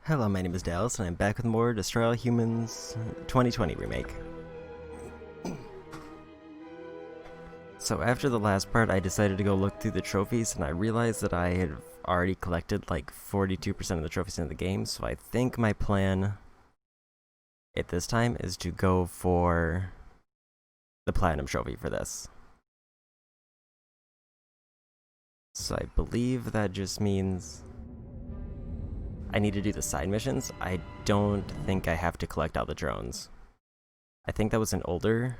Hello, my name is Dallas, and I'm back with more Destroy All Humans 2020 Remake. So after the last part, I decided to go look through the trophies, and I realized that I had already collected like 42% of the trophies in the game, so I think my plan at this time is to go for the Platinum Trophy for this. So I believe that just means I need to do the side missions. I don't think I have to collect all the drones. I think that was an older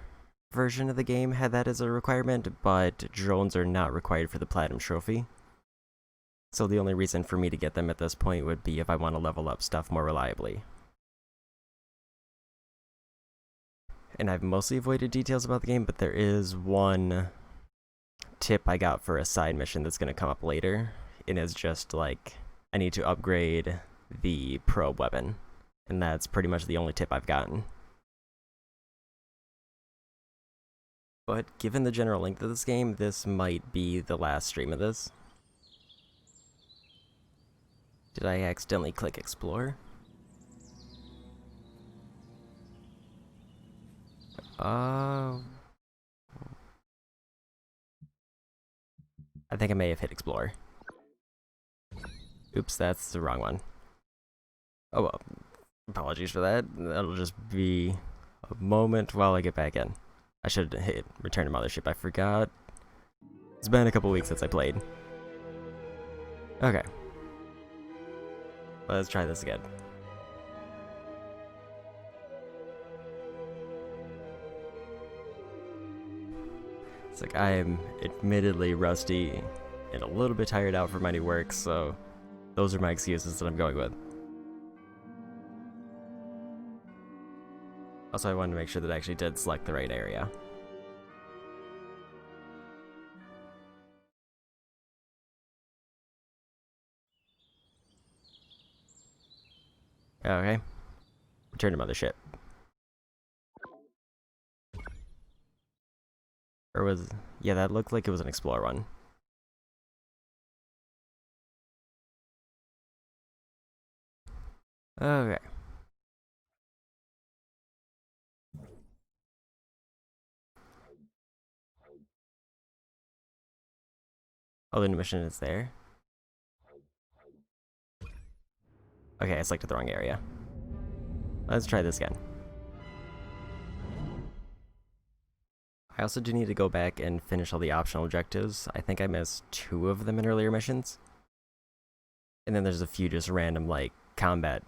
version of the game had that as a requirement, but drones are not required for the Platinum Trophy. So the only reason for me to get them at this point would be if I want to level up stuff more reliably. And I've mostly avoided details about the game, but there is one tip I got for a side mission that's going to come up later, and it's just like I need to upgrade the probe weapon, and that's pretty much the only tip I've gotten. But given the general length of this game, this might be the last stream of this. Did I accidentally click explore? I think I may have hit explore. Oops, that's the wrong one. Oh well, apologies for that. That'll just be a moment while I get back in. I should hit return to mothership, I forgot. It's been a couple weeks since I played. Okay. Let's try this again. It's like I am admittedly rusty and a little bit tired out from my new work, so those are my excuses that I'm going with. Also, I wanted to make sure that I actually did select the right area. Okay. Return to mothership. Or was... yeah, that looked like it was an explore one. Okay. Oh, the new mission is there. Okay, I selected the wrong area. Let's try this again. I also do need to go back and finish all the optional objectives. I think I missed 2 of them in earlier missions. And then there's a few just random, like, combat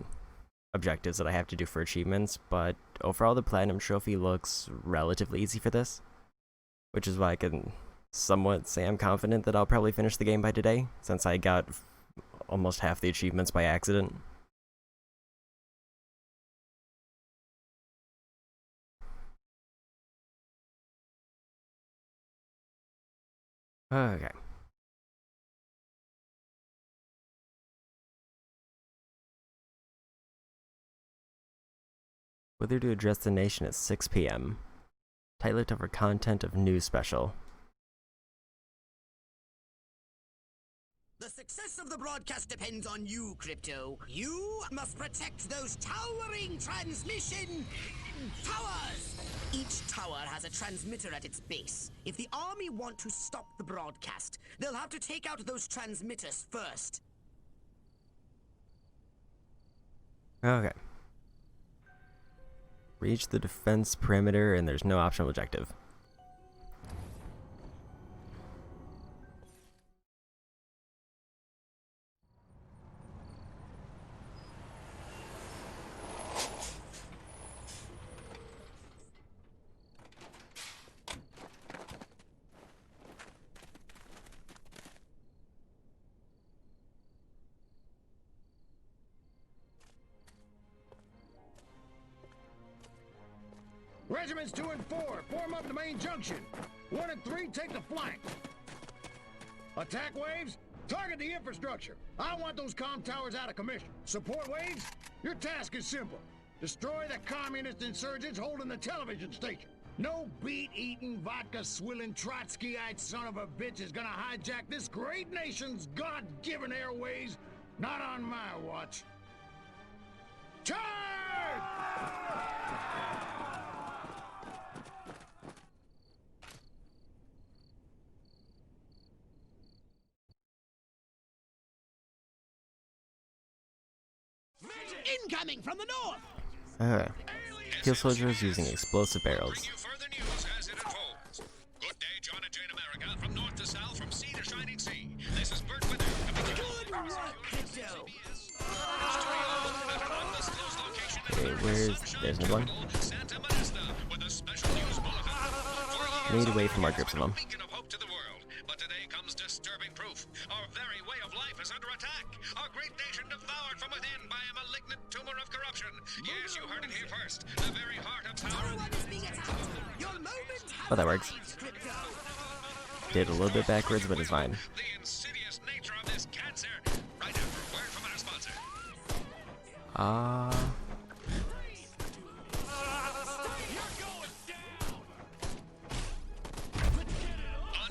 objectives that I have to do for achievements, but overall the Platinum Trophy looks relatively easy for this, which is why I can somewhat say I'm confident that I'll probably finish the game by today, since I got almost half the achievements by accident. Okay. Whether to address the nation at 6 p.m. Tightly over content of news special. The success of the broadcast depends on you, Crypto. You must protect those towering transmission towers! Each tower has a transmitter at its base. If the army want to stop the broadcast, they'll have to take out those transmitters first. Okay. Reach the defense perimeter, and there's no optional objective. Regiments 2 and 4, form up the main junction. 1 and 3, take the flank. Attack waves, target the infrastructure. I want those comm towers out of commission. Support waves, your task is simple. Destroy the communist insurgents holding the television station. No beet-eating, vodka-swilling, Trotskyite son of a bitch is gonna hijack this great nation's God-given airways. Not on my watch. Turn! Incoming from the north! Steel soldiers using explosive barrels. Bring you further news as it unfolds. Good day, John and Jane America, from north to south, from sea to shining sea. This is Bert Wither, coming to you from Crypto! at an undisclosed location in Okay, where's... there's no one. Santa Monica, with a special news bulletin. I need away from our grips of them. Beacon of hope to the world, but today comes disturbing proof. Our very way of life is under attack. Our great nation devoured from within by a malignant tumor of corruption. Yes, you heard it here first. The very heart of power. Everyone is being attacked! Your moment has Oh, that works. arrived, Crypto! Did a little bit backwards, but it's fine. The insidious nature of this cancer. Right after a word from our sponsor.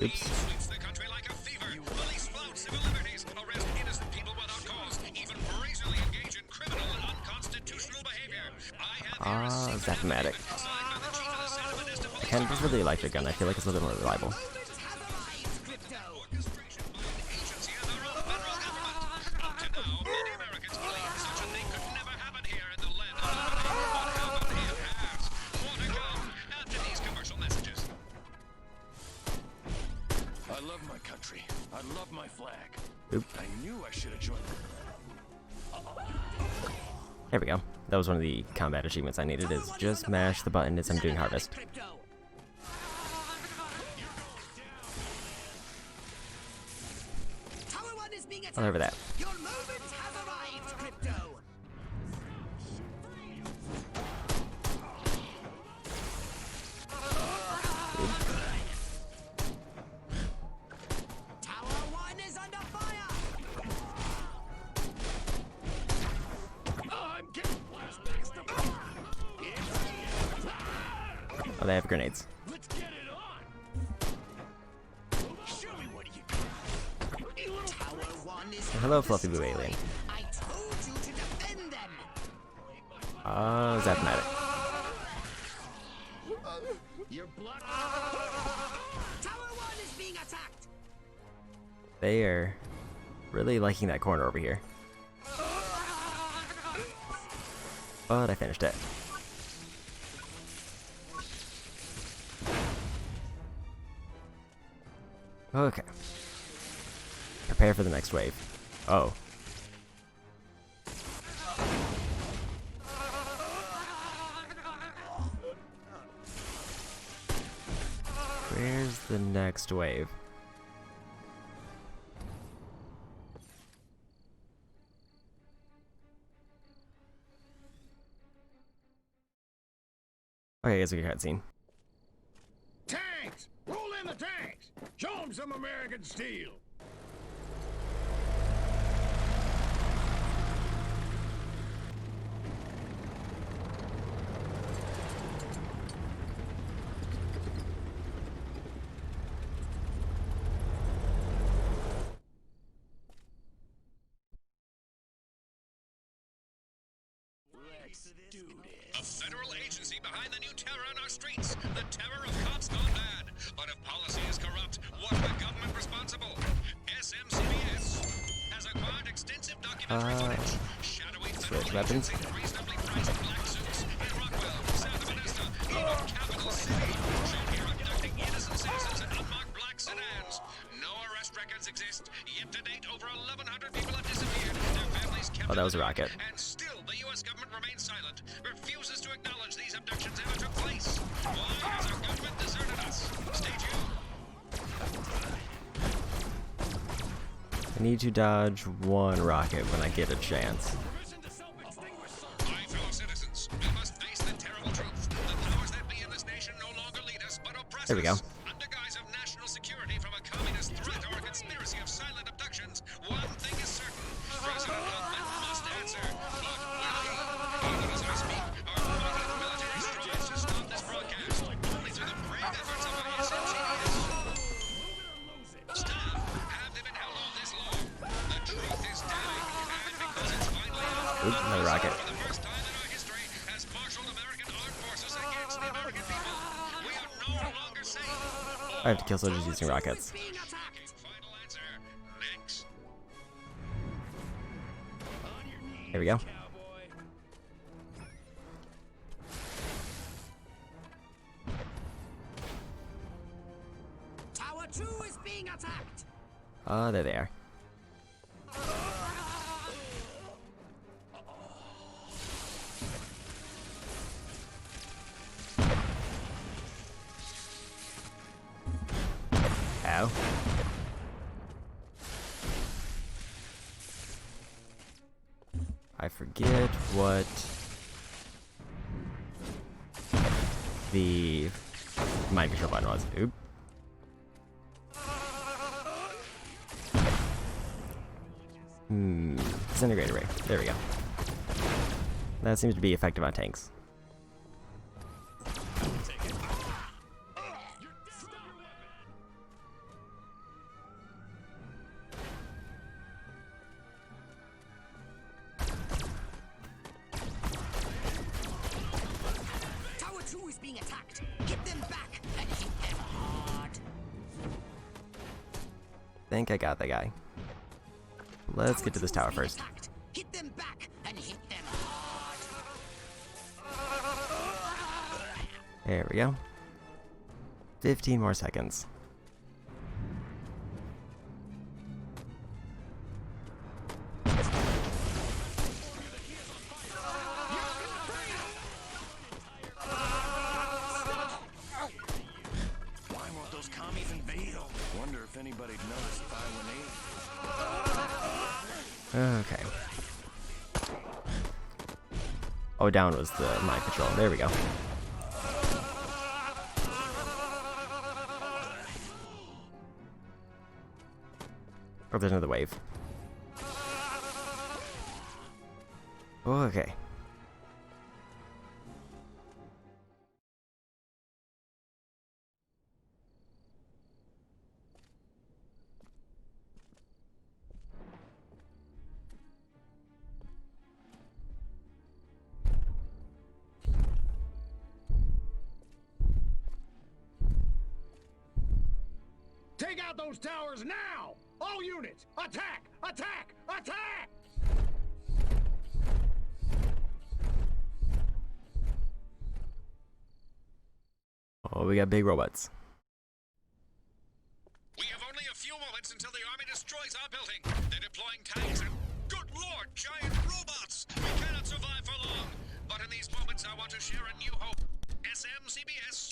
Oops. Sweeps the country like a fever. Police flout civil liberties, arrest innocent people without cause, even brazenly engage in criminal and unconstitutional behavior. I have here a secret Zapmatic. signed by the chief of the Santa Monica I kind of just really like the gun. I feel like it's a little bit more reliable. Moment has arrived, Crypto! orchestration by an agency of their own federal government. Up to now, many Americans believe such a thing could never happen here in the land of liberty. But happen it has. More to come after these commercial messages. I love my country. I love my flag. Oop. I knew I should have joined. There we go. That was one of the combat achievements I needed, is just mash the button as I'm doing harvest. Crypto! Tower 1 is being attacked! I'll over that. Your moment has arrived, Crypto! Tower 1 is under fire! I'm getting flashbacks to... Oh, they have grenades. Let's get it on! Show me what you got! Tower 1 is Hello, fluffy blue alien. I told you to defend them! Zapmatic. You're blocked. Tower 1 is being attacked! They are really liking that corner over here. But I finished it. Okay. Prepare for the next wave. Oh. Where's the next wave? Okay, I guess we can cutscene. Tanks! Roll in the tanks! Show them some American steel! A federal agency behind the new terror on our streets. The terror of cops gone bad. But if policy is corrupt, what's the government responsible? SMCBS has acquired extensive documentary footage. Shadowing Switch federal weapons. agents in reasonably priced black suits in Rockwell, Santa Monica, even Capital City. Shown here abducting innocent citizens in unmarked black sedans. No arrest records exist. Yet to date, over 1,100 people have disappeared. Their families kept Oh, that was a in the dark. rocket. And still, the U.S. government remains silent, refuses to acknowledge these abductions ever took place. Why has our government deserted us? Stay tuned. I need to dodge one rocket when I get a chance. My fellow citizens, we must face the terrible truth. The powers that be in this nation no longer lead us, but oppress There we go. us. Under guise of national security from a communist threat or a conspiracy of silent abductions, one thing is certain. President Trump must answer. But will he? Even as I speak, our prominent military strives to stop this broadcast. Only through the brave efforts of our SMCBS. Staff, have they been held on this long? The truth is damning, and because it's finally out, Oops, another rocket. for the first time in I have to kill soldiers using rockets. Being attacked. Final answer. Next. There we go. Tower 2 is being attacked. There they are. Ow. I forget what the mind control button was. Oop. Disintegrator ray. There we go. That seems to be effective on tanks. Tower 2 is being attacked. Get them back and hit them hard. Think I got that guy. Let's get to this tower first. Attacked. Get them back and hit them hard. There we go. 15 more seconds. Why won't those commies invade? Wonder if anybody'd noticed if I went Okay. Oh, down was the mind control. There we go. Oh, there's another wave. Okay. Take out those towers now! All units, attack! Attack! Attack! Oh, we got big robots. We have only a few moments until the army destroys our building. They're deploying tanks and, good lord, giant robots! We cannot survive for long. But in these moments, I want to share a new hope. SMCBS.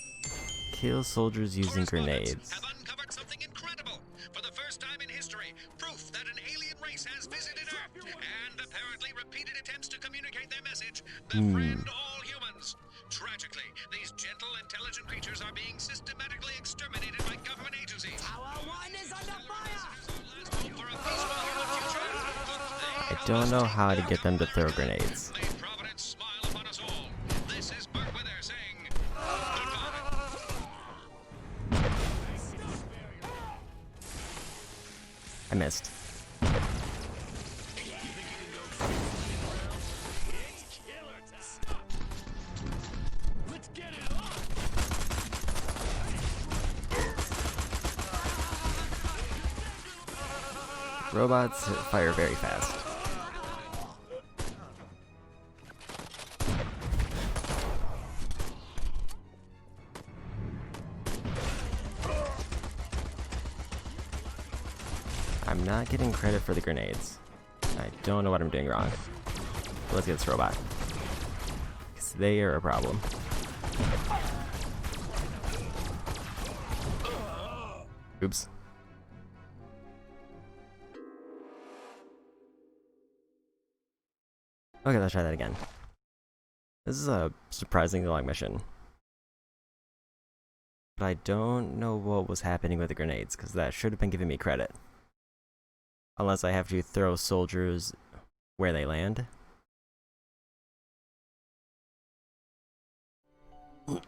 Kill soldiers using Correspondents grenades. have uncovered something incredible. For the first time in history, proof that an alien race has visited Earth and apparently repeated attempts to communicate their message, befriend all humans. Tragically, these gentle, intelligent creatures are being systematically exterminated by government agencies. Tower 1 is under fire. Last hope for a peaceful human future. I don't know how to get them to throw grenades. May Providence smile upon us all. This is Bert Wither saying goodbye. I missed. Let's get it on! Robots fire very fast. I'm not getting credit for the grenades. I don't know what I'm doing wrong. Let's get this robot. Because they are a problem. Oops. Okay, let's try that again. This is a surprisingly long mission. But I don't know what was happening with the grenades, because that should have been giving me credit. Unless I have to throw soldiers where they land. Oh,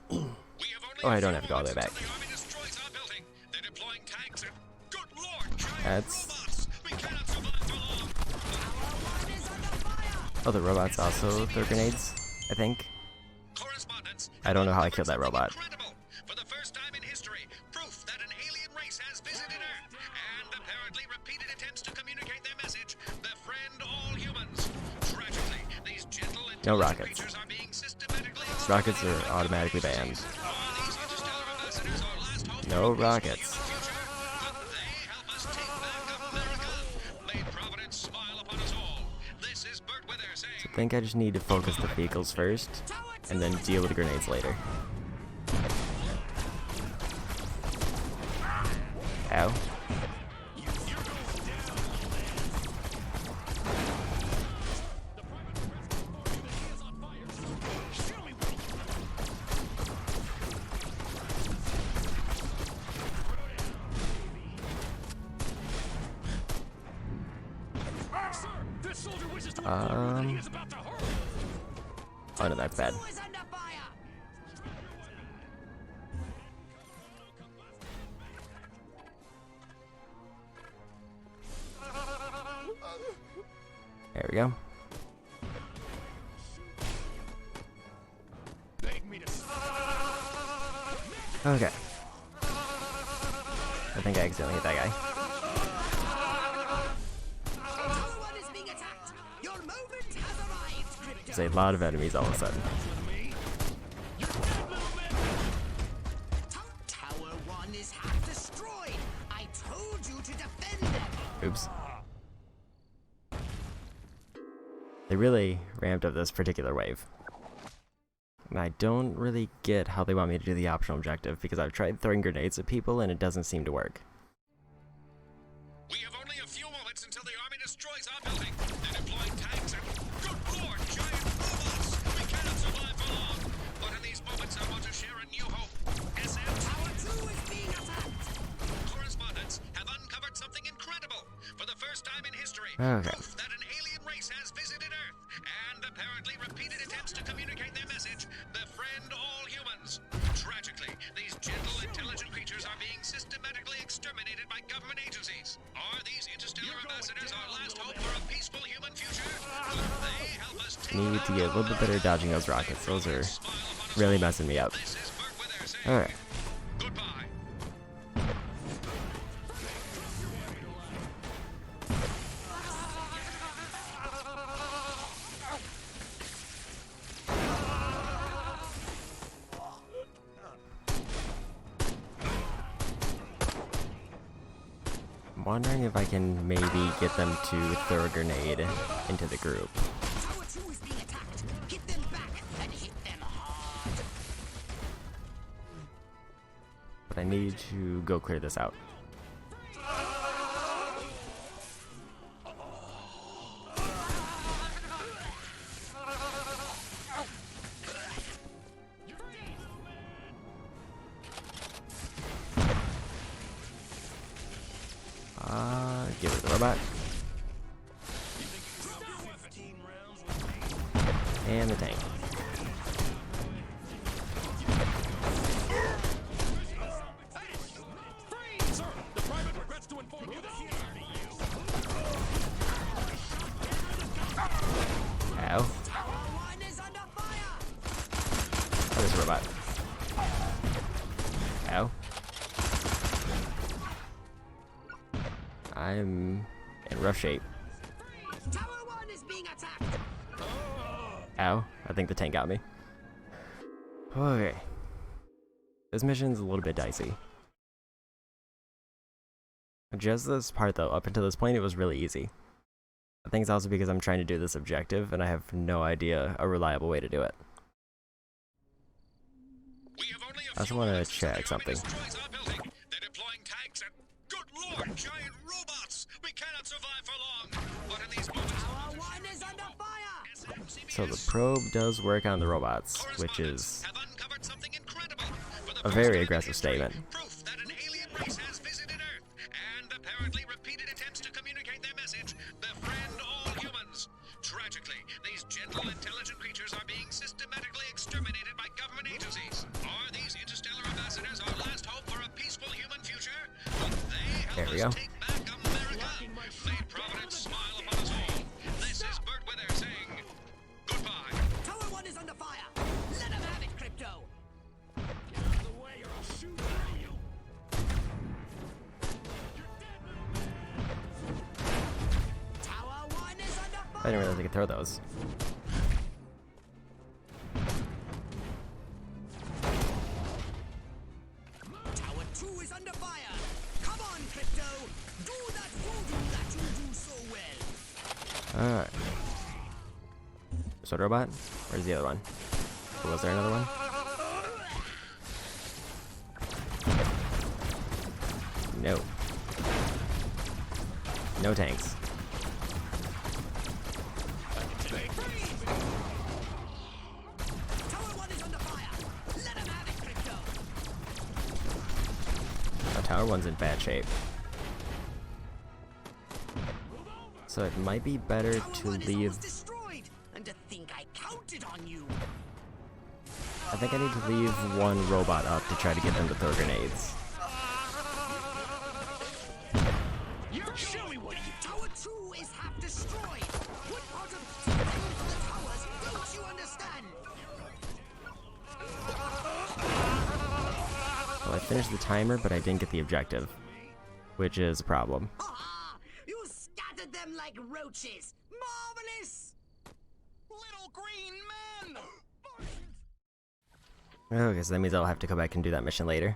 I don't have to go all the way back. That's... Oh, the robots also throw grenades, I think. I don't know how I killed that robot. For the first time in history, proof that an apparently repeated attempts to communicate their message. Befriend all humans. Tragically, these gentle No intelligent rockets. creatures are being systematically Rockets are automatically banned. Are these interstellar ambassadors our last hope No for a peaceful rockets. human future? Could they help us take back America? May Providence smile upon us all. This is Bert Wither saying. I think I just need to focus the vehicles first, and then deal with the grenades later. Ow. Oh no, that's bad. Who is under fire? There we go. Okay. I think I accidentally hit that guy. Tower 1 is being attacked. Your moment has arrived, Crypto. There's a lot of enemies all of a sudden. Tower 1 is half destroyed. I told you to defend them. Oops. They really ramped up this particular wave. And I don't really get how they want me to do the optional objective, because I've tried throwing grenades at people and it doesn't seem to work. We have only a few moments until the army destroys our building. They're deploying tanks and, good lord, giant robots! We cannot survive for long. But in these moments, I want to share a new hope. SF Tower 2 is being attacked. correspondents have uncovered something incredible. For the first time in history, Okay. proof that an alien race has visited Earth, and apparently repeated attempts to communicate their message, befriend all humans. Tragically, these gentle, intelligent creatures are being systematically exterminated by government agencies. Are these interstellar ambassadors our last hope for a peaceful human future? Could they help us take Need to get a little bit better at dodging those rockets. Those are really messing me up. This is Bert Wither saying Alright. goodbye. I'm wondering if I can maybe get them to throw a grenade into the group. Tower 2 is being attacked. Hit them back and hit them hard. But I need to go clear this out. Get rid of the robot. And the tank. Ow. Tower 1 is under fire. Oh, there's a robot. Ow. I'm in rough shape. Tower 1 is being attacked. Ow. I think the tank got me. Okay. This mission's a little bit dicey. Just this part though, up until this point it was really easy. I think it's also because I'm trying to do this objective and I have no idea a reliable way to do it. We have only a I also few want to moments until the check army something. destroys our building. They're deploying tanks and, good lord, giant robots! We cannot survive for long. But in these moments, Tower 1 is under fire. So the probe does work on the robots, which is have uncovered something incredible. For the a first very time in aggressive history, statement. Proof that an alien race has visited Earth, and apparently repeated attempts to communicate their message, befriend all humans. Tragically, these gentle, intelligent creatures are being systematically exterminated by government agencies. Are these interstellar ambassadors our last hope for a peaceful human future? Could they There help we us go. take back America? May Providence smile upon us all. This is Bert Wither saying goodbye. Tower 1 is under fire. Let him have it, Crypto. Get out of the way or I'll shoot at you. I didn't realize I could throw those. Tower 2 is under fire. Come on, Crypto. Do that voodoo that you do so well. Alright. Sword robot? Where's the other one? Or was there another one? No. No tanks. Tower 1 is under fire. Let him have it, Crypto. Oh, Tower 1's in bad shape. So it might be better Tower to 1 is leave. almost destroyed. And to think I counted on you. I think I need to leave one robot up to try to get them to throw grenades. Show me what you. Tower 2 is half destroyed. What part of defending the towers don't you understand? Well, I finished the timer, but I didn't get the objective, which is a problem. Ha! You scattered them like roaches. Marvelous! Little green men! Okay, so that means I'll have to go back and do that mission later.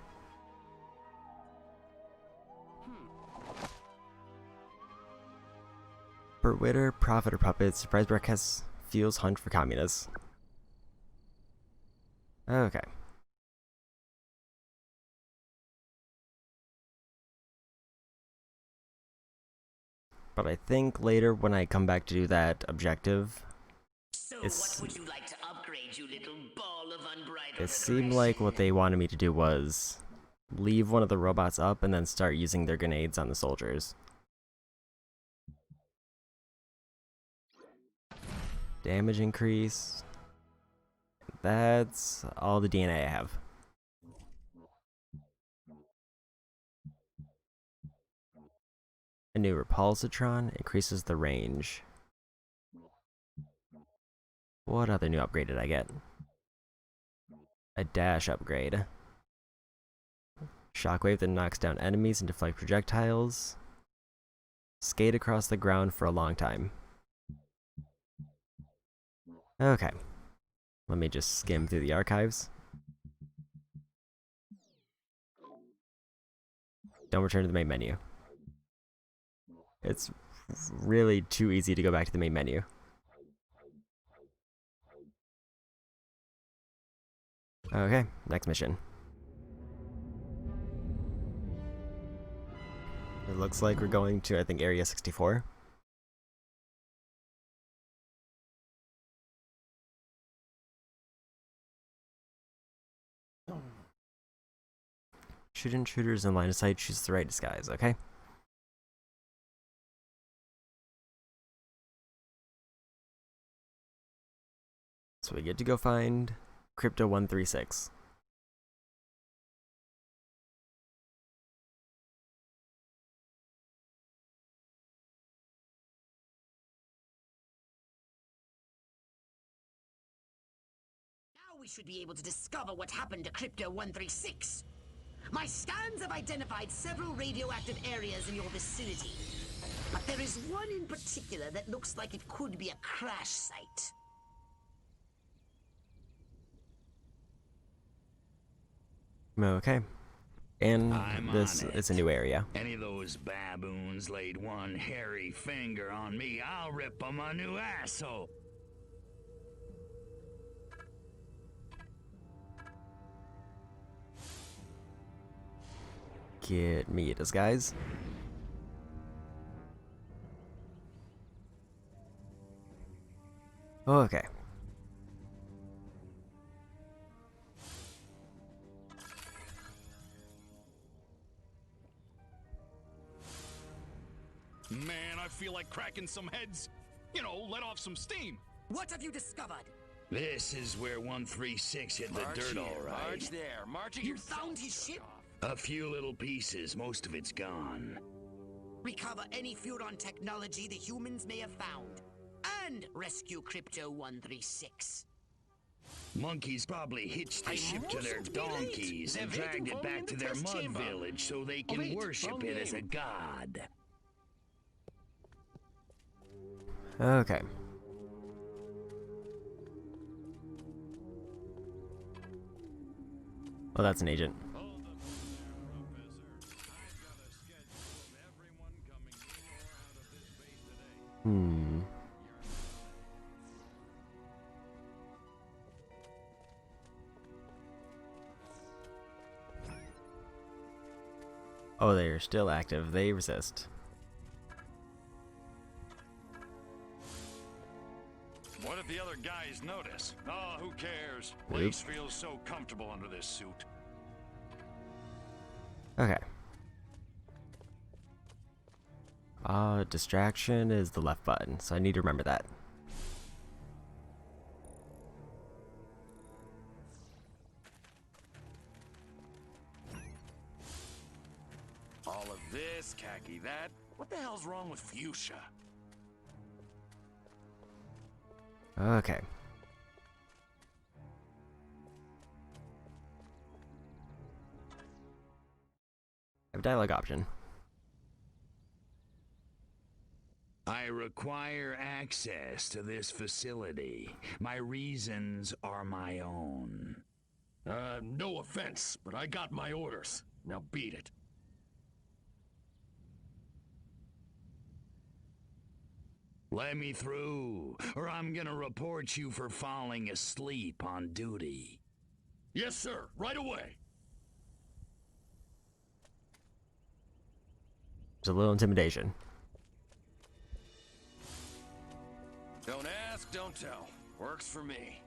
Berwitter, Prophet or Puppet, surprise broadcast fuels hunt for communists. Okay. But I think later when I come back to do that objective, So It's- what would you like to upgrade, you little ball of unbridled it seemed like what they wanted me to do was leave one of the robots up and then start using their grenades on the soldiers. Damage increase. That's all the DNA I have. A new repulsatron increases the range. What other new upgrade did I get? A dash upgrade. Shockwave that knocks down enemies and deflect projectiles. Skate across the ground for a long time. Okay. Let me just skim through the archives. Don't return to the main menu. It's really too easy to go back to the main menu. Okay, next mission. It looks like we're going to, I think, Area 64. Shoot intruders in line of sight, choose the right disguise, okay? So we get to go find Crypto 136. Now we should be able to discover what happened to Crypto 136. My scans have identified several radioactive areas in your vicinity. But there is one in particular that looks like it could be a crash site. Okay. And I'm this on it. is a new area. Any of those baboons laid one hairy finger on me, I'll rip 'em a new asshole. Get me a disguise. Okay. Man, I feel like cracking some heads. You know, let off some steam. What have you discovered? This is where 136 hit the dirt, all right. March there. March it You yourself. found his ship? A few little pieces, most of it's gone. Recover any Furon technology the humans may have found. And rescue Crypto 136. Monkeys probably hitched the I'm ship to their also late. donkeys They're and waiting dragged for it me back in to the their test mud chamber. village so they can wait, worship wrong it as a game. god. Okay. Oh, that's an agent. Hmm. Oh, they are still active. They resist. What if the other guys notice? Oh, who cares? Nope. Lace feels so comfortable under this suit. Okay. Distraction is the left button, so I need to remember that. All of this, khaki that. What the hell's wrong with fuchsia? Okay. I have a dialogue option. I require access to this facility. My reasons are my own. No offense, but I got my orders. Now beat it. Let me through, or I'm gonna report you for falling asleep on duty. Yes, sir. Right away. There's a little intimidation. Don't ask, don't tell. Works for me.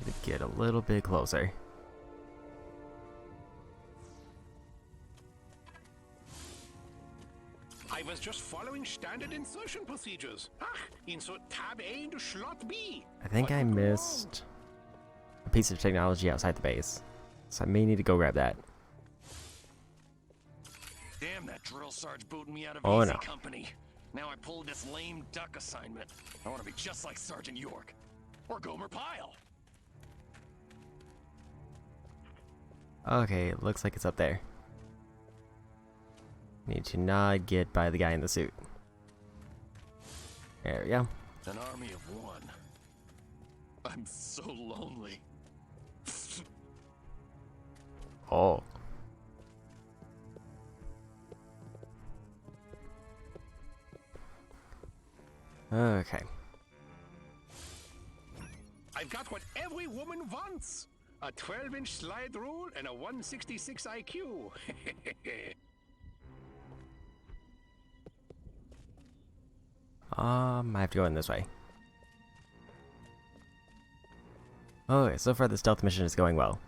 Need to get a little bit closer. I was just following standard insertion procedures. Insert tab A into slot B. I think I missed a piece of technology outside the base, so I may need to go grab that. Damn, that drill sarge booted me out of Oh, easy no. company. Now I pulled this lame duck assignment. I want to be just like Sergeant York. Or Gomer Pyle. Okay, it looks like it's up there. Need to not get by the guy in the suit. There we go. An army of one. I'm so lonely. Oh. Okay. I've got what every woman wants. A 12-inch slide rule and a 166 IQ. I have to go in this way. Okay, so far the stealth mission is going well.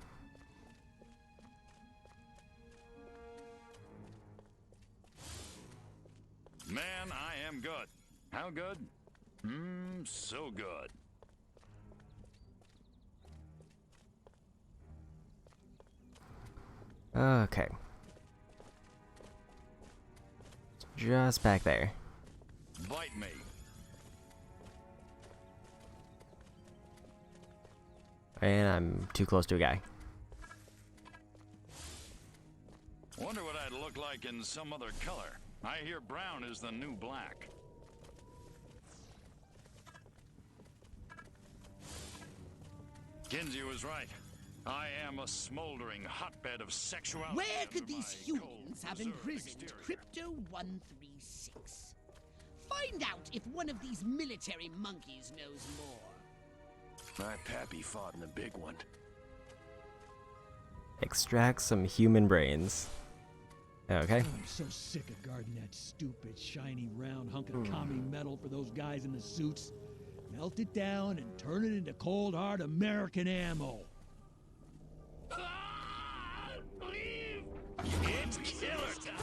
Man, I am good. How good? So good. Okay. Just back there. Bite me. And I'm too close to a guy. Wonder what I'd look like in some other color. I hear brown is the new black. Kinsey was right. I am a smoldering hotbed of sexuality. Where could under these my humans have cold, imprisoned reserved Crypto 136? Find out if one of these military monkeys knows more. My pappy fought in the big one. Extract some human brains. Okay. I'm so sick of guarding that stupid, shiny, round hunk of commie metal for those guys in the suits. Melt it down and turn it into cold, hard American ammo. It's killer time.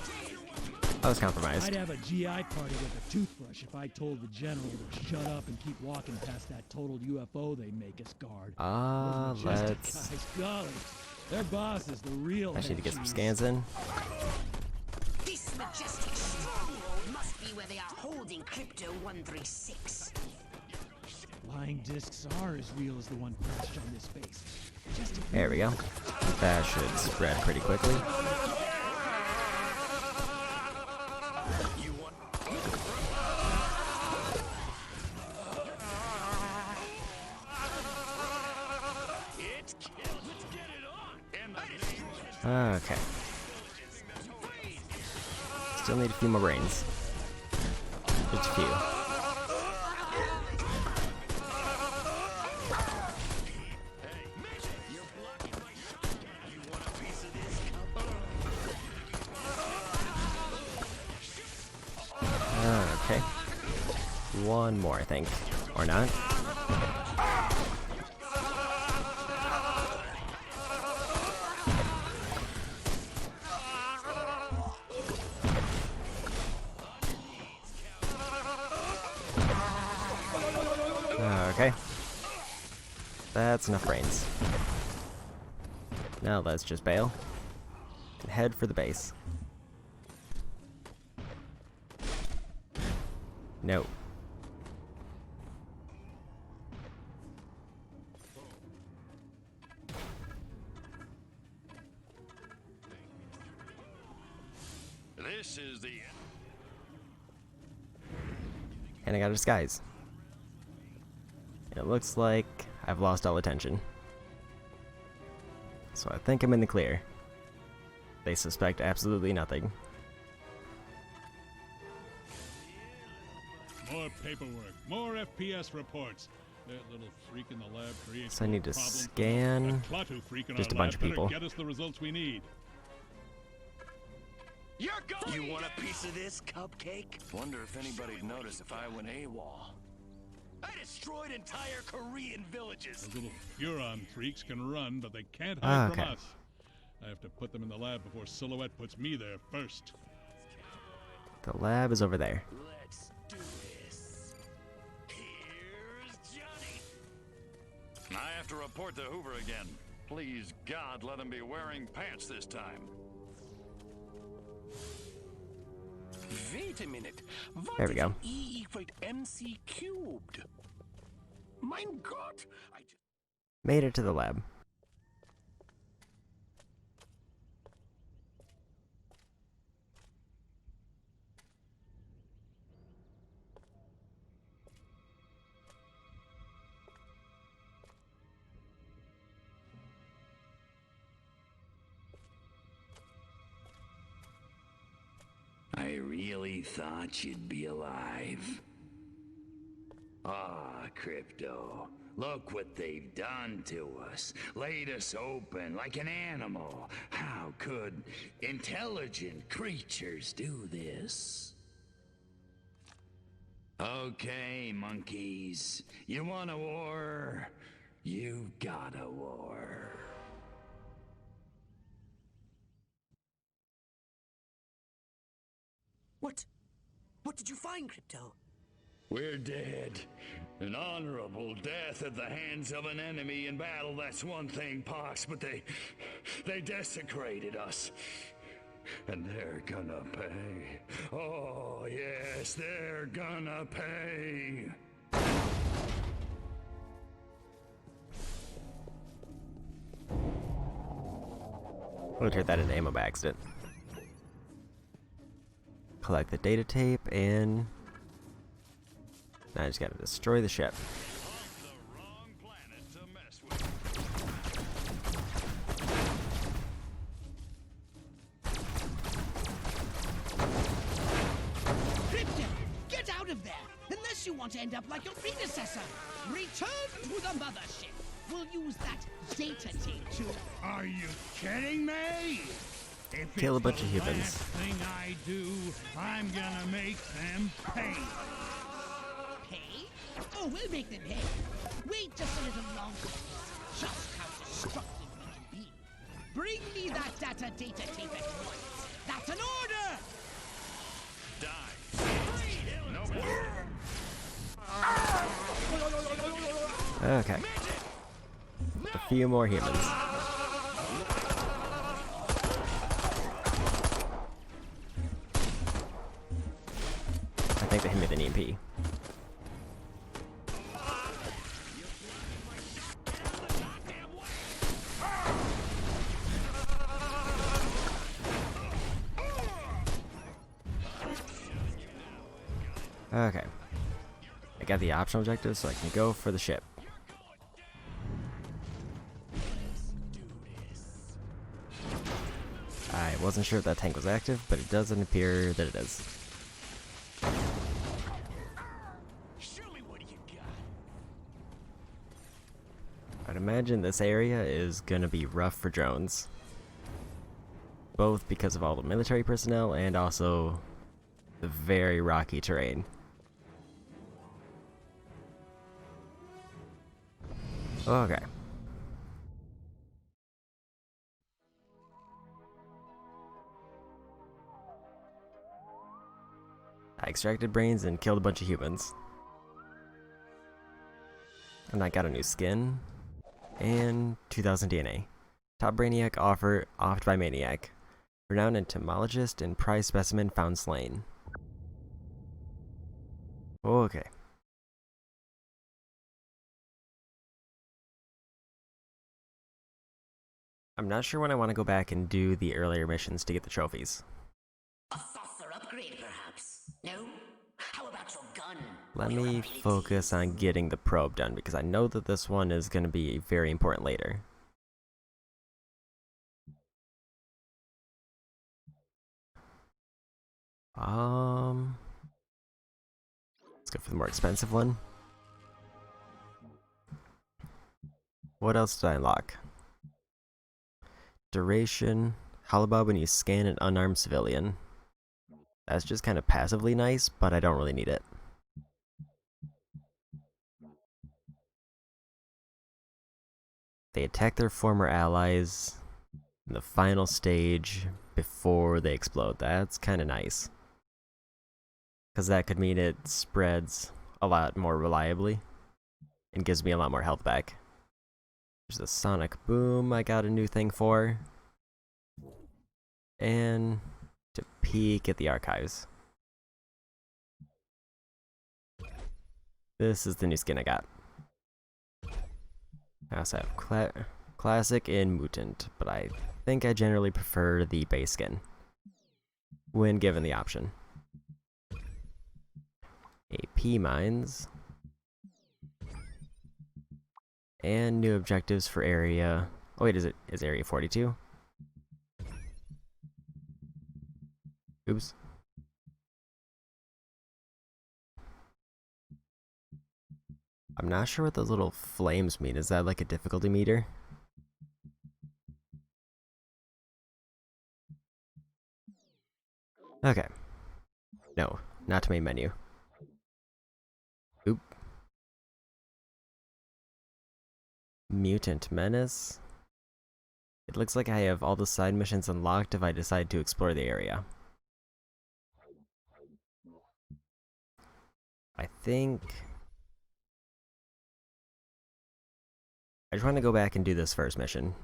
I was compromised. I'd have a GI party with a toothbrush if I told the general to shut up and keep walking past that totaled UFO they make us guard. Those majestic Let's... guys, golly, their boss is the real I just need to get some head scans in. This majestic stronghold must be where they are holding Crypto 136. Flying discs are as real as the one crashed on this base. Just a There we go. That should spread pretty quickly. You want? Okay. Still need a few more brains. Just a few. Okay. One more, I think. Or not. Okay. That's enough brains. Now let's just bail and head for the base. No. This is the end. And I got a disguise. It looks like I've lost all attention. So I think I'm in the clear. They suspect absolutely nothing. More paperwork, more FPS reports. That little freak in the lab creates So I need to problems. scan That Klaatu freak in just our a bunch lab of people. better get us the results we need. You're going. You want a piece of this, Cupcake? Wonder if anybody'd notice if I went AWOL. I destroyed entire Korean villages. Those little Huron freaks can run, but they can't hide Okay. from us. I have to put them in the lab before Silhouette puts me there first. The lab is over there. Let's do this. Here's Johnny. I have to report to Hoover again. Please, God, let him be wearing pants this time. Wait a minute. What There we is go. an E equal MC cubed? Mein Gott! I just... Made it to the lab. I really thought you'd be alive. Ah, Crypto. Look what they've done to us. Laid us open like an animal. How could intelligent creatures do this? Okay, monkeys. You want a war? You've got a war. What did you find, Crypto? We're dead. An honorable death at the hands of an enemy in battle, that's one thing, Pox, but they desecrated us. And they're gonna pay. Oh, yes, they're gonna pay. We'll turn that into ammo by accident. Collect the data tape, and now I just gotta destroy the ship. The wrong planet to mess with. Crypto, get out of there! Unless you want to end up like your predecessor. Return to the mothership. We'll use that data tape to... Are you kidding me? If Kill a it's bunch the of humans. last thing I do, I'm gonna make them pay. Pay? Oh, we'll make them pay. Wait just a little longer. Just how destructive we can be. Bring me that data tape at once. That's an order! Die. No. Okay. A few more humans. I think they hit me with an EMP. Okay. I got the optional objective, so I can go for the ship. wasn't sure if that tank was active, but it doesn't appear that it is. Show me what you got. I'd imagine this area is gonna be rough for drones. Both because of all the military personnel and also the very rocky terrain. Okay. I extracted brains and killed a bunch of humans. And I got a new skin. And 2000 DNA. Top Brainiac offed by Maniac. Renowned entomologist and prize specimen found slain. Okay. I'm not sure when I want to go back and do the earlier missions to get the trophies. A saucer upgrade, perhaps? No? How about your gun? Let Or your me abilities? focus on getting the probe done because I know that this one is going to be very important later. Let's go for the more expensive one. What else did I unlock? Duration, Halibut when you scan an unarmed civilian. That's just kind of passively nice, but I don't really need it. They attack their former allies in the final stage before they explode. That's kind of nice. Because that could mean it spreads a lot more reliably and gives me a lot more health back. There's the Sonic Boom I got a new thing for. And to peek at the archives. This is the new skin I got. I also have Classic and Mutant, but I think I generally prefer the base skin when given the option. AP mines. And new objectives for area... Oh wait, is area 42? Oops. I'm not sure what those little flames mean. Is that like a difficulty meter? Okay. No, not to main menu. Oop. Mutant Menace. It looks like I have all the side missions unlocked if I decide to explore the area. I think... I just want to go back and do this first mission.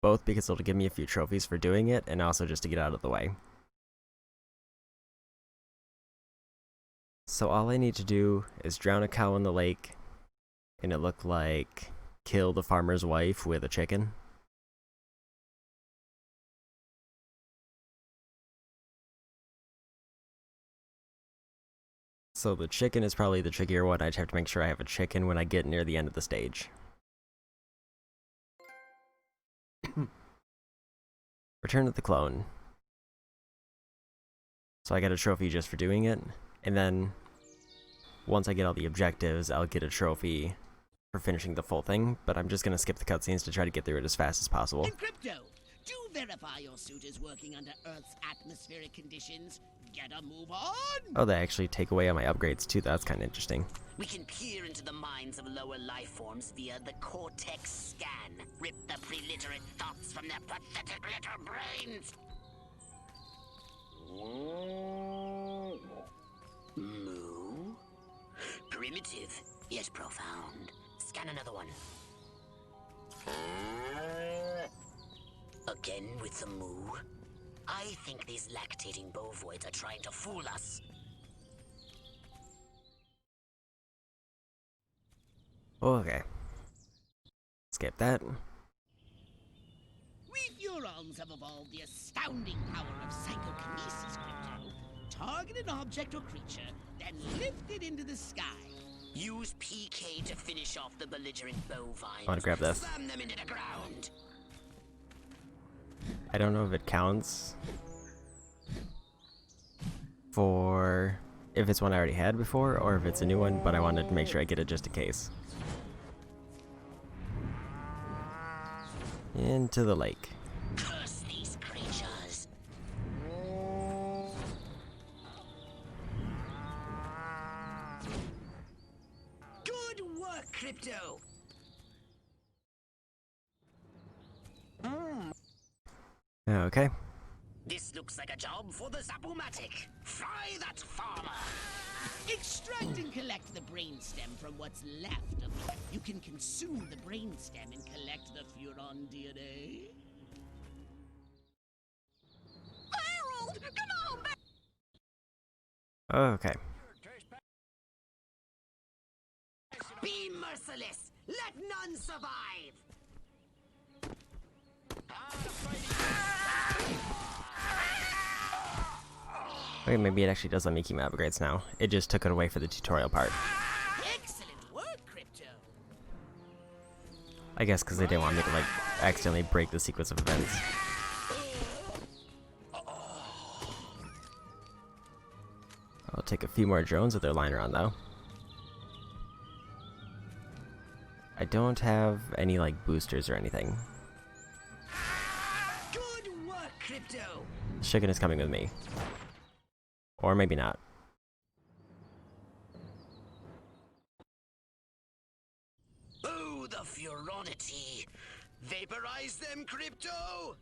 Both because it'll give me a few trophies for doing it, and also just to get out of the way. So all I need to do is drown a cow in the lake, and it looked like kill the farmer's wife with a chicken. So the chicken is probably the trickier one. I just have to make sure I have a chicken when I get near the end of the stage. Return to the clone. So I get a trophy just for doing it, and then once I get all the objectives, I'll get a trophy for finishing the full thing, but I'm just gonna skip the cutscenes to try to get through it as fast as possible. And Crypto, do verify your suit is working under Earth's atmospheric conditions. Get a move on! Oh, they actually take away on my upgrades too. That's kind of interesting. We can peer into the minds of lower life forms via the Cortex scan. Rip the preliterate thoughts from their pathetic little brains. Moo? Primitive, yet profound. Scan another one. Again with the moo? I think these lactating bovoids are trying to fool us. Okay. Skip that. We Furons have evolved the astounding power of psychokinesis, Crypto. Target an object or creature, then lift it into the sky. Use PK to finish off the belligerent bovines. I want to grab this. Slam them into the ground. I don't know if it counts for if it's one I already had before or if it's a new one, but I wanted to make sure I get it just in case. Into the lake. Curse these creatures. Good work, Crypto. Okay. This looks like a job for the Zapomatic. Fry that farmer. Extract and collect the brainstem from what's left of it. You can consume the brainstem and collect the Furon DNA. Harold, come on back. Okay. Be merciless. Let none survive. Okay, maybe it actually does let me keep my upgrades now. It just took it away for the tutorial part. Excellent work, Crypto. I guess because they didn't want me to, like, accidentally break the sequence of events. I'll take a few more drones with their line around, though. I don't have any, like, boosters or anything. Good work, Crypto. The chicken is coming with me. Or maybe not. Oh, the Furonity. Vaporize them, Crypto.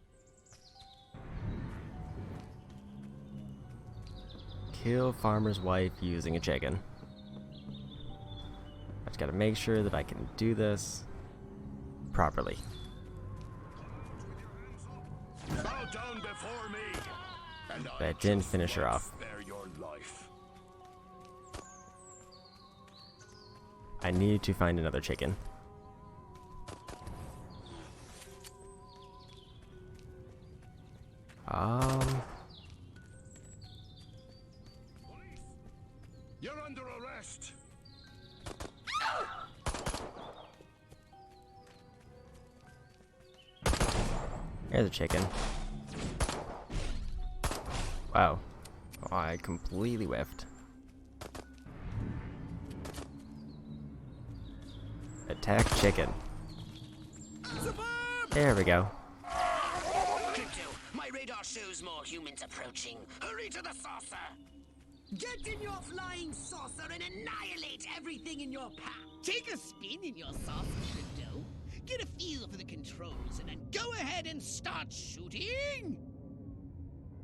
Kill farmer's wife using a chicken. I just gotta make sure that I can do this properly. Bow down before me, and I That didn't just finish her might off. spare your life. I need to find another chicken. You're under arrest. There's a chicken. Wow. Oh, I completely whiffed. Attack chicken. There we go. Crypto, my radar shows more humans approaching. Hurry to the saucer. Get in your flying saucer and annihilate everything in your path. Take a spin in your saucer, Crypto. Get a feel for the controls and then go ahead and start shooting.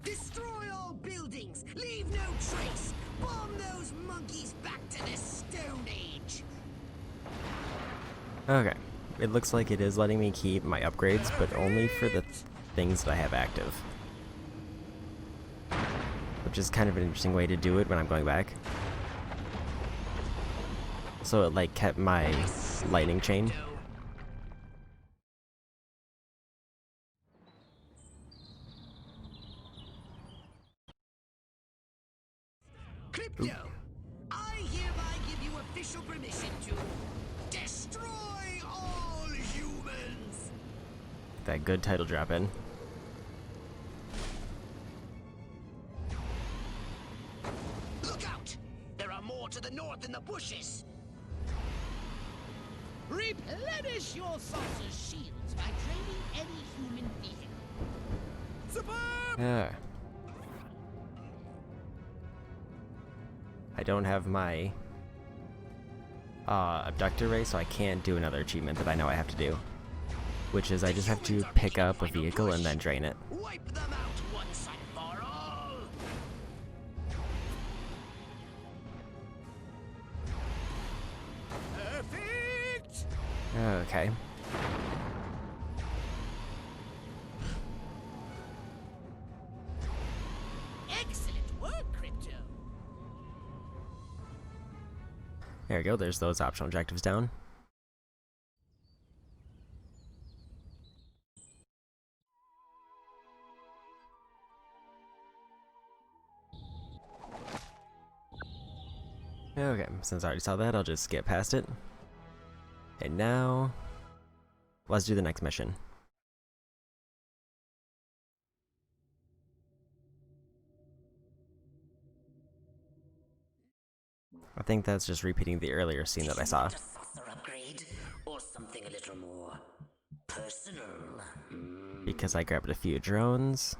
Destroy all buildings. Leave no trace. Bomb those monkeys back to the Stone Age. Okay. It looks like it is letting me keep my upgrades, but only for the things that I have active. Which is kind of an interesting way to do it when I'm going back. So it like kept my lightning chain. Crypto, I hereby give you official permission to destroy all humans. That good title drop in. Look out! There are more to the north in the bushes. Replenish your saucer's shields by draining any human vehicle. Yeah. I don't have my abductor ray, so I can't do another achievement that I know I have to do. Which is I just have to pick up a vehicle and then drain it. Wipe them out once and for all. Perfect! Okay. Excellent work, Crypto. There we go, there's those optional objectives down. Okay, since I already saw that, I'll just skip past it. And now, let's do the next mission. I think that's just repeating the earlier scene that I saw. A saucer upgrade or something a little more personal. Because I grabbed a few drones.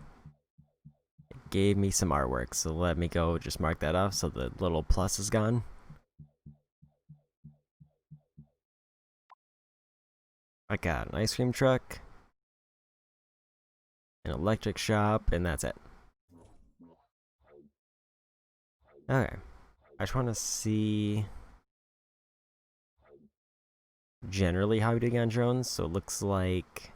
It gave me some artwork, so let me go just mark that off so the little plus is gone. I got an ice cream truck, an electric shop, and that's it. Okay. I just want to see generally how we do on drones, so it looks like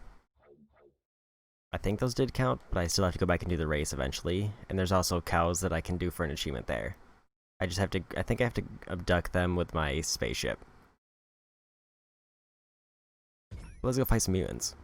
I think those did count, but I still have to go back and do the race eventually. And there's also cows that I can do for an achievement there. I just have to, I think I have to abduct them with my spaceship. Let's go fight some mutants.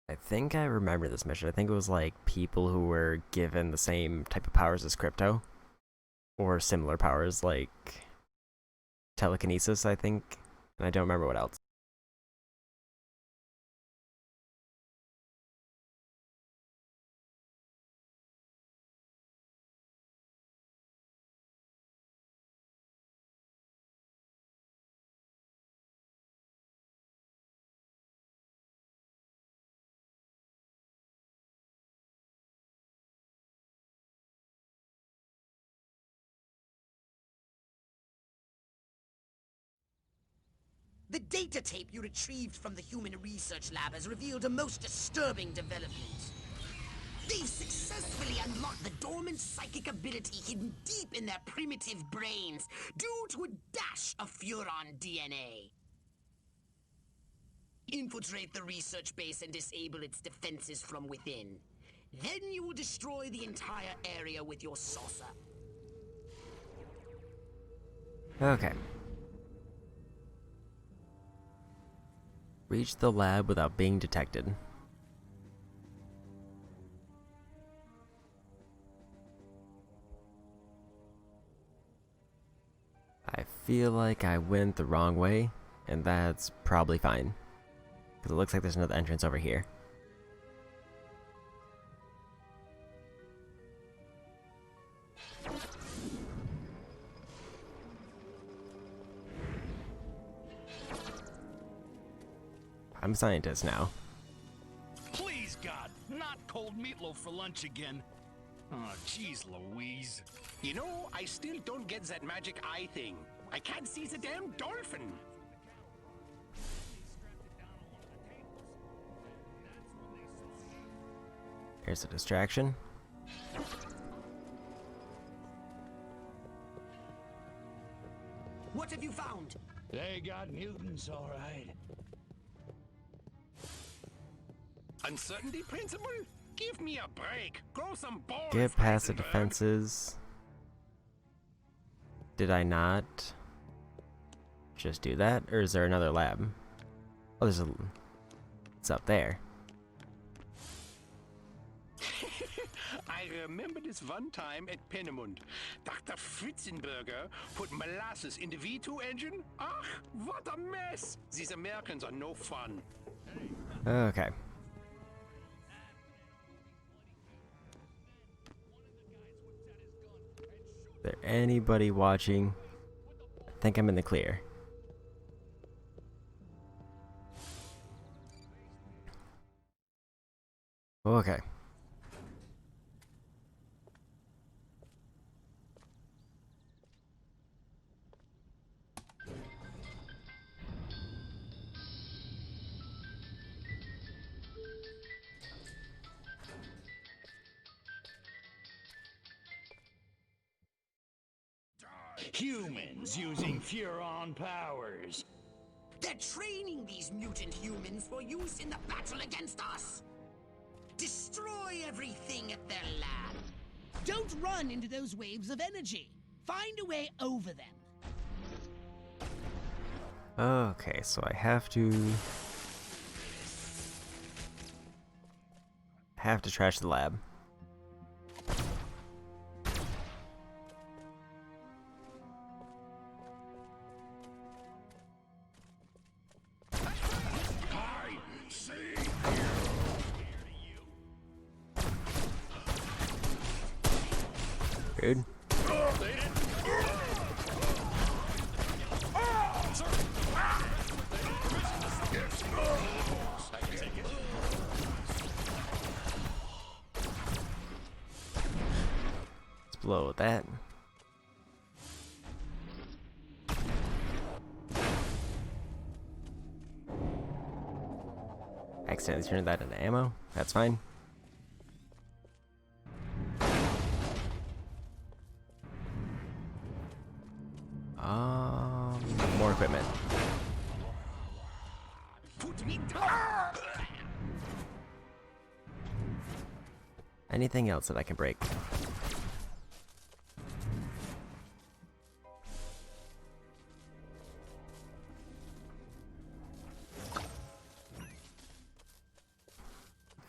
I think I remember this mission. I think it was like people who were given the same type of powers as Crypto. Or similar powers like telekinesis, I think. And I don't remember what else. The data tape you retrieved from the Human Research Lab has revealed a most disturbing development. They've successfully unlocked the dormant psychic ability hidden deep in their primitive brains due to a dash of Furon DNA. Infiltrate the research base and disable its defenses from within. Then you will destroy the entire area with your saucer. Okay. Reach the lab without being detected. I feel like I went the wrong way, and that's probably fine. Because it looks like there's another entrance over here. I'm a scientist now. Please, God, not cold meatloaf for lunch again. Oh, jeez Louise. You know, I still don't get that magic eye thing. I can't see the damn dolphin. Here's a distraction. What have you found? They got mutants, all right. Uncertainty principle? Give me a break. Grow some balls. Get past the Heisenberg. defenses. Did I not just do that? Or is there another lab? Oh, there's a... It's up there. I remember this one time at Pennemund. Dr. Fritzenberger put molasses in the V2 engine. Ach, what a mess! These Americans are no fun. Okay. Is there anybody watching? I think I'm in the clear. Okay. Humans using Furon powers. They're training these mutant humans for use in the battle against us. Destroy everything at their lab. Don't run into those waves of energy. Find a way over them. Okay, so I have to trash the lab. rude. Let's blow that. Accidentally turned that into ammo. That's fine. More equipment. Anything else that I can break?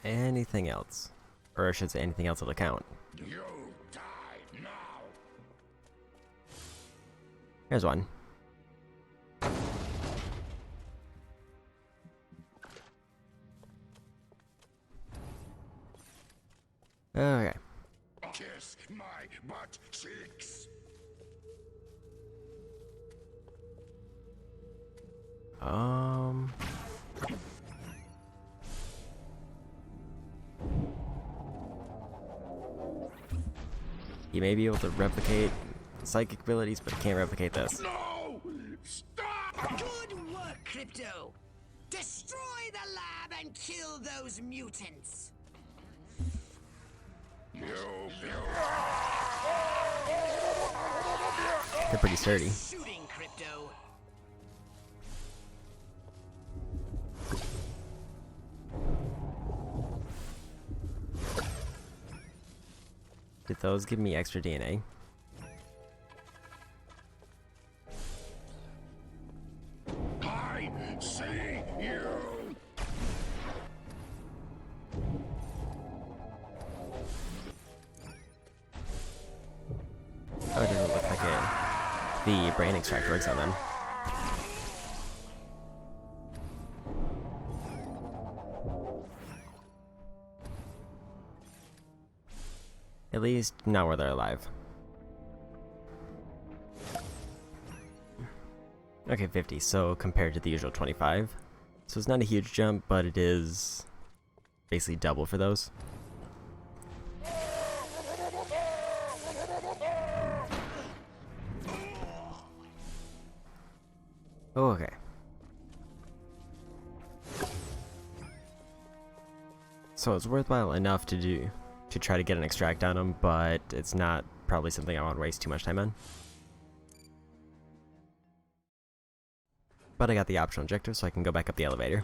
Anything else? Or I should say anything else that'll count. You die now. Here's one. Okay. Kiss my butt cheeks. He may be able to replicate psychic abilities, but he can't replicate this. No! Stop! Good work, Crypto! Destroy the lab and kill those mutants! They're pretty sturdy. Shooting, Crypto! Did those give me extra DNA? I see you. Oh, it doesn't look like it. The brain extract works on them. At least not where they're alive. Okay, 50, so compared to the usual 25. So it's not a huge jump, but it is basically double for those. Oh, okay. So it's worthwhile enough to try to get an extract on them, but it's not probably something I want to waste too much time on. But I got the optional objective, so I can go back up the elevator.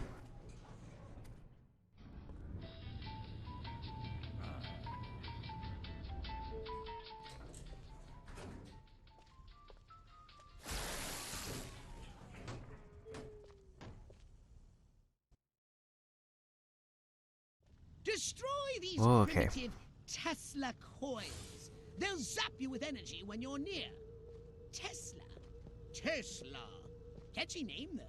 Destroy these Okay. primitive Tesla coils. They'll zap you with energy when you're near. Tesla. Tesla. Catchy name, though.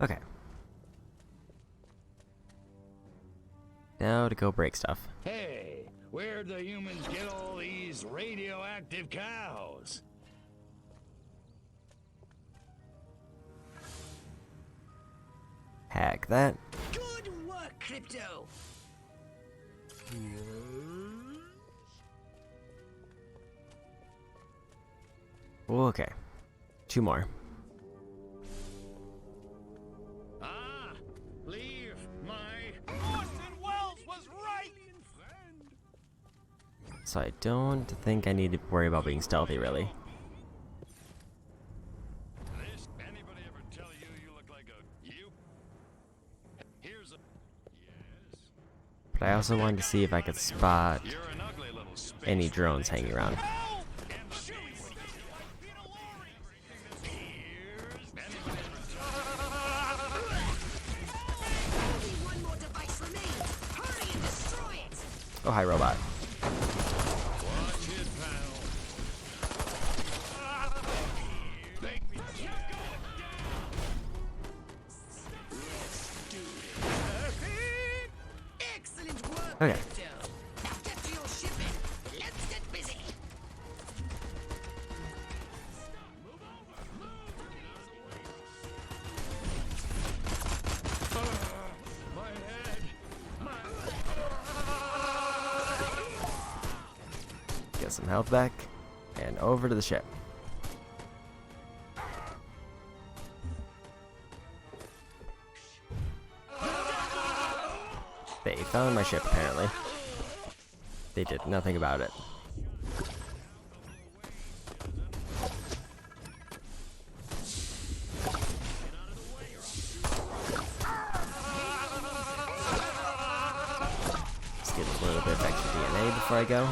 Okay. Now to go break stuff. Hey, where'd the humans get all these radioactive cows? Hack that. Good work, Crypto! Okay. 2 more. Ah, leave my... Orson Welles was right! So I don't think I need to worry about being stealthy, really. Anybody ever tell you you look like a... you? Here's a... Yes? But I also wanted to see if I could spot You're an ugly little space... any drones hanging around. Only one more device remains! Hurry and destroy it! Oh, hi, robot. Watch it, pal. Okay. Now get to your shipping. Let's get busy. My head! Get some health back. And over to the ship. They found my ship, apparently. They did nothing about it. Let's get a little bit of extra DNA before I go.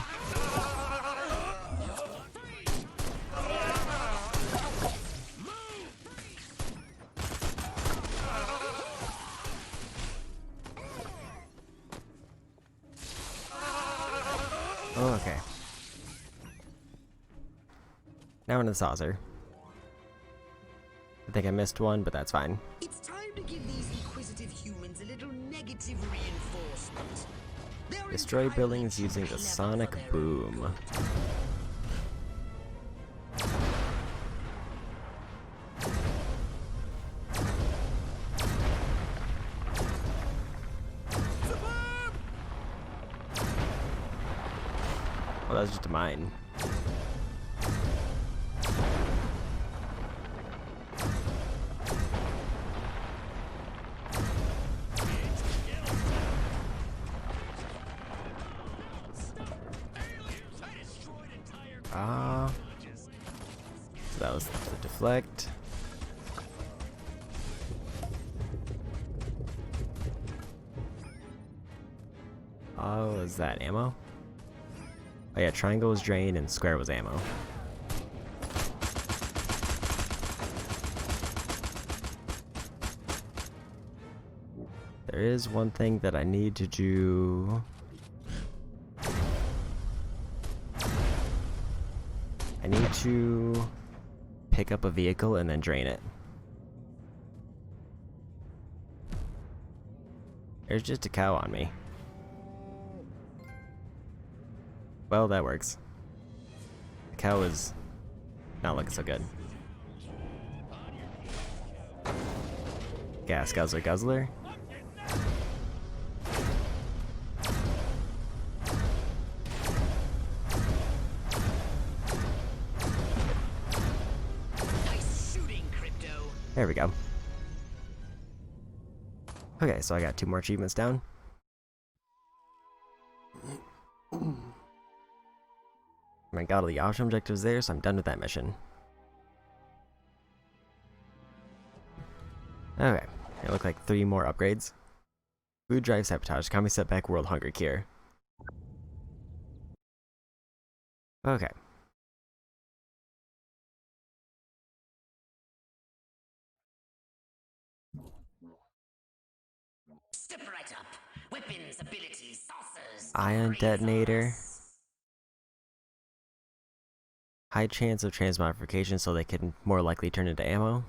Oh, okay. Now we're in the saucer. I think I missed one, but that's fine. It's time to give these inquisitive humans a little negative reinforcement. They're Destroy entirely buildings too using the clever sonic for their boom. own Well, that was just a mine. So that was the deflect. Oh, is that ammo? Oh yeah, triangle was drain and square was ammo. There is one thing that I need to do. I need to pick up a vehicle and then drain it. There's just a cow on me. Well, that works. The cow is not looking so good. Gas-Guzzler Guzzler. nice shooting, Crypto. There we go. Okay, so I got 2 more achievements down. I got all the optional objectives there, so I'm done with that mission. Okay, it looked like 3 more upgrades. Food drive sabotage, commie setback, world hunger cure. Okay. Step right up. Weapons, abilities, saucers. Ion praise detonator. us. High chance of transmogrification, so they can more likely turn into ammo.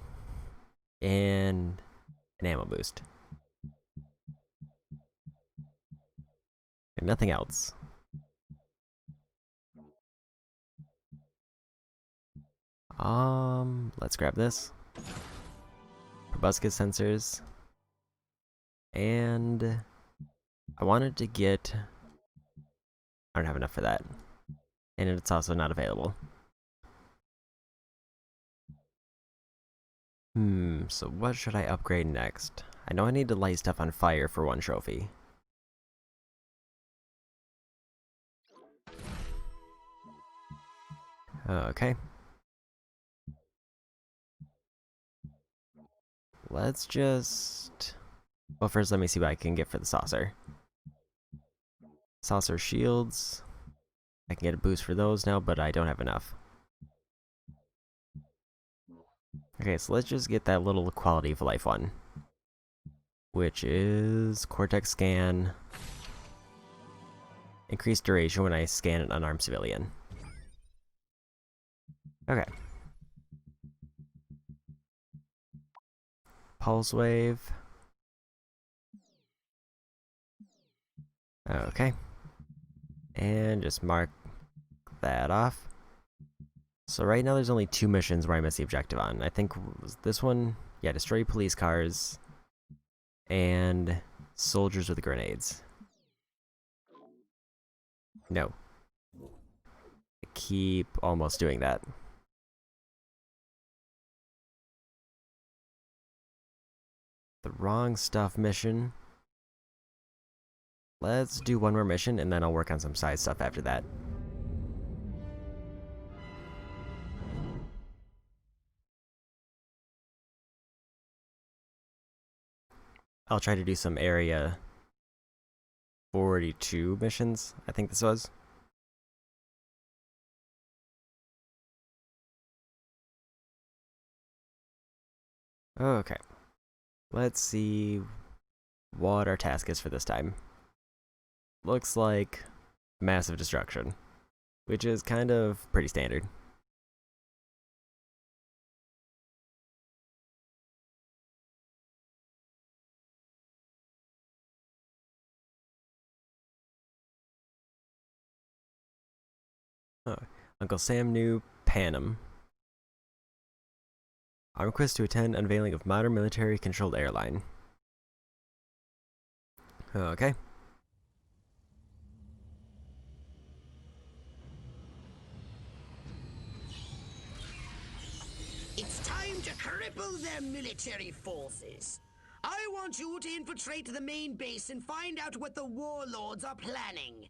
And an ammo boost. And nothing else. Let's grab this. Proboscis sensors. And I wanted to get... I don't have enough for that. And it's also not available. So what should I upgrade next? I know I need to light stuff on fire for 1 trophy. Okay. Let's just... Well, first let me see what I can get for the saucer. Saucer shields. I can get a boost for those now, but I don't have enough. Okay, so let's just get that little quality of life one. Which is Cortex scan. Increased duration when I scan an unarmed civilian. Okay. Pulse wave. Okay. And just mark that off. So right now there's only 2 missions where I missed the objective on. I think was this one, yeah, destroy police cars and soldiers with grenades. No. I keep almost doing that. The wrong stuff mission. Let's do one more mission and then I'll work on some side stuff after that. I'll try to do some area 42 missions, I think this was. Okay. Let's see what our task is for this time. Looks like massive destruction, which is kind of pretty standard. Oh, Uncle Sam knew Panem. Our request to attend unveiling of modern military-controlled airline. Okay. It's time to cripple their military forces. I want you to infiltrate the main base and find out what the warlords are planning.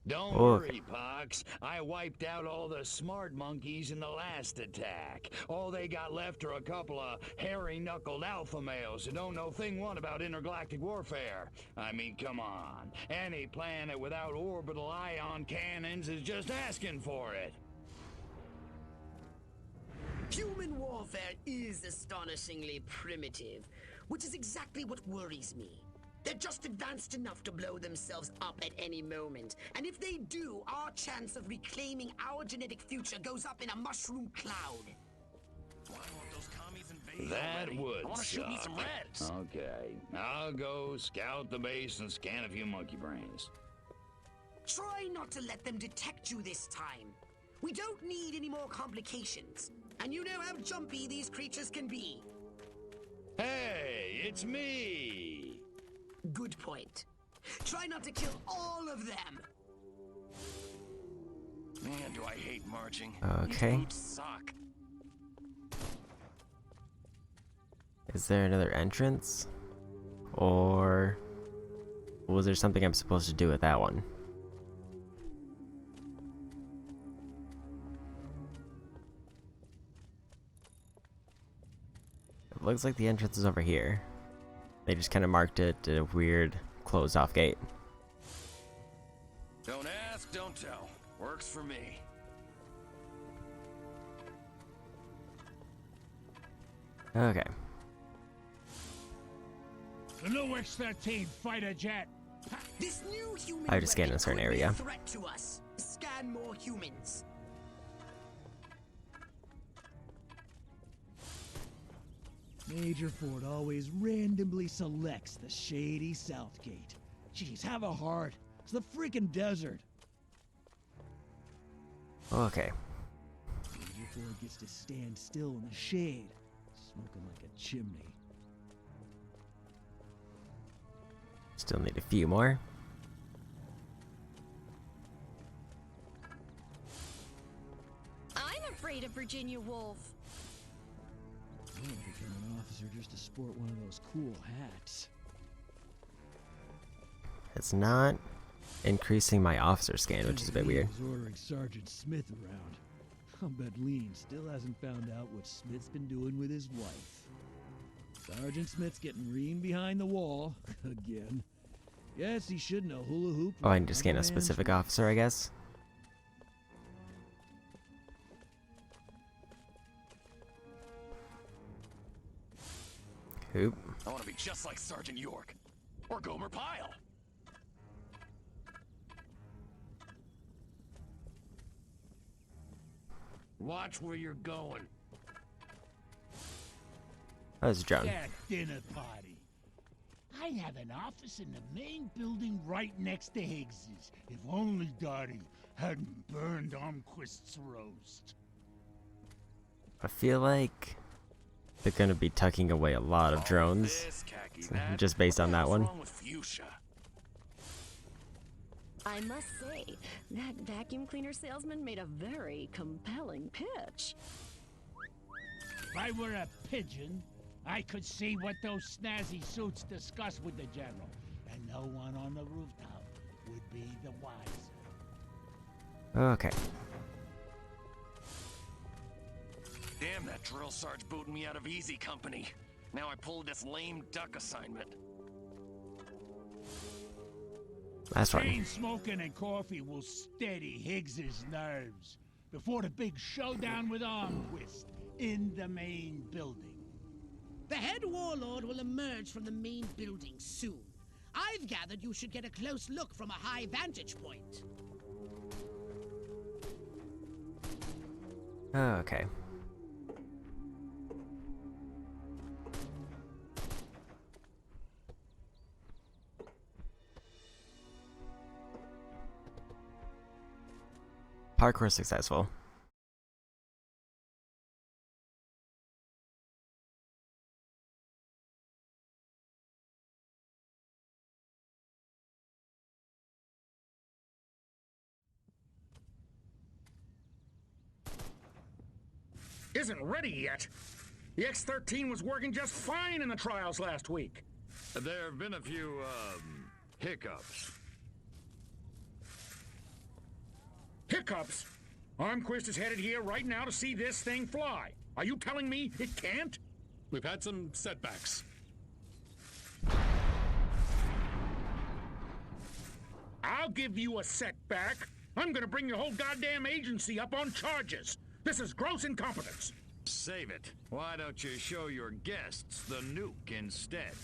Don't Okay. worry, Pox. I wiped out all the smart monkeys in the last attack. All they got left are a couple of hairy-knuckled alpha males who don't know thing one about intergalactic warfare. I mean, come on. Any planet without orbital ion cannons is just asking for it. Human warfare is astonishingly primitive, which is exactly what worries me. They're just advanced enough to blow themselves up at any moment. And if they do, our chance of reclaiming our genetic future goes up in a mushroom cloud. Why won't those commies invade That already? would I want to shoot me suck. some reds. Okay, I'll go scout the base and scan a few monkey brains. Try not to let them detect you this time. We don't need any more complications. And you know how jumpy these creatures can be. Hey, it's me! Good point. Try not to kill all of them. Man, do I hate marching. Okay. These boots suck. Is there another entrance? Or was there something I'm supposed to do with that one? It looks like the entrance is over here. They just kind of marked it at a weird closed off gate. Don't ask, don't tell. Works for me. Okay. The new X-13 fighter jet. This new human I just scanned weapon a certain could be area. a threat to us. Scan more humans. Major Ford always randomly selects the shady South Gate. Jeez, have a heart. It's the freaking desert. Okay. Major Ford gets to stand still in the shade, smoking like a chimney. Still need a few more. I'm afraid of Virginia Woolf. I want to become an officer just to sport one of those cool hats. It's not increasing my officer scan, which is a bit weird. He's ordering Sergeant Smith around. I'll bet Lean still hasn't found out what Smith's been doing with his wife. Sergeant Smith's getting reamed behind the wall again. Yes, he should know hula hoop. Oh, I need to scan a specific officer, I guess. Hoop. I want to be just like Sergeant York. Or Gomer Pyle. Watch where you're going. That was a drone. Yeah, dinner party. I have an office in the main building right next to Higgs's. If only Dottie hadn't burned Armquist's roast. I feel like they're gonna be tucking away a lot of drones, just based on that one. I must say, that vacuum cleaner salesman made a very compelling pitch. If I were a pigeon, I could see what those snazzy suits discuss with the general, and no one on the rooftop would be the wiser. Okay. Damn, that drill sarge booted me out of easy company. Now I pulled this lame duck assignment. Last one. Chain smoking and coffee will steady Higgs's nerves before the big showdown with Armquist in the main building. The head warlord will emerge from the main building soon. I've gathered you should get a close look from a high vantage point. Okay. Parkour successful. Isn't ready yet. The X-13 was working just fine in the trials last week. There have been a few, hiccups. Hiccups? Armquist is headed here right now to see this thing fly. Are you telling me it can't? We've had some setbacks. I'll give you a setback. I'm gonna bring your whole goddamn agency up on charges. This is gross incompetence. Save it. Why don't you show your guests the nuke instead?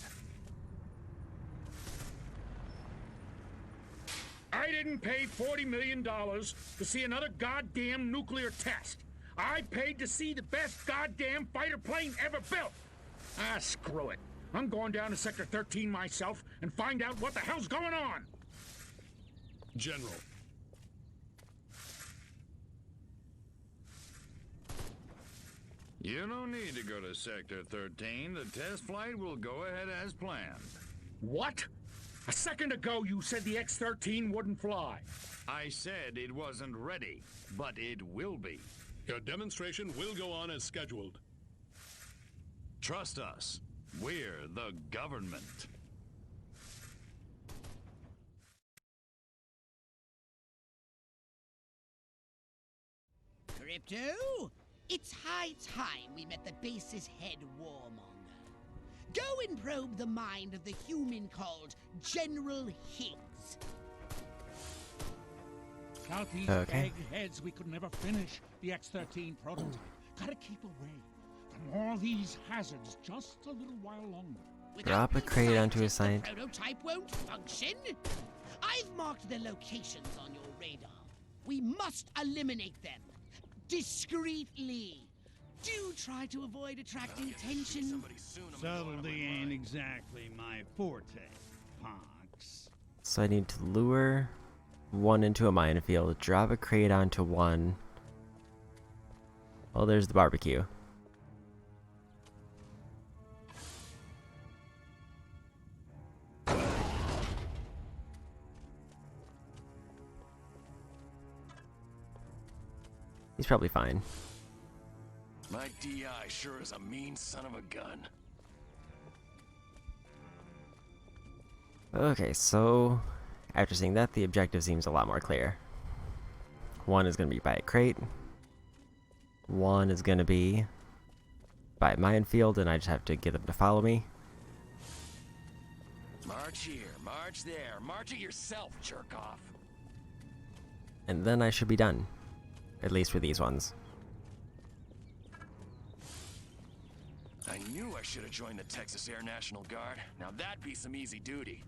I didn't pay $40 million to see another goddamn nuclear test. I paid to see the best goddamn fighter plane ever built. Ah, screw it. I'm going down to Sector 13 myself and find out what the hell's going on. General. You don't need to go to Sector 13. The test flight will go ahead as planned. What? A second ago you said the X-13 wouldn't fly. I said it wasn't ready, but it will be. Your demonstration will go on as scheduled. Trust us. We're the government. Crypto, it's high time we met the base's head warmonger. Go and probe the mind of the human called General Higgs. Without these bagheads, we could never finish the X-13 prototype. Gotta keep away from all these hazards just a little while longer. Drop a crate onto a scientist, side. the prototype won't function. I've marked the locations on your radar. We must eliminate them discreetly. Do try to avoid attracting attention. Subtlety ain't exactly my forte, Pox. So I need to lure one into a minefield, drop a crate onto one. Oh, there's the barbecue. He's probably fine. My DI sure is a mean son of a gun. Okay, so after seeing that, the objective seems a lot more clear. One is going to be by a crate. One is going to be by a minefield, and I just have to get them to follow me. March here, march there, march it yourself, jerk off. And then I should be done. At least for these ones. I knew I should have joined the Texas Air National Guard. Now that'd be some easy duty.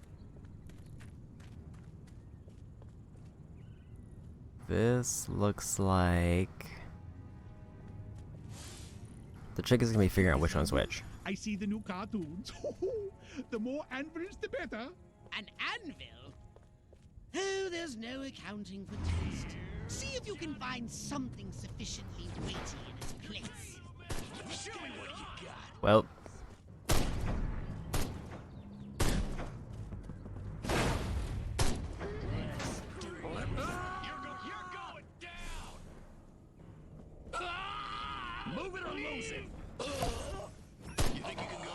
This looks like the trick is gonna be figuring out which one's which. I I see the new cartoons. The more anvils, the better. An anvil? Oh, there's no accounting for taste. See if you can find something sufficiently weighty in its place. Show me what you got. Well, You're going down. Move it or lose it. You think you can go?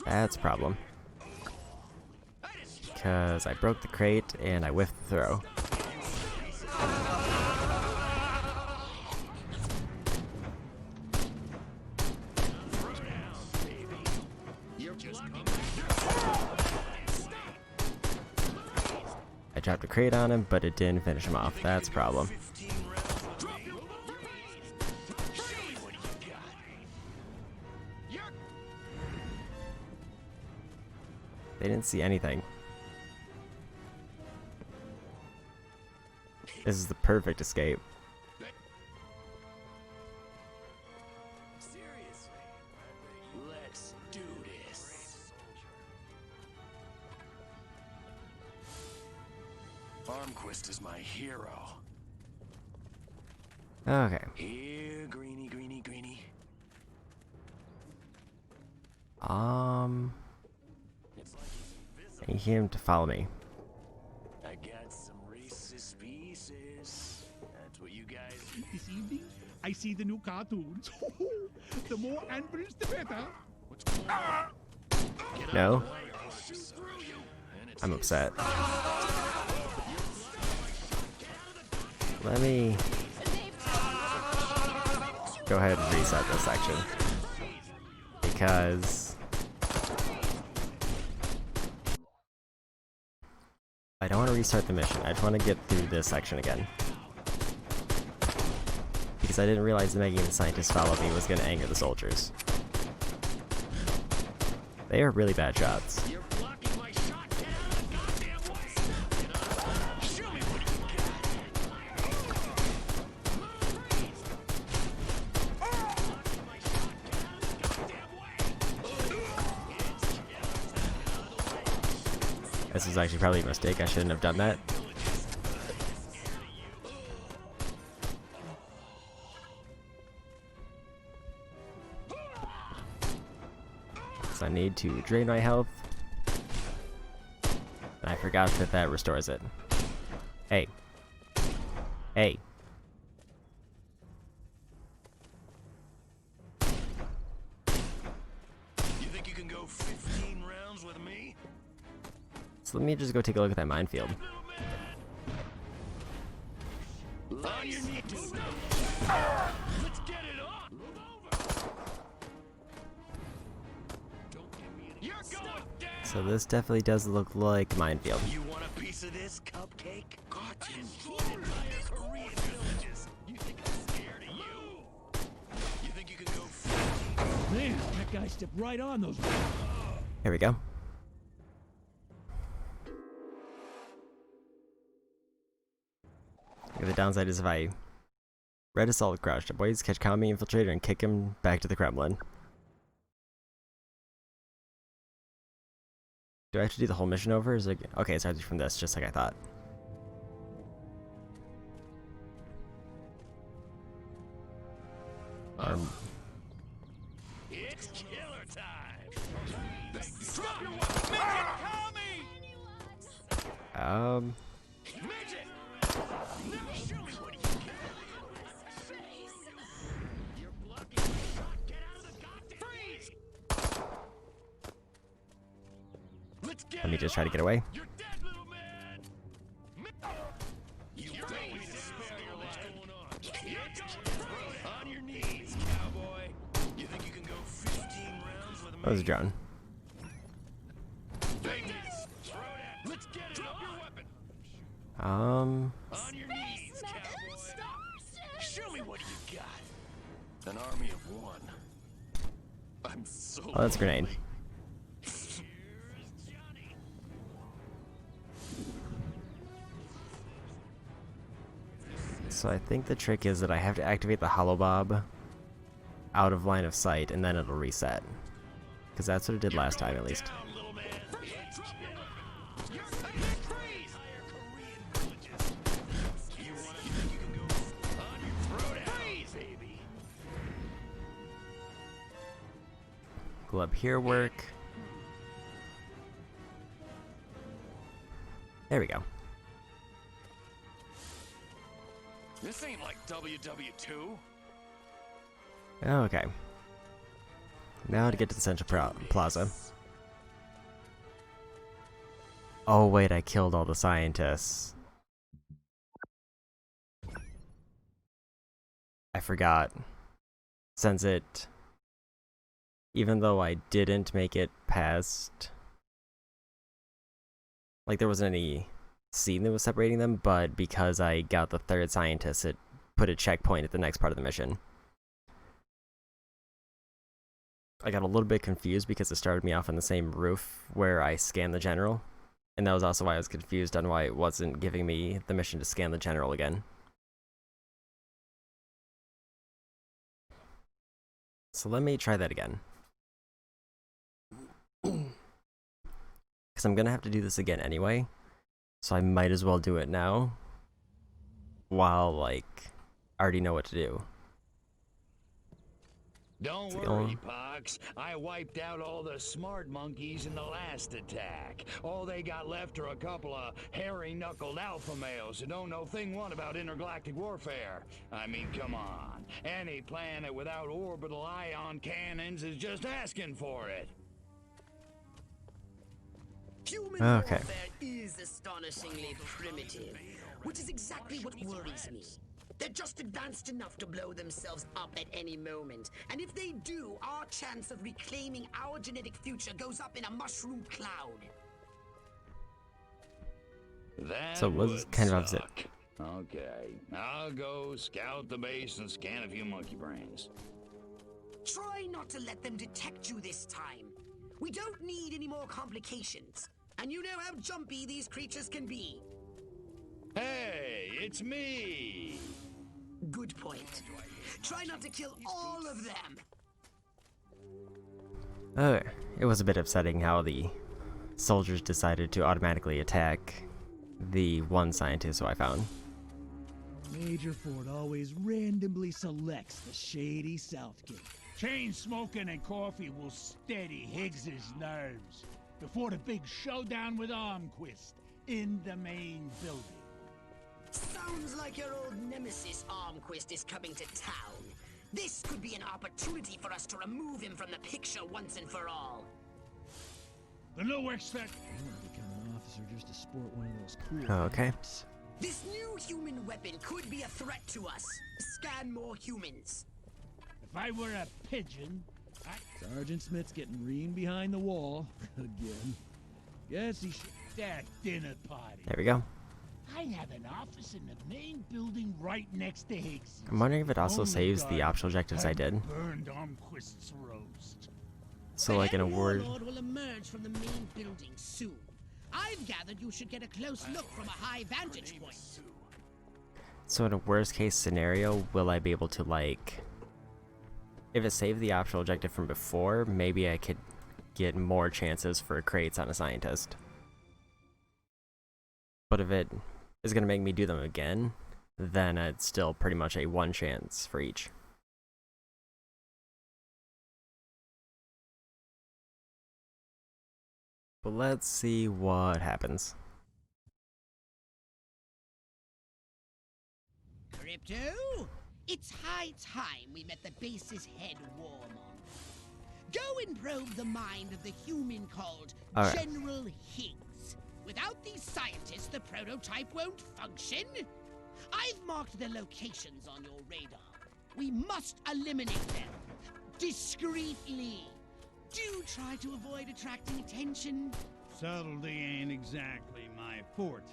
that's a problem. Because I broke the crate and I whiffed the throw. I dropped a crate on him, but it didn't finish him off. That's a problem. They didn't see anything. This is the perfect escape. Seriously, let's do this. Armquist is my hero. Okay. Here, greenie, greenie, greenie. I need him to follow me. I got some Reese's Pieces. That's what you guys. This evening, I see the new cartoons. The more anvils, the better. What's going on? No? I'm upset. Let me go ahead and reset this section. Because I don't want to restart the mission. I just want to get through this section again. Because I didn't realize the making the scientists follow me was going to anger the soldiers. They are really bad shots. You're blocking my shot. Get out of the goddamn way. Show me what This was actually probably a mistake. I shouldn't have done that. So I need to drain my health. And I forgot that that restores it. Hey. Hey. You think you can go 15 rounds with me? So let me just go take a look at that minefield. On your knee, dude. Let's get it on. Move over. Don't give me any. You're going down. So this definitely does look like a minefield. You want a piece of this cupcake? Caught in Korean villages. You think I'm scared of you? You think you can go 15? Man, that guy stepped right on those. Here we go. The downside is if I red assault crouch, the boys catch Kami infiltrator and kick him back to the Kremlin. Do I have to do the whole mission over? Is it okay? It's actually from this, just like I thought. It's killer time. Drop your weapon. Midget, Midget! Now show me what you got. You're blocking the shot. Get out of the goddamn. Freeze! Let's get Let me just try to get away. You're dead, little man. You don't need to spare your life. On your knees, cowboy. You think you can go 15 rounds with me? That was a drone. Let's get it. Drop your weapon. Um. On your knees, cowboy. Show me what you got. An army of one. I'm so. Oh, that's a grenade. lonely. So I think the trick is that I have to activate the holobob out of line of sight, and then it'll reset. Because that's what it did last time, at least. Go up here, work. There we go. This ain't like WW2. Okay. Now to get to the central plaza. Oh wait, I killed all the scientists. I forgot. Since it... Even though I didn't make it past... Like, there wasn't any scene that was separating them, but because I got the third scientist, it put a checkpoint at the next part of the mission. I got a little bit confused because it started me off on the same roof where I scanned the general, and that was also why I was confused on why it wasn't giving me the mission to scan the general again. So let me try that again. Because I'm gonna have to do this again anyway, so I might as well do it now, while, like, I already know what to do. Don't worry, Pox. I wiped out all the smart monkeys in the last attack. All they got left are a couple of hairy-knuckled alpha males who don't know thing one about intergalactic warfare. I mean, come on. Any planet without orbital ion cannons is just asking for it. Human warfare is astonishingly primitive, which is exactly what worries me. They're just advanced enough to blow themselves up at any moment, and if they do, our chance of reclaiming our genetic future goes up in a mushroom cloud. That so it was kind of opposite. Okay, I'll go scout the base and scan a few monkey brains. Try not to let them detect you this time. We don't need any more complications, and you know how jumpy these creatures can be. Hey, it's me! Good point. Try not to kill all of them. It was a bit upsetting how the soldiers decided to automatically attack the one scientist who I found. Major Ford always randomly selects the shady Southgate. Chain smoking and coffee will steady Higgs's nerves before the big showdown with Armquist in the main building. Sounds like your old nemesis Armquist is coming to town. This could be an opportunity for us to remove him from the picture once and for all. The new extract. I want to become an officer just to sport one of those cool Okay. hats. This new human weapon could be a threat to us. Scan more humans. If I were a pigeon, Sergeant Smith's getting reamed behind the wall again. Guess he should. That dinner party. There we go. I have an office in the main building right next to Higgs. I'm wondering if it also saves the optional objectives I did. Burned Armquist's roast. So, like, in a word... Warlord will emerge from the main building soon. I've gathered you should get a close look from a high vantage point. So in a worst case scenario, will I be able to, like... If it saved the optional objective from before, maybe I could get more chances for crates on a scientist. But if it is going to make me do them again, then it's still pretty much a one chance for each. But let's see what happens. Crypto, it's high time we met the base's head warmonger. Go and probe the mind of the human called General Higgs. Without these scientists, the prototype won't function. I've marked the locations on your radar. We must eliminate them discreetly. Do try to avoid attracting attention. Subtlety ain't exactly my forte,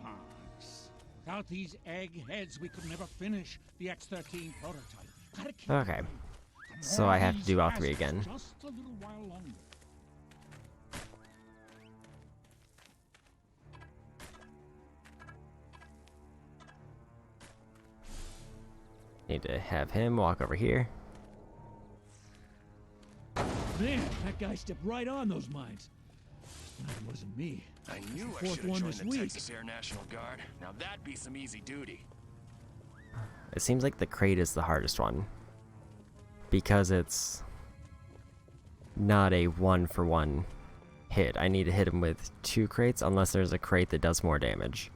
Ponks. Without these eggheads, we could never finish the X-13 prototype. Gotta keep Okay. So I have to do all three again. Just a little while longer. Need to have him walk over here. Man, that guy stepped right on those mines. That wasn't me. I knew It's I the fourth should have one joined this the week. Texas Air National Guard. Now that'd be some easy duty. It seems like the crate is the hardest one. Because it's not a 1-for-1 hit. I need to hit him with 2 crates unless there's a crate that does more damage.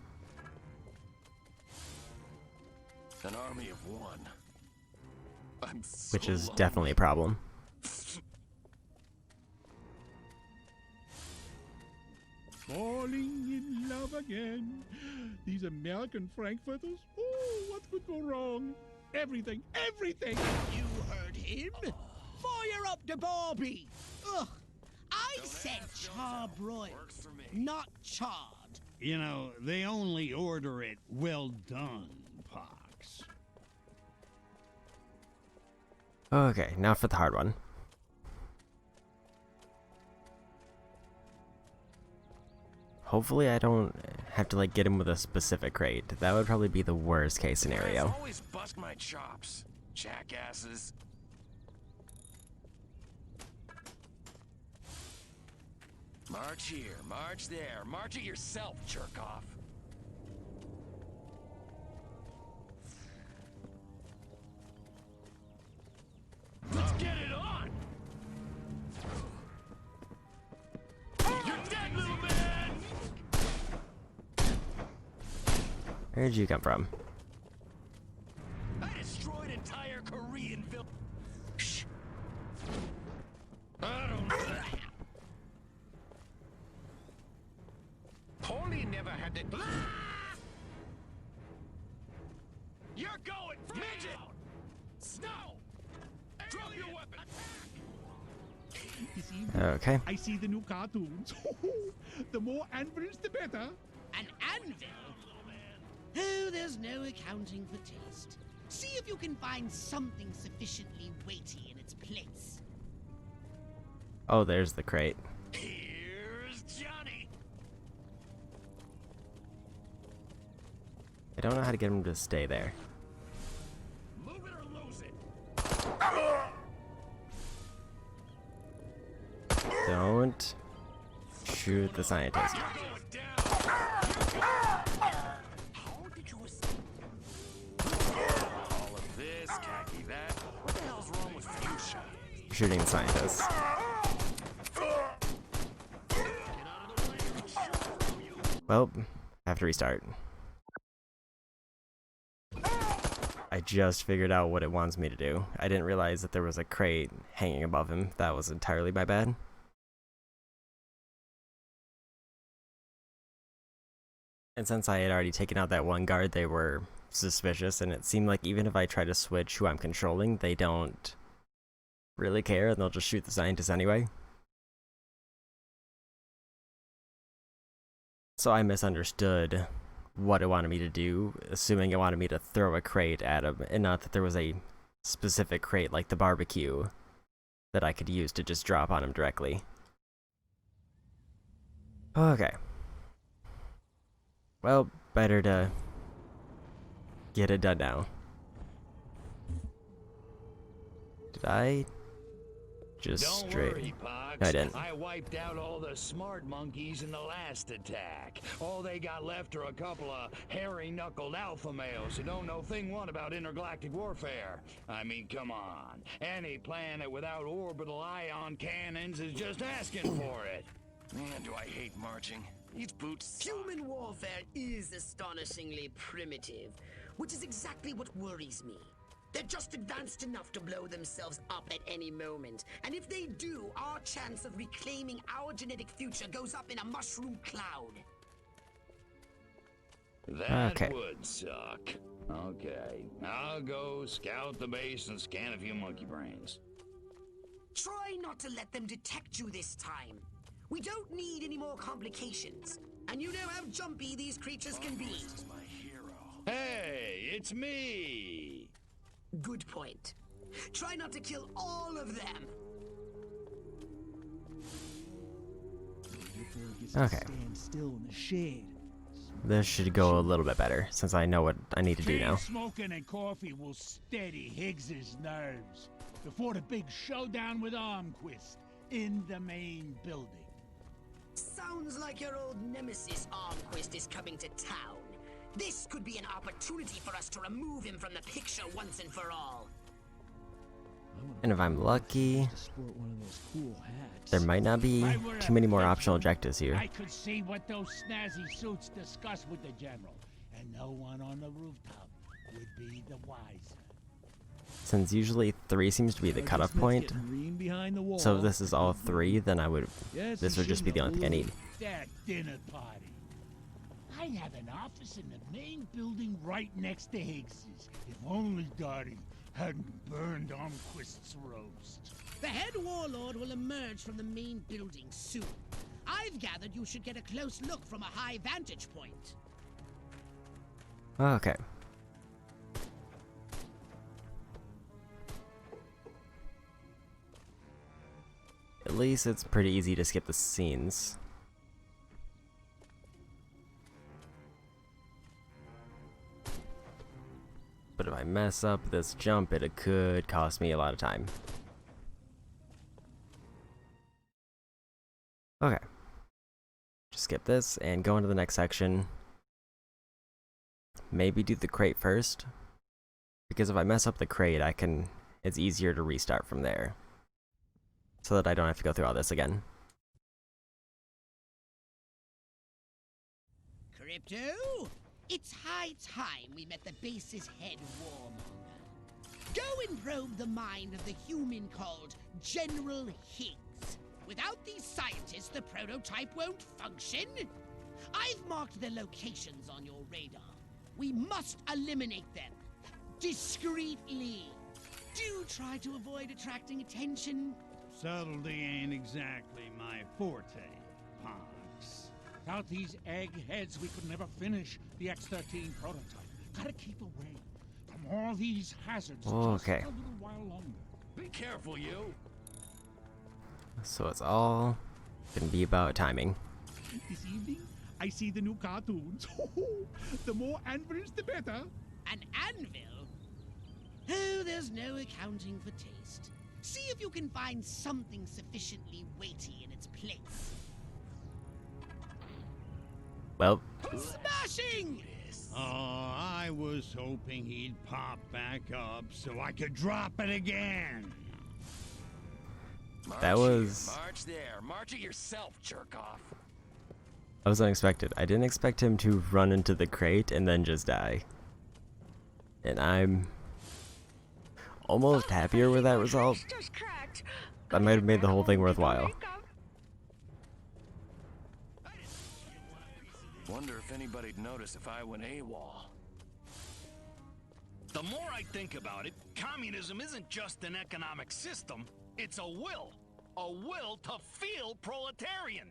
An army of one. I'm so Which is lonely. definitely a problem. Falling in love again. These American Frankfurters? Oh, what could go wrong? Everything, everything! You heard him. Fire up the Barbie. Ugh. I said charbroiled, not charred. You know, they only order it well done, Pox. Okay, now for the hard one. Hopefully I don't have to like get him with a specific crate. That would probably be the worst case You guys scenario. always bust my chops, jackasses. March here, march there, march it yourself, jerk off. Let's get it on! You're dead, little man! Where'd you come from? I destroyed entire Korean village. Shh. I don't know. Paulie never had it. You're going for midget! Snow! Drop your weapon! You see, Okay. I see the new cartoons. The more anvils, the better. An anvil? Oh, there's no accounting for taste. See if you can find something sufficiently weighty in its place. Oh, there's the crate. Here's Johnny! I don't know how to get him to stay there. Move it or lose it! Don't shoot the scientist. You're going down! How did you escape? All of this, khaki that. What the hell's wrong with fuchsia? Shooting the scientist. Well, have to restart. I just figured out what it wants me to do. I didn't realize that there was a crate hanging above him. That was entirely my bad. And since I had already taken out that one guard, they were suspicious, and it seemed like even if I try to switch who I'm controlling, they don't really care, and they'll just shoot the scientist anyway. So I misunderstood what it wanted me to do, assuming it wanted me to throw a crate at him, and not that there was a specific crate like the barbecue that I could use to just drop on him directly. Okay. Well, better to get it done now. Did I just Don't straight? worry, Pox. No, I didn't. I wiped out all the smart monkeys in the last attack. All they got left are a couple of hairy-knuckled alpha males who don't know thing one about intergalactic warfare. I mean, come on. Any planet without orbital ion cannons is just asking for it. Man, do I hate marching. These boots suck. Human warfare is astonishingly primitive, which is exactly what worries me. They're just advanced enough to blow themselves up at any moment. And if they do, our chance of reclaiming our genetic future goes up in a mushroom cloud. That Okay. would suck. Okay, I'll go scout the base and scan a few monkey brains. Try not to let them detect you this time. We don't need any more complications. And you know how jumpy these creatures can be. This is my hero. Hey, it's me! Good point. Try not to kill all of them. Before it gets Okay. to stand still in the shade. This should go a little bit better, since I know what I need to do Chain now. smoking and coffee will steady Higgs's nerves before the big showdown with Armquist in the main building. Sounds like your old nemesis Armquist is coming to town. This could be an opportunity for us to remove him from the picture once and for all. And if I'm lucky, To sport one of those cool hats. there might not be too many more optional objectives here. I could see what those snazzy suits discuss with the general, and no one on the rooftop would be the wiser. Since usually 3 seems to be the cutoff point, Behind the wall. so if this is all 3, then Yes, this you would just be the only thing I need. That dinner party. I'd have an office in the main building right next to Higgs's. If only Dottie hadn't burned Armquist's roast. The head warlord will emerge from the main building soon. I've gathered you should get a close look from a high vantage point. Okay. At least it's pretty easy to skip the scenes. But if I mess up this jump, it could cost me a lot of time. Okay. Just skip this and go into the next section. Maybe do the crate first. Because if I mess up the crate, it's easier to restart from there. So that I don't have to go through all this again. Crypto, it's high time we met the base's head warmonger. Go and probe the mind of the human called General Higgs. Without these scientists, the prototype won't function. I've marked the locations on your radar. We must eliminate them. Discreetly. Do try to avoid attracting attention. Subtlety ain't exactly my forte, punks. Without these eggheads, we could never finish the X-13 prototype. Gotta keep away from all these hazards Okay. just a little while longer. Be careful, you. So it's all gonna be about timing. This evening, I see the new cartoons. The more anvils, the better. An anvil? Oh, there's no accounting for taste. See if you can find something sufficiently weighty in its place. Well, Smashing! Oh, I was hoping he'd pop back up so I could drop it again. March that was... here, march there. March it yourself, jerk off. That was unexpected. I didn't expect him to run into the crate and then just die. And I'm almost happier with that result. That might have made the whole thing worthwhile. Wonder if anybody'd notice if I went AWOL. The more I think about it, communism isn't just an economic system, it's a will to feel proletarian.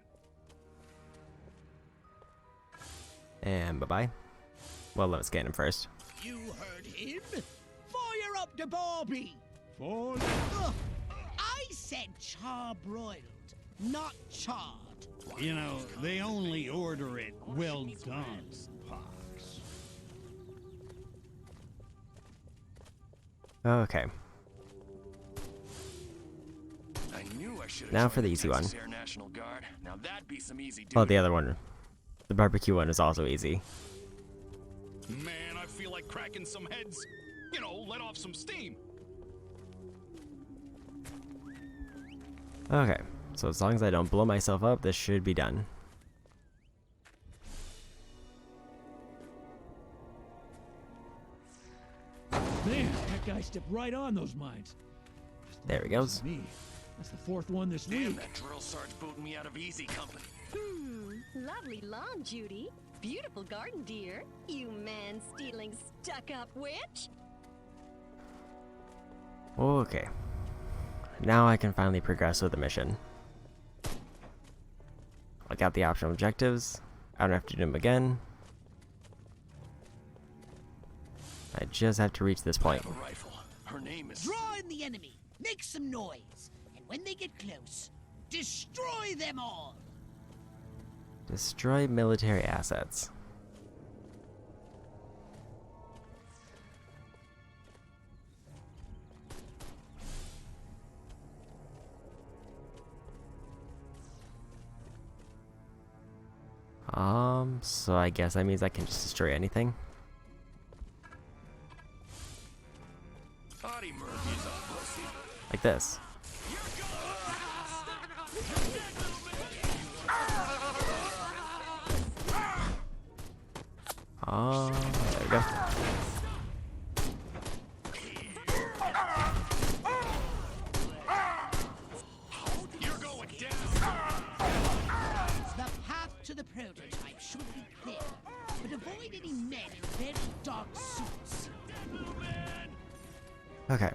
And bye-bye. Well, let's scan him first. You heard him? Fire up the Barbie! For I said charbroiled, not charred. you know, they only order it well done, Pox. Okay. I knew I should have Now for the easy one. Air National Guard. Now that'd be some easy duty. Oh, the other one. The barbecue one is also easy. Man, I feel like cracking some heads. You know, let off some steam. Okay, so as long as I don't blow myself up, this should be done. Man, that guy stepped right on those mines. There he goes. Me. That's the fourth one this Damn, week. that drill sarge booted me out of easy company. Lovely lawn, Judy. Beautiful garden, dear. You man-stealing, stuck-up witch. Okay. Now I can finally progress with the mission. I got the optional objectives. I don't have to do them again. I just have to reach this point. I have a rifle. Her name is... Draw in the enemy, make some noise, and when they get close, destroy them all! Destroy military assets. So I guess that means I can just destroy anything. Audie Murphy's a pussy. Like this. Oh, there we go. You're going down. The path to the prototype should be clear, but avoid any men in very dark suits. Okay.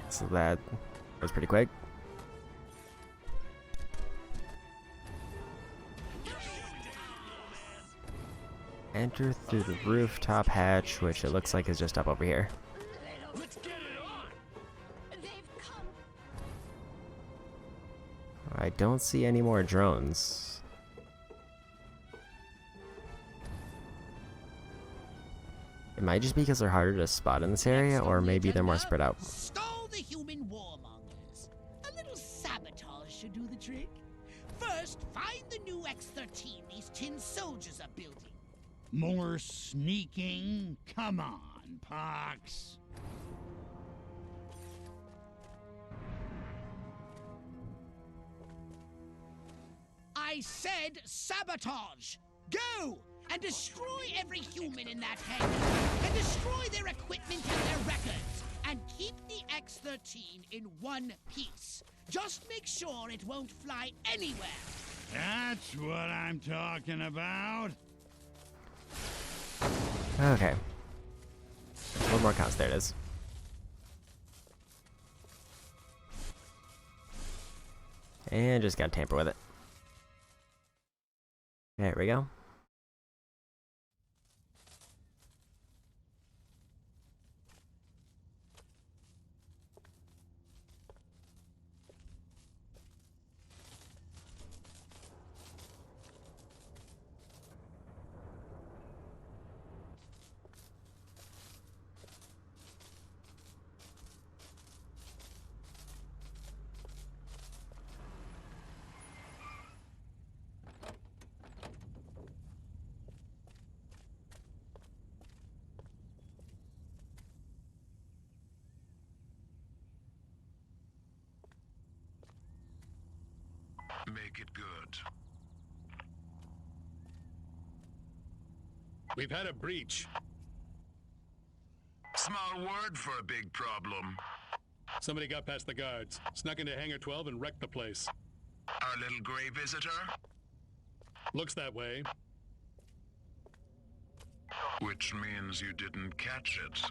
So that was pretty quick. Enter through the rooftop hatch, which it looks like is just up over here. Let's get it on. They've come. I don't see any more drones. It might just be because they're harder to spot in this area, or maybe they're more spread out. Stall the human warmongers. A little sabotage should do the trick. First, find the new X-13 these tin soldiers are building. More sneaking? Come on, Pox. I said sabotage! Go! And destroy every human in that hangar! And destroy their equipment and their records! And keep the X-13 in one piece. Just make sure it won't fly anywhere! That's what I'm talking about. Okay. A little more counts. There it is. And just gotta tamper with it. There we go. Make it good. We've had a breach. Small word for a big problem. Somebody got past the guards, snuck into Hangar 12 and wrecked the place. Our little gray visitor? Looks that way. Which means you didn't catch it.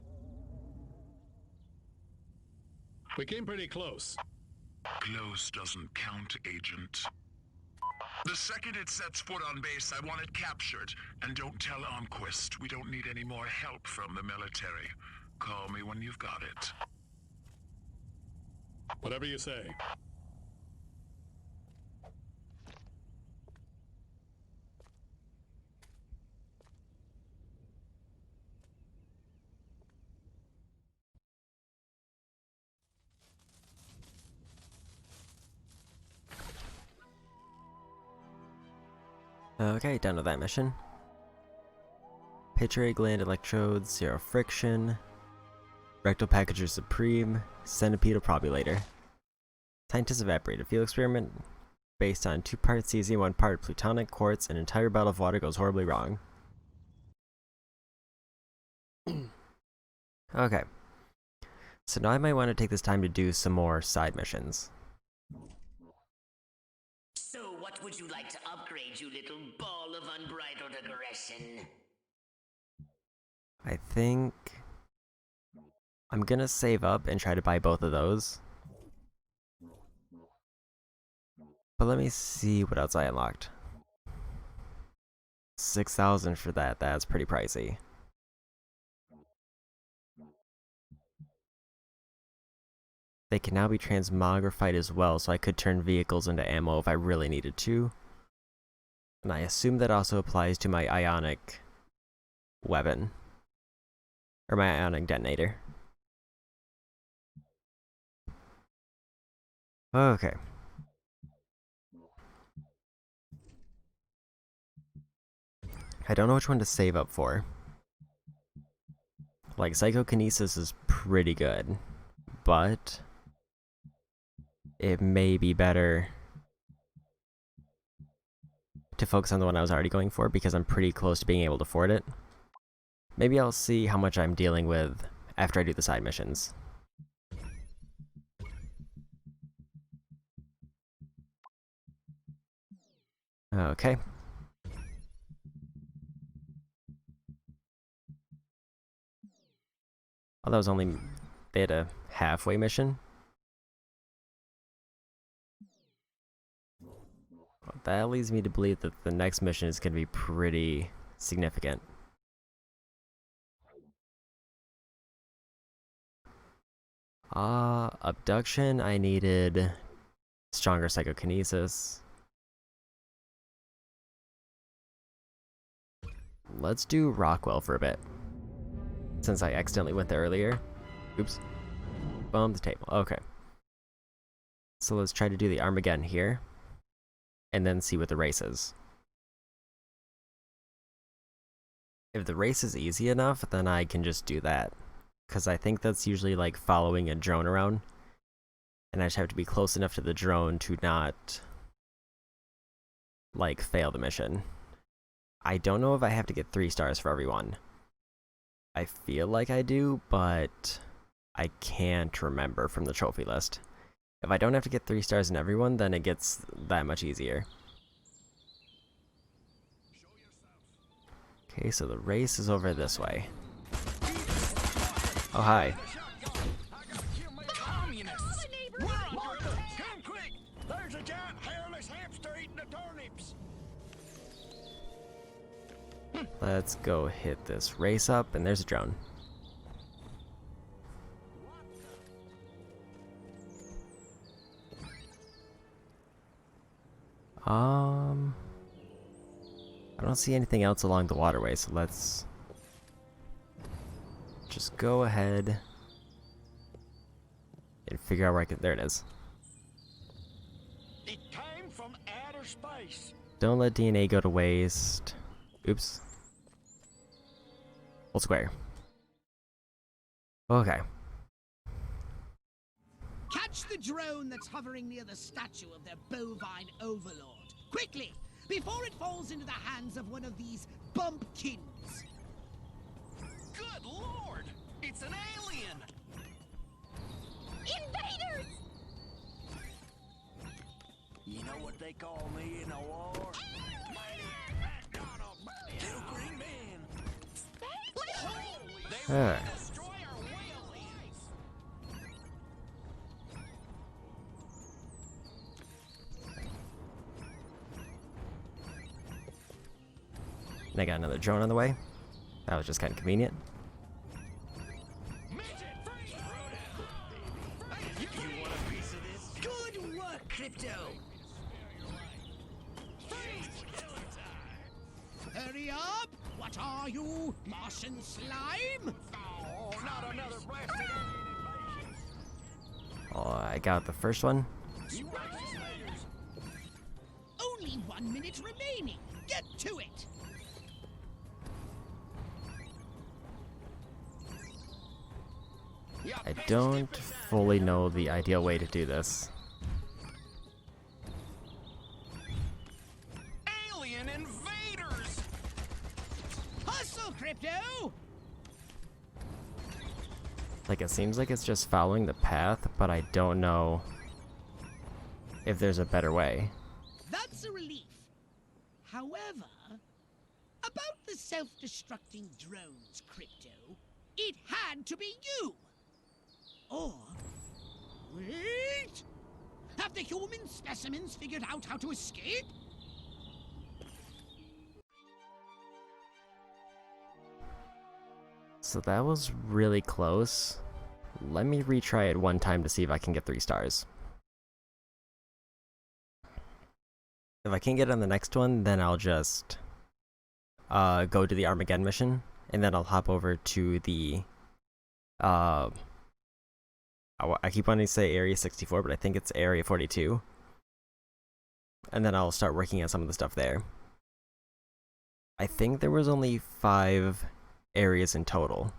We came pretty close. Close doesn't count, Agent. The second it sets foot on base, I want it captured. And don't tell Onquist. We don't need any more help from the military. Call me when you've got it. Whatever you say. Okay, done with that mission. Pituitary gland electrodes, zero friction. Rectal packager supreme, centipede probulator. Scientists evaporated field experiment based on 2 parts cesium, 1 part plutonic quartz. An entire bottle of water goes horribly wrong. Okay. So now I might want to take this time to do some more side missions. So what would you like to upgrade, you little ball of unbridled aggression? I think I'm gonna save up and try to buy both of those. But let me see what else I unlocked. 6,000 for that, that's pretty pricey. They can now be transmogrified as well, so I could turn vehicles into ammo if I really needed to. And I assume that also applies to my ionic weapon. Or my ionic detonator. Okay. I don't know which one to save up for. Like, Psychokinesis is pretty good, but it may be better to focus on the one I was already going for because I'm pretty close to being able to afford it. Maybe I'll see how much I'm dealing with after I do the side missions. Okay. Oh, that was only... they had a halfway mission? Well, that leads me to believe that the next mission is going to be pretty significant. Abduction, I needed stronger psychokinesis. Let's do Rockwell for a bit, since I accidentally went there earlier. Oops. Bumped the table. Okay. So let's try to do the Armageddon here, and then see what the race is. If the race is easy enough, then I can just do that. Because I think that's usually like following a drone around. And I just have to be close enough to the drone to not, like, fail the mission. I don't know if I have to get 3 stars for everyone. I feel like I do, but I can't remember from the trophy list. If I don't have to get 3 stars in everyone, then it gets that much easier. Okay, so the race is over this way. Oh, hi. Come quick! There's a giant hairless hamster eating the turnips! Let's go hit this race up, and there's a drone. I don't see anything else along the waterway, so let's just go ahead and figure out where I can. There it is. It came from outer space. Don't let DNA go to waste. Oops. Hold square. Okay. Catch the drone that's hovering near the statue of their bovine overlord. Quickly, before it falls into the hands of one of these bumpkins. Good lord! It's an alien! Invaders! You know what they call me in the war? Little green man. Alright. And I got another drone on the way. That was just kind of convenient. Good work, Crypto! Hurry up! What are you, Martian slime? Oh, not another blasted alien invasion! Oh, I got the first one. You racist haters! Only 1 minute remaining. Get to it! I don't fully know the ideal way to do this. Alien invaders! Hustle, Crypto! Like, it seems like it's just following the path, but I don't know if there's a better way. That's a relief. However, about the self-destructing drones, Crypto, it had to be you. Or, wait! Have the human specimens figured out how to escape? So that was really close. Let me retry it one time to see if I can get 3 stars. If I can't get it on the next one, then I'll just go to the Armageddon mission, and then I'll hop over to the I keep wanting to say Area 64, but I think it's Area 42. And then I'll start working on some of the stuff there. I think there was only 5 areas in total.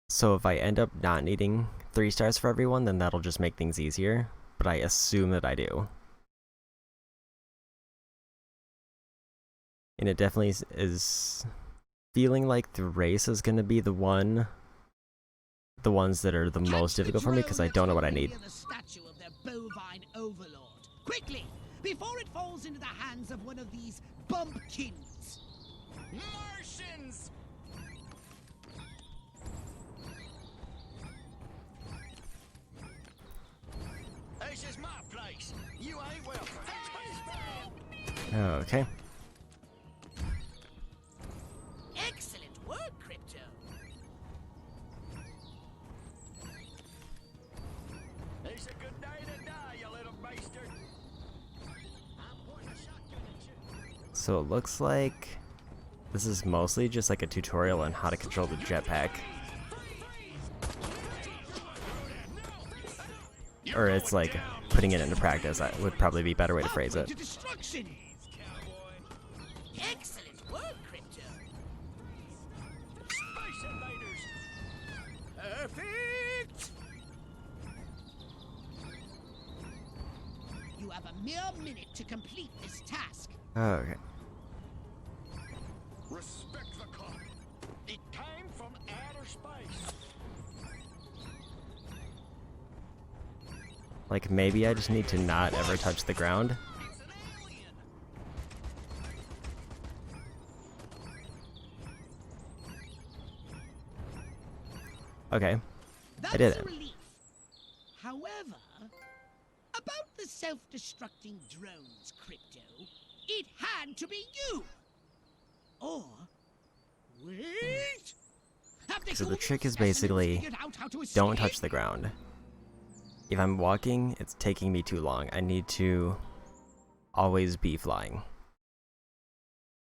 So if I end up not needing 3 stars for everyone, then that'll just make things easier. But I assume that I do. And it definitely is feeling like the race is going to be the ones that are the most difficult for me because I don't know what I need. The statue of their bovine overlord. Quickly, before it falls into the hands of one of these bumpkins. Martians! This is my place. You ain't welcome. Okay. Excellent work, Crypto. It's a good day to die, you little bastard. I'm pointing a shotgun at you. So it looks like this is mostly just like a tutorial on how to control the jetpack. Or it's like putting it into practice. That would probably be a better way to phrase it. Excellent work, Crypto. Space invaders! Perfect! You have a mere minute to complete this task. Okay. Respect the cop. It came from outer space. Like maybe I just need to not ever touch the ground. It's an alien. Okay. That's I did a it. relief. However, about the self-destructing drones, Crypto, it had to be you. Or wait. So the trick is basically don't touch the ground. If I'm walking, it's taking me too long. I need to always be flying.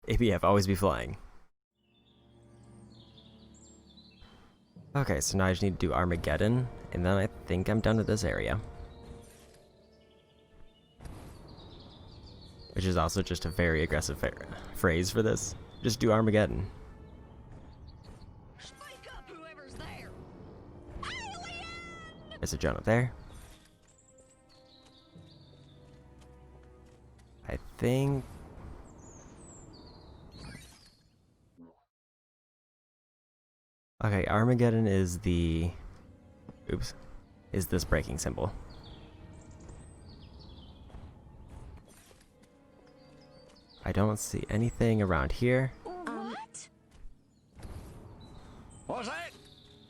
ABF, always be flying. Okay, so now I just need to do Armageddon, and then I think I'm done with this area. Which is also just a very aggressive phrase for this. Just do Armageddon. Speak up, whoever's there. There's a drone up there. I think... Okay, Armageddon is the... Oops. Is this breaking symbol. I don't see anything around here. What? What's that?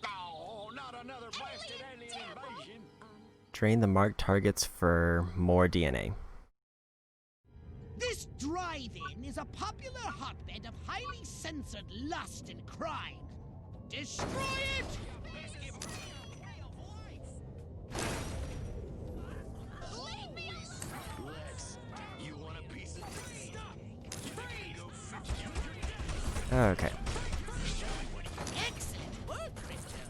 Oh, not another blasted alien invasion. Drain the marked targets for more DNA. This drive-in is a popular hotbed of highly censored lust and crime. Destroy it! Lex, you want a piece of this? Okay. Excellent work, Crypto.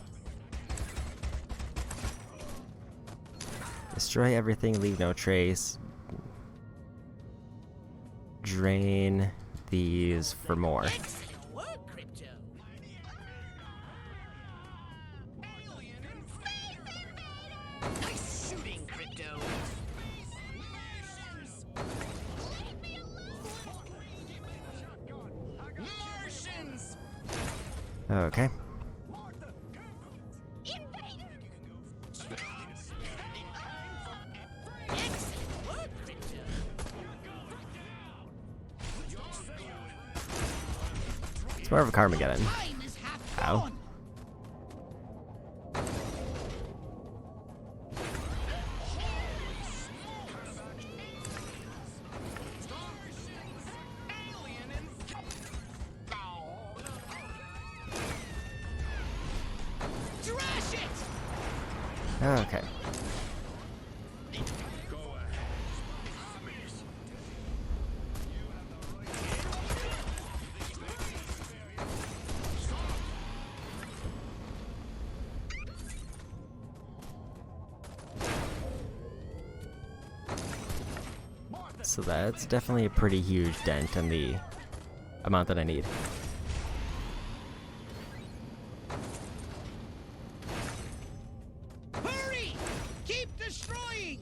Destroy everything, leave no trace. Drain these for more. Excellent work, Crypto. Nice shooting, Crypto. Martians! Okay. Excellent work, Crypto. It's more of a Carmageddon. Time is half Ow. gone. Trash it! Okay. So that's definitely a pretty huge dent in the amount that I need. Hurry! Keep destroying!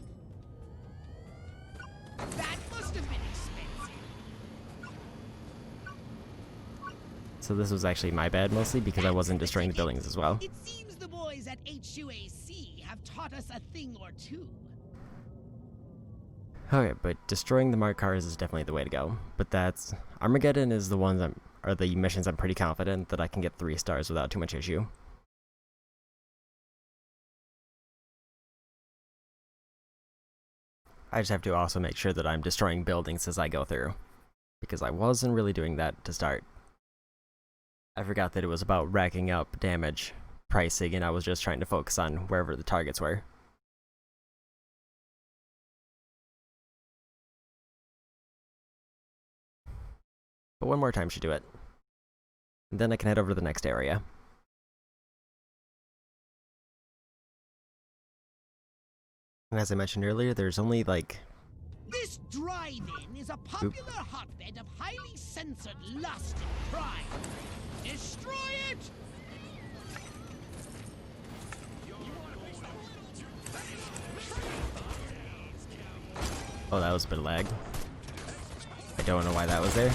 That must have been expensive. So this was actually my bad mostly because I wasn't destroying the buildings as well. It seems the boys at HUAC have taught us a thing or two. Okay, but destroying the marked cars is definitely the way to go. But that's Armageddon is the ones are the missions I'm pretty confident that I can get 3 stars without too much issue. I just have to also make sure that I'm destroying buildings as I go through, because I wasn't really doing that to start. I forgot that it was about racking up damage pricing, and I was just trying to focus on wherever the targets were. But one more time should do it. And then I can head over to the next area. And as I mentioned earlier, there's only like... This drive-in is a popular hotbed of highly censored lust and crime. Destroy it! Oh, that was a bit of lag. I don't know why that was there.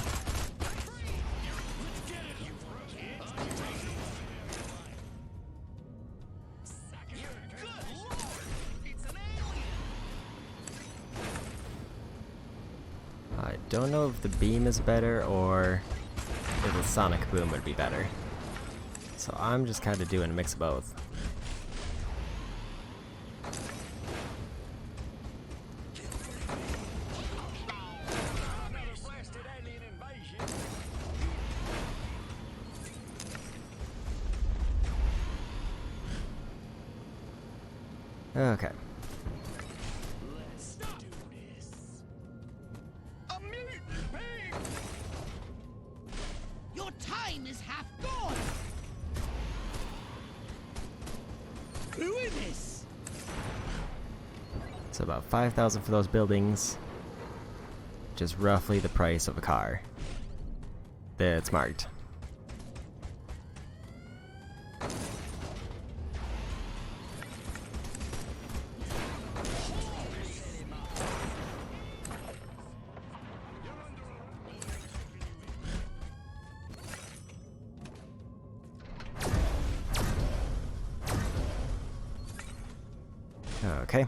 I don't know if the beam is better or if the sonic boom would be better. So I'm just kind of doing a mix of both. Okay. Your time is half gone. Doing this. So about 5,000 for those buildings, which is roughly the price of a car that's marked. Okay.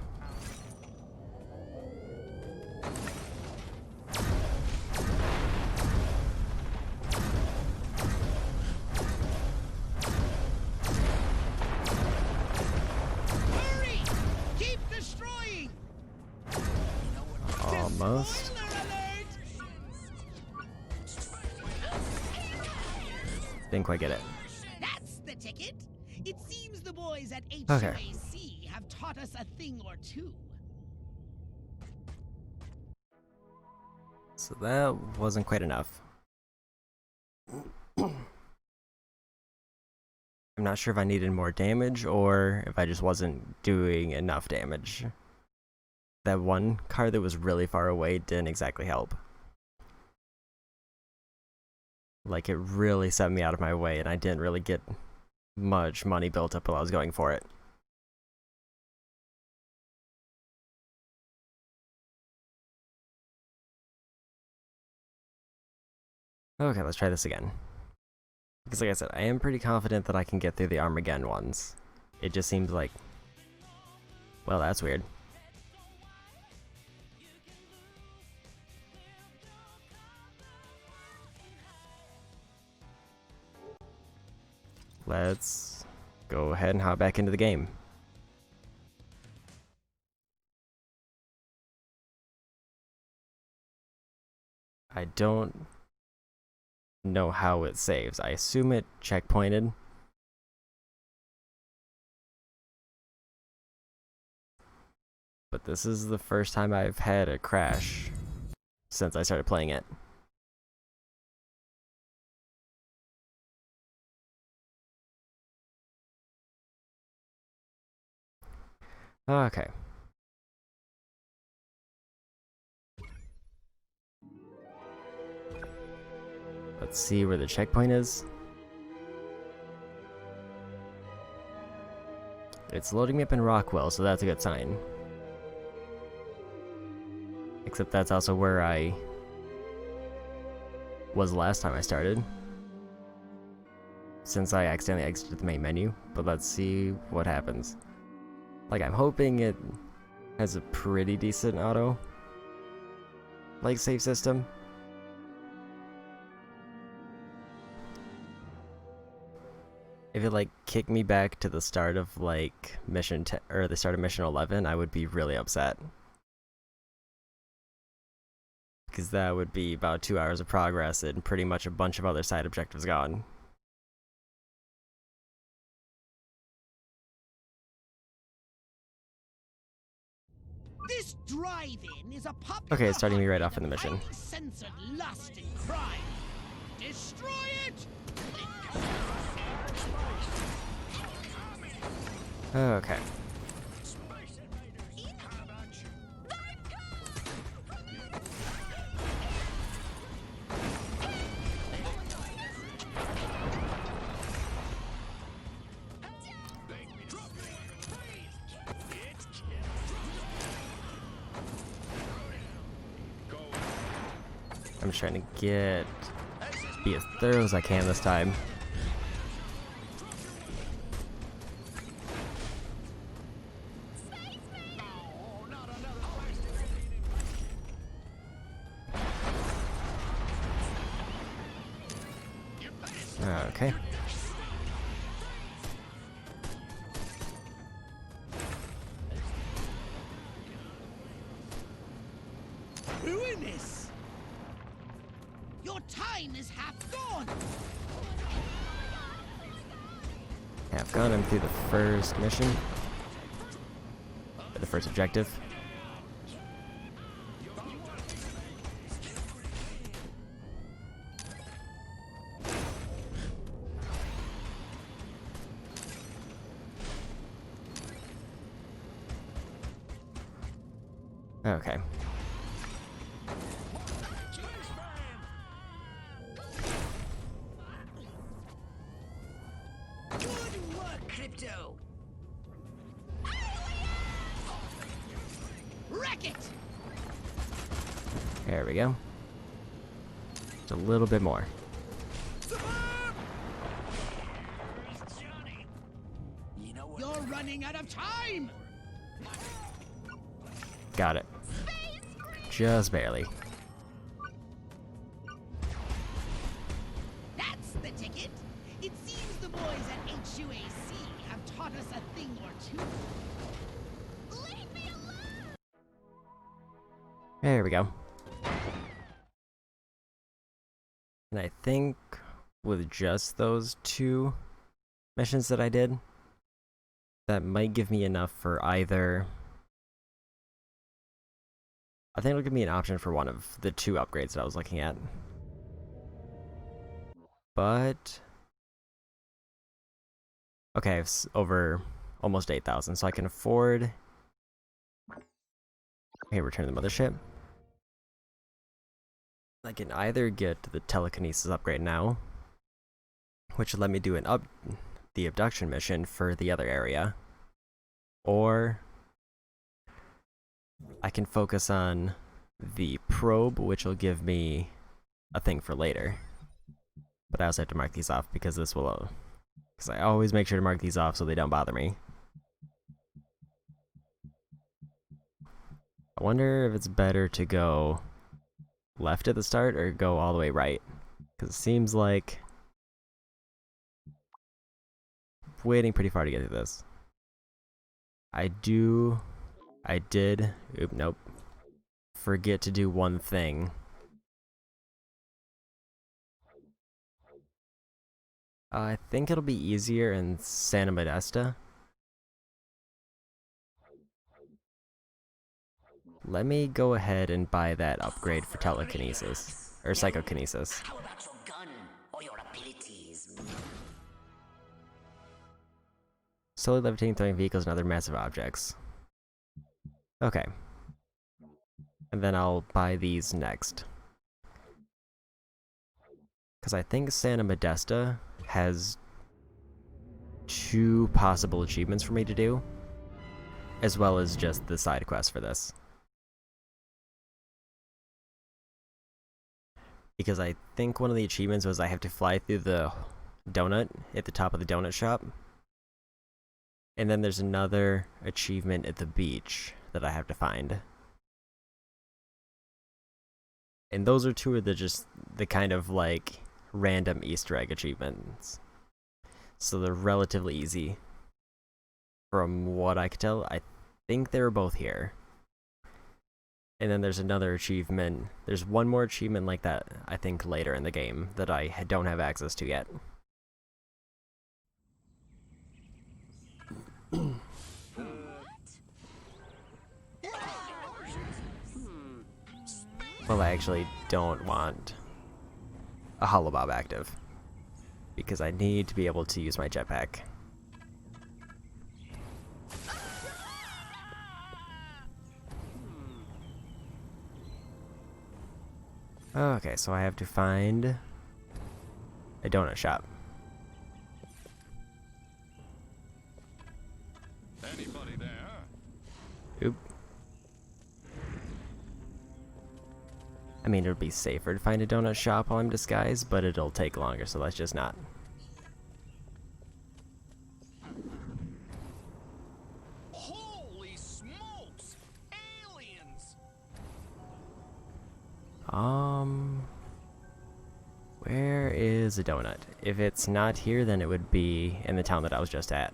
Hurry! Keep destroying. Almost. Spoiler alert! Didn't quite get it. That's the ticket. It seems the boys at Okay. HUAC have taught us a thing or two. So that wasn't quite enough. I'm not sure if I needed more damage or if I just wasn't doing enough damage. That one car that was really far away didn't exactly help. Like, it really set me out of my way, and I didn't really get much money built up while I was going for it. Okay, let's try this again. Because like I said, I am pretty confident that I can get through the Armageddon ones. It just seems like... Well, that's weird. Let's go ahead and hop back into the game. I don't know how it saves. I assume it checkpointed. But this is the first time I've had a crash since I started playing it. Okay. Let's see where the checkpoint is. It's loading me up in Rockwell, so that's a good sign. Except that's also where I was last time I started, since I accidentally exited the main menu. But let's see what happens. Like, I'm hoping it has a pretty decent auto like save system. If it like kicked me back to the start of like mission 10 or the start of mission 11, I would be really upset. Because that would be about 2 hours of progress and pretty much a bunch of other side objectives gone. This drive-in is a popular Okay, it's starting me right off in the mission. highly censored lust and crime. Destroy it! Okay. I'm just trying to be as thorough as I can this time. Okay. Ruinous! Your time is half gone! Half gone. I'm through the first mission. The first objective. Okay. Good work, Crypto! Wreck it! There we go. Just a little bit more. You're running out of time! Got it. Just barely. That's the ticket! It seems the boys at HUAC have taught us a thing or two. Leave me alone! There we go. And I think with just those 2 missions that I did, that might give me enough for either... I think it'll give me an option for one of the 2 upgrades that I was looking at. But... okay, it's over almost 8,000, so I can afford... okay, return to the mothership. I can either get the telekinesis upgrade now, which will let me do the abduction mission for the other area, or I can focus on the probe, which will give me a thing for later. But I also have to mark these off because this will, because I always make sure to mark these off so they don't bother me. I wonder if it's better to go left at the start or go all the way right, because it seems like waiting pretty far to get through this. I did, nope, forget to do one thing. I think it'll be easier in Santa Modesta. Let me go ahead and buy that upgrade for telekinesis, or psychokinesis. How about your gun or your abilities? Slowly levitating, throwing vehicles and other massive objects. Okay. And then I'll buy these next. Because I think Santa Modesta has 2 possible achievements for me to do, as well as just the side quest for this. Because I think one of the achievements was I have to fly through the donut at the top of the donut shop. And then there's another achievement at the beach that I have to find. And those are 2 of the kind of like random Easter egg achievements. So they're relatively easy. From what I could tell, I think they were both here. And then there's another achievement. There's one more achievement like that, I think, later in the game that I don't have access to yet. Well, I actually don't want a holobob active, because I need to be able to use my jetpack. Okay, so I have to find a donut shop. Anybody there? Oop. I mean, it would be safer to find a donut shop while I'm disguised, but it'll take longer, so let's just not. Holy smokes! Aliens! Where is a donut? If it's not here, then it would be in the town that I was just at.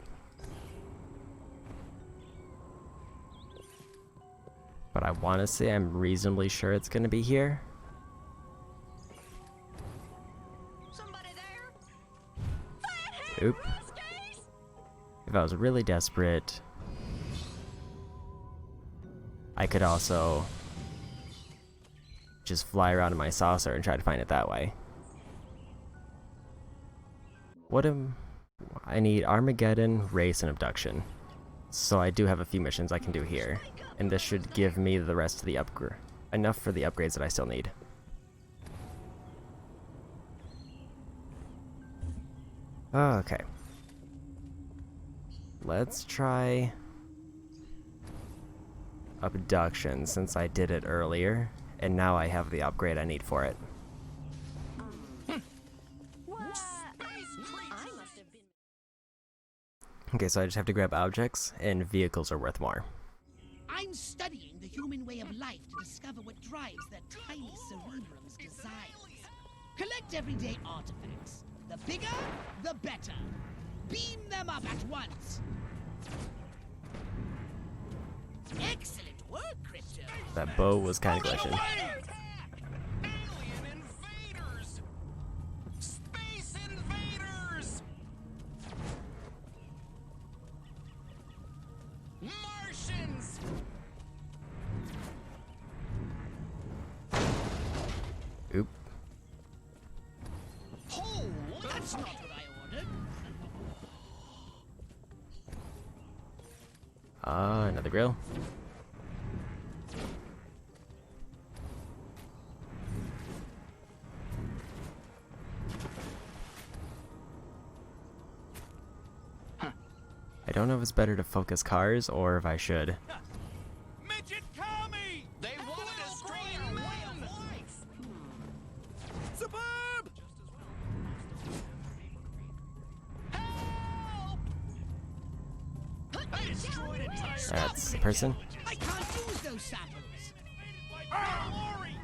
But I want to say I'm reasonably sure it's going to be here. Somebody there? Oop. If I was really desperate, I could also just fly around in my saucer and try to find it that way. I need Armageddon, Race, and Abduction. So I do have a few missions I can do here. And this should give me the rest of the enough for the upgrades that I still need. Okay. Let's try Abduction, since I did it earlier, and now I have the upgrade I need for it. Okay, so I just have to grab objects, and vehicles are worth more. I'm studying the human way of life to discover what drives their tiny cerebrum's desires. Collect everyday artifacts. The bigger, the better. Beam them up at once. Excellent work, Crypto. That bow was kind of glitching. Alien invaders! Space invaders! Martians! Oop. Oh, that's not what I ordered. Another grill. I don't know if it's better to focus cars or if I should. Midget Kami! They want to destroy our way of life! Suburb! Help! I destroyed entire That's the person. I can't use those samples. Lorry!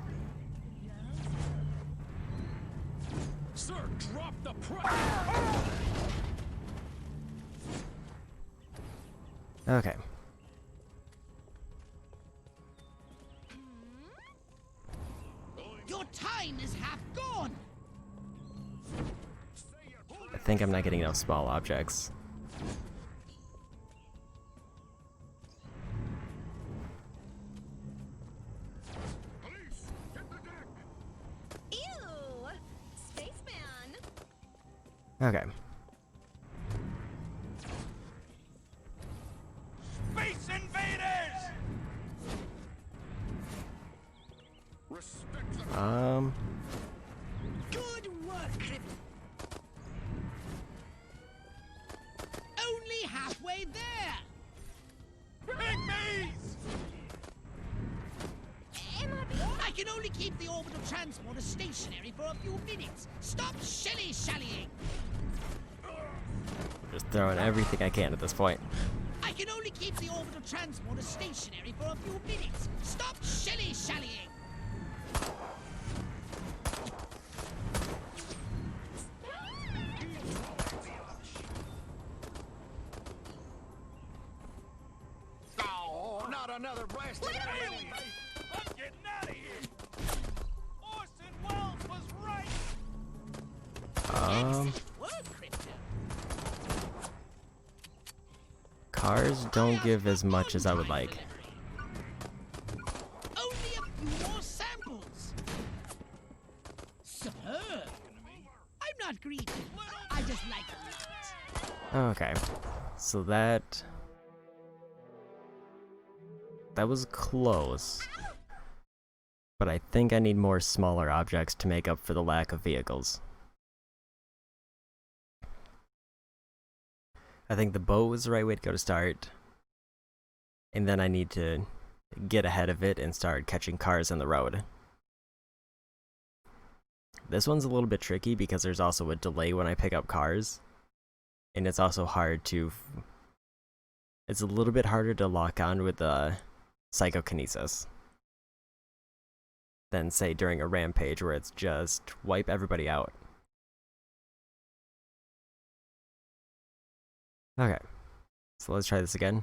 Sir, drop the price! Okay. Your time is half gone. I think I'm not getting enough small objects. Ew! Spaceman! Okay. Space invaders! Respect the Good work, Only halfway there! I can only keep the orbital transporter stationary for a few minutes. Stop shilly-shallying! Just throwing everything I can at this point. I can only keep the orbital transporter stationary for a few minutes. Stop shilly-shallying! Oh, not another blasted alien! I'm getting out of here! Orson Welles was right! Cars don't give as much as I would like. Only a few more samples. Superb. I'm not greedy. I just like a lot. Okay, so that was close, but I think I need more smaller objects to make up for the lack of vehicles. I think the boat was the right way to go to start, and then I need to get ahead of it and start catching cars on the road. This one's a little bit tricky because there's also a delay when I pick up cars, and it's also hard to... It's a little bit harder to lock on with the psychokinesis than, say, during a rampage where it's just wipe everybody out. Okay, so let's try this again.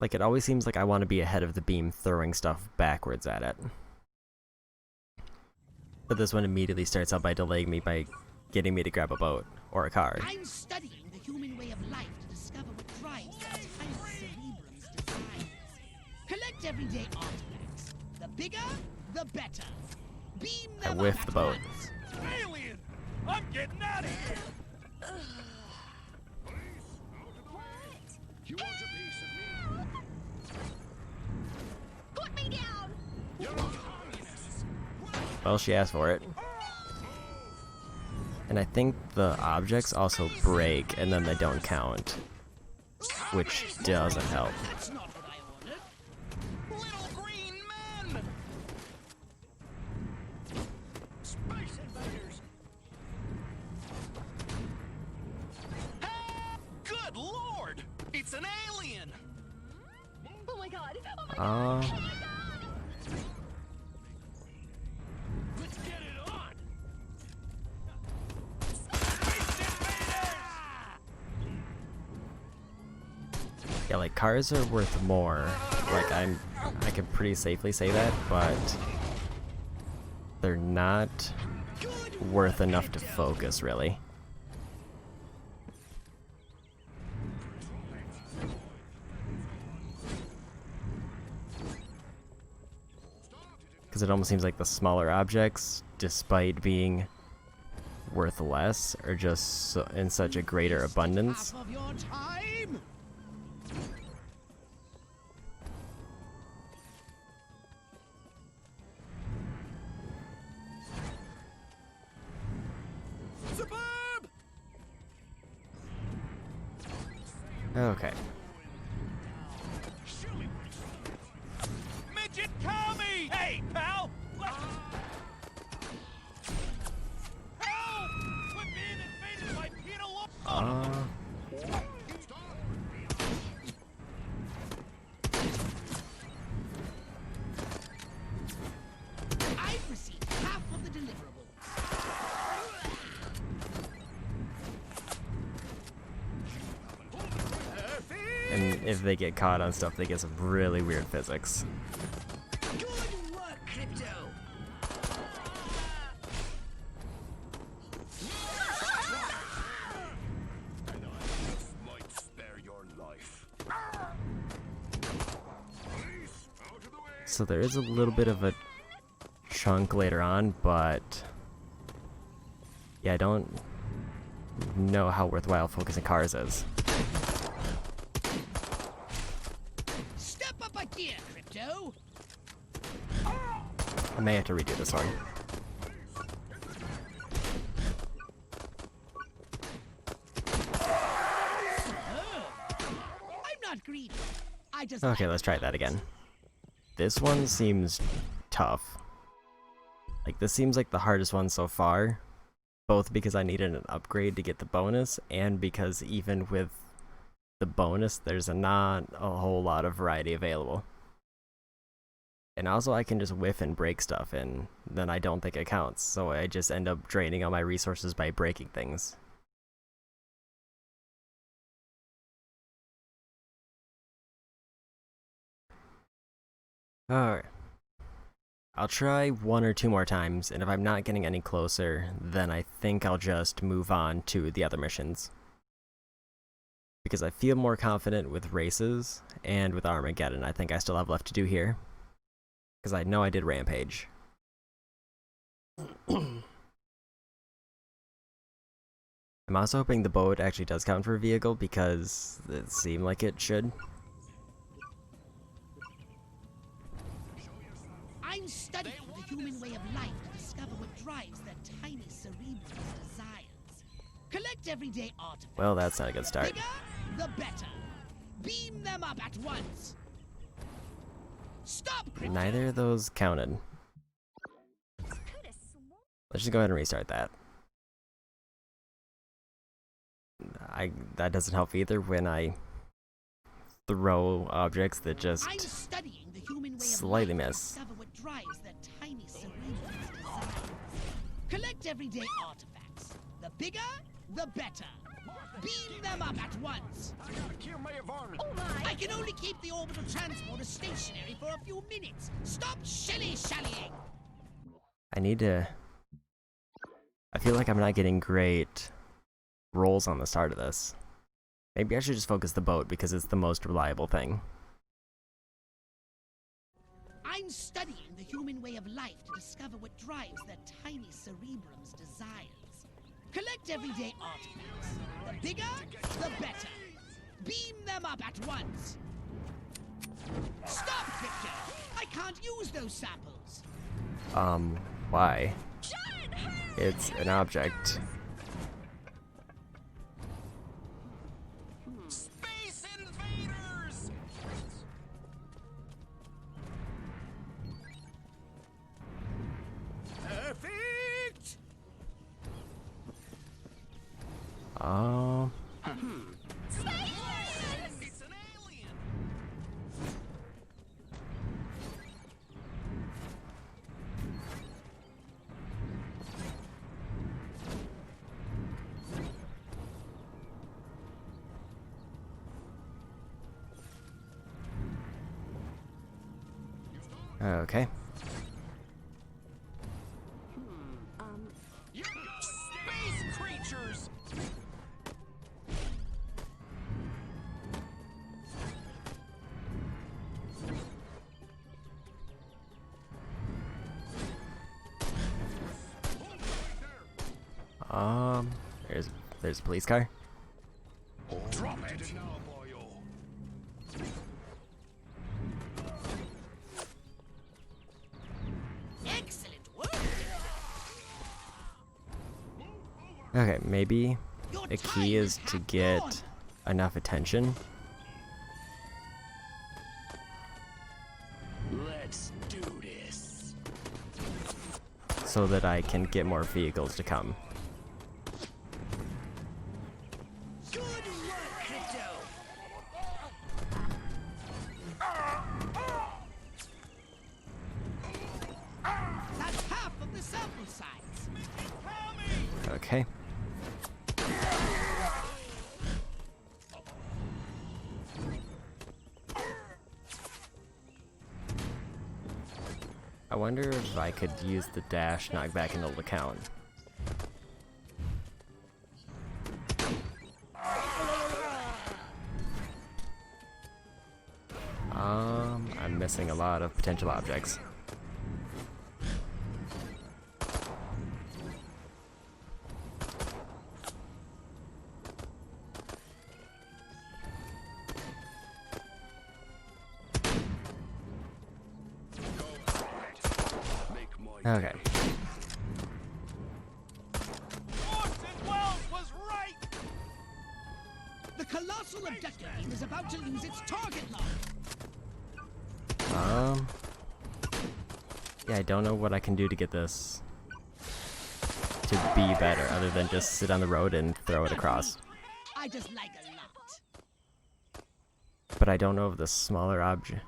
Like, it always seems like I want to be ahead of the beam throwing stuff backwards at it. But this one immediately starts out by delaying me by getting me to grab a boat or a car. I'm studying the human way of life to discover what drives those tiny cerebrum's desires. Collect everyday artifacts. The bigger, the better. Beam I them whiffed up the boat. at once. Alien! I'm getting out of here! You want a piece of me? Put me down! You're a communist! Well, she asked for it. And I think the objects also break and then they don't count, which doesn't help. That's not what I ordered. Little green men! Space invaders! Good lord! It's an alien! Oh my god! Oh my god! Let's get it on! Yeah, like, cars are worth more. Like, I can pretty safely say that, but they're not worth enough to focus, really. Because it almost seems like the smaller objects, despite being worth less, are just in such a greater abundance. Half of your time. Superb! Okay. Midget Tommy! Hey, pal! Help! We're being invaded by Peter Lo- I've received half of the deliverables. And if they get caught on stuff, they get some really weird physics. Good work, Crypto. Might spare your life. So there is a little bit of a chunk later on, but yeah, I don't know how worthwhile focusing cars is. Step up a gear, Crypto. I may have to redo this one. I'm not greedy. I just Okay, let's try that again. This one seems tough. Like, this seems like the hardest one so far. Both because I needed an upgrade to get the bonus, and because even with the bonus, there's not a whole lot of variety available. And also I can just whiff and break stuff, and then I don't think it counts, so I just end up draining all my resources by breaking things. Alright. I'll try 1 or 2 more times, and if I'm not getting any closer, then I think I'll just move on to the other missions. Because I feel more confident with races, and with Armageddon, I think I still have left to do here. Because I know I did Rampage. I'm also hoping the boat actually does count for a vehicle, because it seemed like it should. I'm studying the human way of life to discover what drives their tiny cerebral's desires. Collect everyday artifacts. Well, that's not a good start. Bigger, the better. Beam them up at once. Stop, Crypto. Neither of those counted. Let's just go ahead and restart that. That doesn't help either when I throw objects that just I'm studying the human way slightly of life to miss. discover what drives their tiny cerebral's desires. Collect everyday artifacts. The bigger, the better. Beam them up at once. I gotta kill Mayor Varney. I can only keep the orbital transporter stationary for a few minutes. Stop shilly-shallying. I need to... I feel like I'm not getting great rolls on the start of this. Maybe I should just focus the boat because it's the most reliable thing. I'm studying the human way of life to discover what drives their tiny cerebrum's desires. Collect everyday artifacts. The bigger, the better. Beam them up at once. Stop, Victor! I can't use those samples. Why? It's an object. Space invaders! Perfect! It's an alien! Okay. Space creatures! There's a police car. Drop it! Now, boyo. Excellent work! Okay, maybe Your a time key is half to get gone. enough attention. Let's do this. So that I can get more vehicles to come. Good work, Crypto! That's half of the sample size. Okay. I wonder if I could use the dash knockback into the count. I'm missing a lot of potential objects. Make Okay. The colossal abductor beam is about to lose its target lock. Yeah, I don't know what I can do to get this to be better, other than just sit on the road and throw it across. I just like a lot. But I don't know if the smaller object...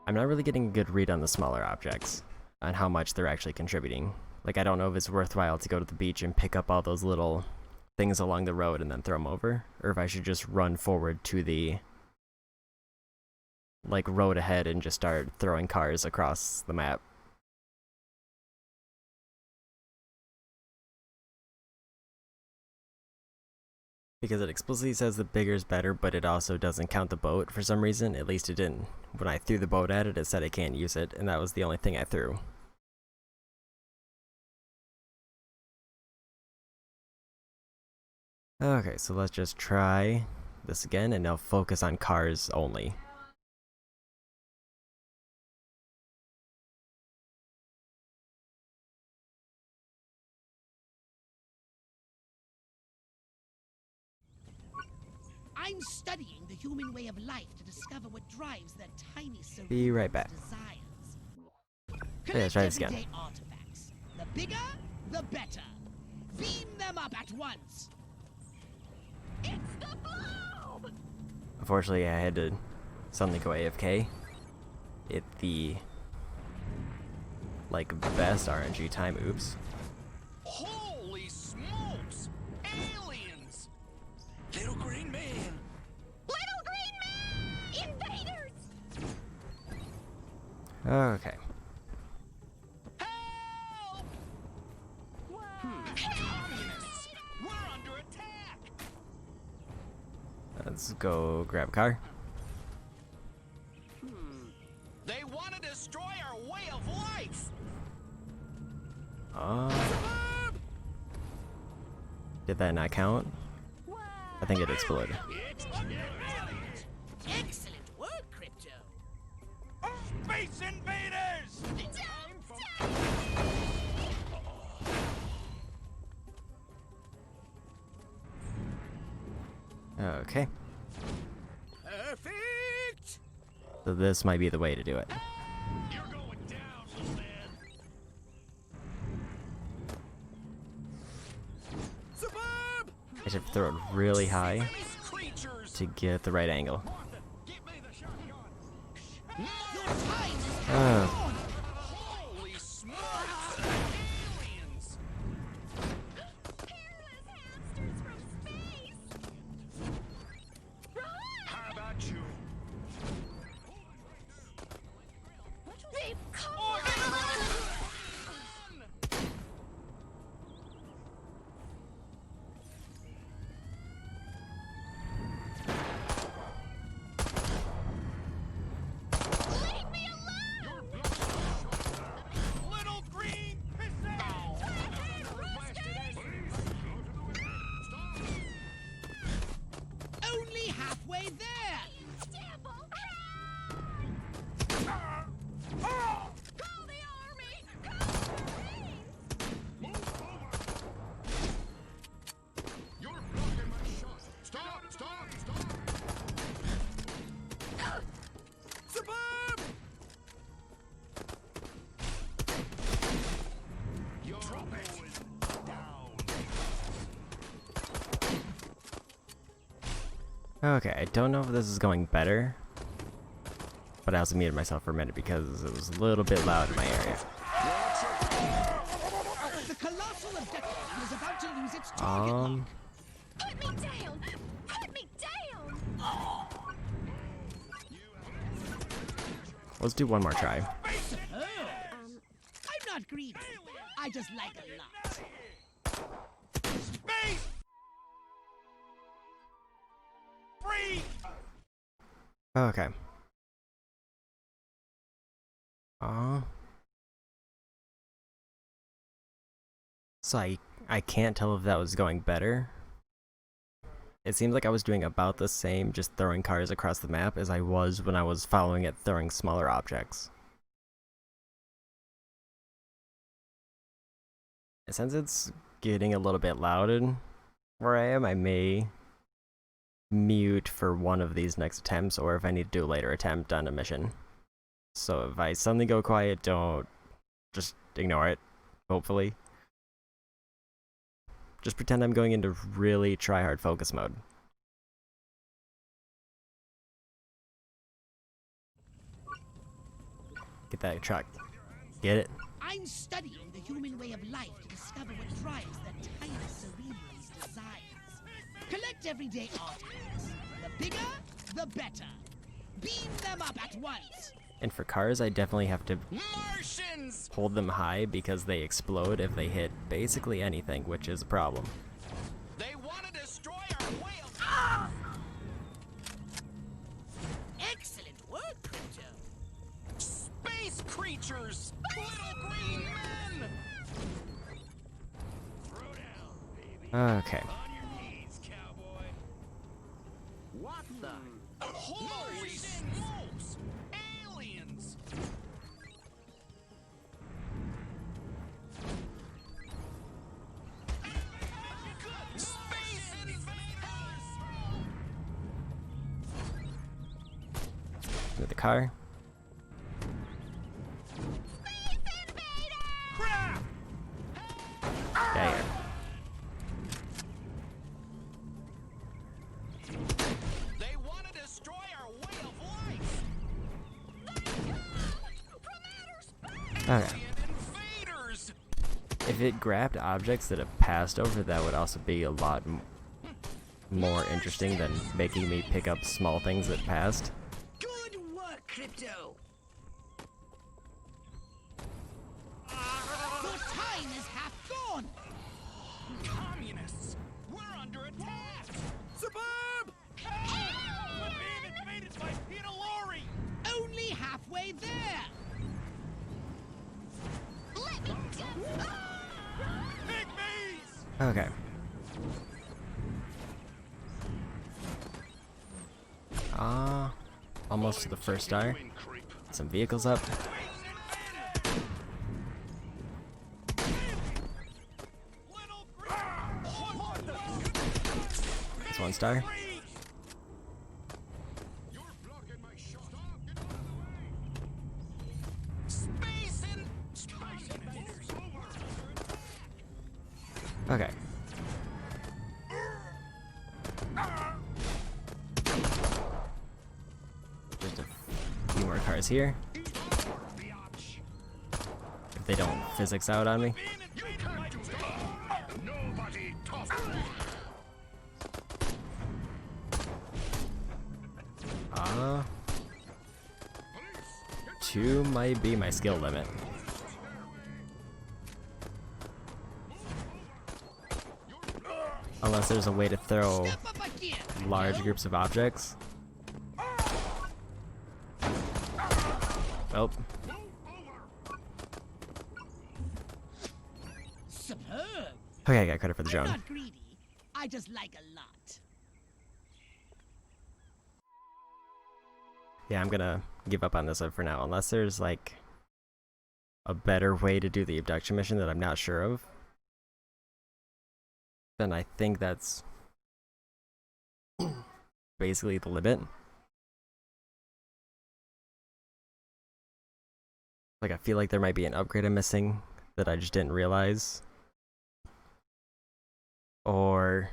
I'm not really getting a good read on the smaller objects, on how much they're actually contributing. Like, I don't know if it's worthwhile to go to the beach and pick up all those little things along the road and then throw them over, or if I should just run forward to the, like, road ahead and just start throwing cars across the map. Because it explicitly says the bigger is better, but it also doesn't count the boat for some reason. At least it didn't. When I threw the boat at it, it said I can't use it, and that was the only thing I threw. Okay, so let's just try this again, and now focus on cars only. I'm studying the human way of life to discover what drives their tiny cerebral Be right back. desires. Yeah, let's try this again. Everyday artifacts. The bigger, the better. Beam them up at once. It's the blob! Unfortunately, I had to suddenly go AFK. At the, like, best RNG time. Oops. Holy smokes! Aliens! Little green man! Little green man! Invaders! Okay. Help! Communists! We're under attack! Let's go grab a car. They want to destroy our way of life! Did that not count? I think it exploded. Excellent work, Crypto. Space invaders! Okay. Perfect. So this might be the way to do it. You're going down, little man! Superb. I should throw it really high to get the right angle. Your time is Holy smokes! Aliens! Hairless hamsters from space! How about you? They've come! Leave me alone! Little green pissant! only halfway there. Devil! Call the army! Call the Marines! You're blocking my shot. Stop! Stop! Stop! Superb. You're going down. Okay, I don't know if this is going better, but I also muted myself for a minute because it was a little bit loud in my area. The colossal abductor is about to lose its target lock. Put me down! Put me down! Let's do one more try. I'm not greedy. I just like a lot. Space! Free! Okay. So I can't tell if that was going better. It seems like I was doing about the same, just throwing cars across the map, as I was when I was following it throwing smaller objects. Since it's getting a little bit loud where I am, I may mute for one of these next attempts, or if I need to do a later attempt on a mission. So if I suddenly go quiet, don't just ignore it, hopefully. Just pretend I'm going into really try-hard focus mode. Get that truck. Get it? I'm studying the human way of life to discover what drives the tiny cerebral's desires. Collect everyday articles. The bigger, the better. Beam them up at once. And for cars, I definitely have to Martians! hold them high because they explode if they hit basically anything, which is a problem. They want to destroy our whale. Ah! Excellent work, Crypto. Space creatures! Little green men! Throw down, baby. Okay. On your knees, cowboy. What the? Holy smokes! Aliens! Space invaders! With the car. Crap! Yeah. They want to destroy our way of life! Okay. Invaders! If it grabbed objects that have passed over, that would also be a lot more interesting than making me pick up small things that passed. Good work, Crypto! Your time is half gone. Communists! We're under attack! Suburb! We're being invaded by Peter Lorre! Only halfway there. Let me go! Pygmies! Okay. Almost to the first star. Some vehicles up. That's 1 star. Okay. Just a few more cars here. If they don't physics out on me. Nobody tough. 2 might be my skill limit. Unless there's a way to throw large groups of objects. Oh. Superb. Okay, I got credit for the I'm drone. not greedy. I just like a lot. Yeah, I'm gonna give up on this one for now, unless there's like a better way to do the abduction mission that I'm not sure of. Then I think that's basically the limit. Like, I feel like there might be an upgrade I'm missing that I just didn't realize. Or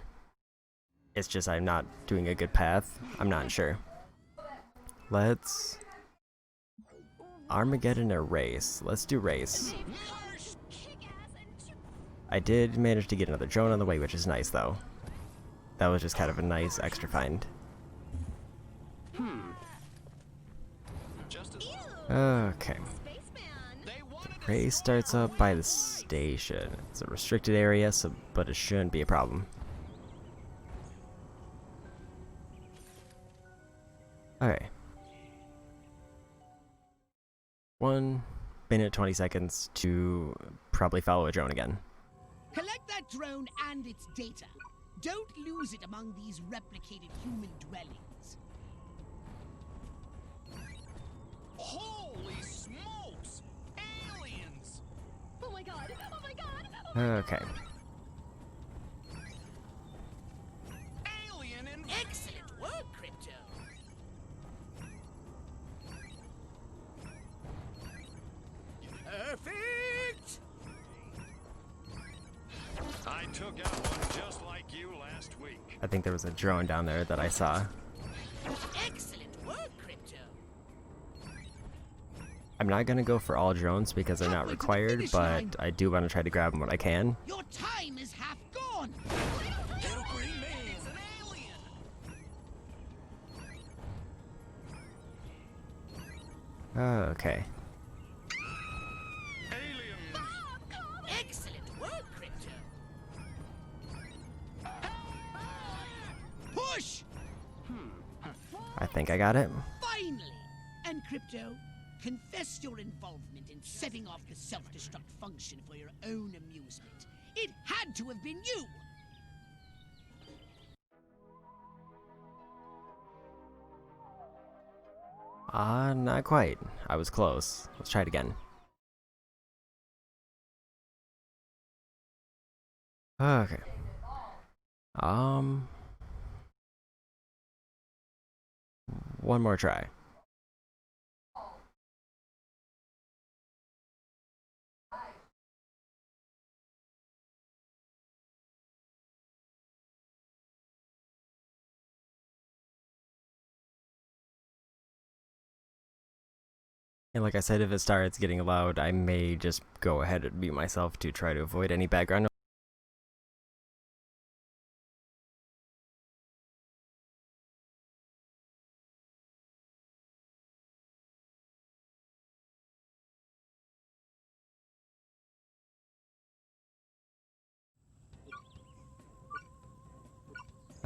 it's just I'm not doing a good path. I'm not sure. Let's Armageddon or race. Let's do race. I did manage to get another drone on the way, which is nice though. That was just kind of a nice extra find. Okay. The race starts up by the station. It's a restricted area, so but it shouldn't be a problem. Okay. 1 minute 20 seconds to probably follow a drone again. Collect that drone and its data. Don't lose it among these replicated human dwellings. Holy smokes! Aliens! Oh my god! Oh my god! Oh Okay. Excellent work, Crypto. Perfect. I took out one just like you last week. I think there was a drone down there that I saw. Excellent work, Crypto. I'm not gonna go for all drones because they're not required, but I do want to try to grab them when I can. Your time is half gone. Little green man is an alien. Okay. Excellent work, Crypto. Push! I think I got it. Finally! And Crypto, confess your involvement in setting off the self-destruct function for your own amusement. It had to have been you! Not quite. I was close. Let's try it again. Okay. One more try. And like I said, if it starts getting loud, I may just go ahead and mute myself to try to avoid any background noise.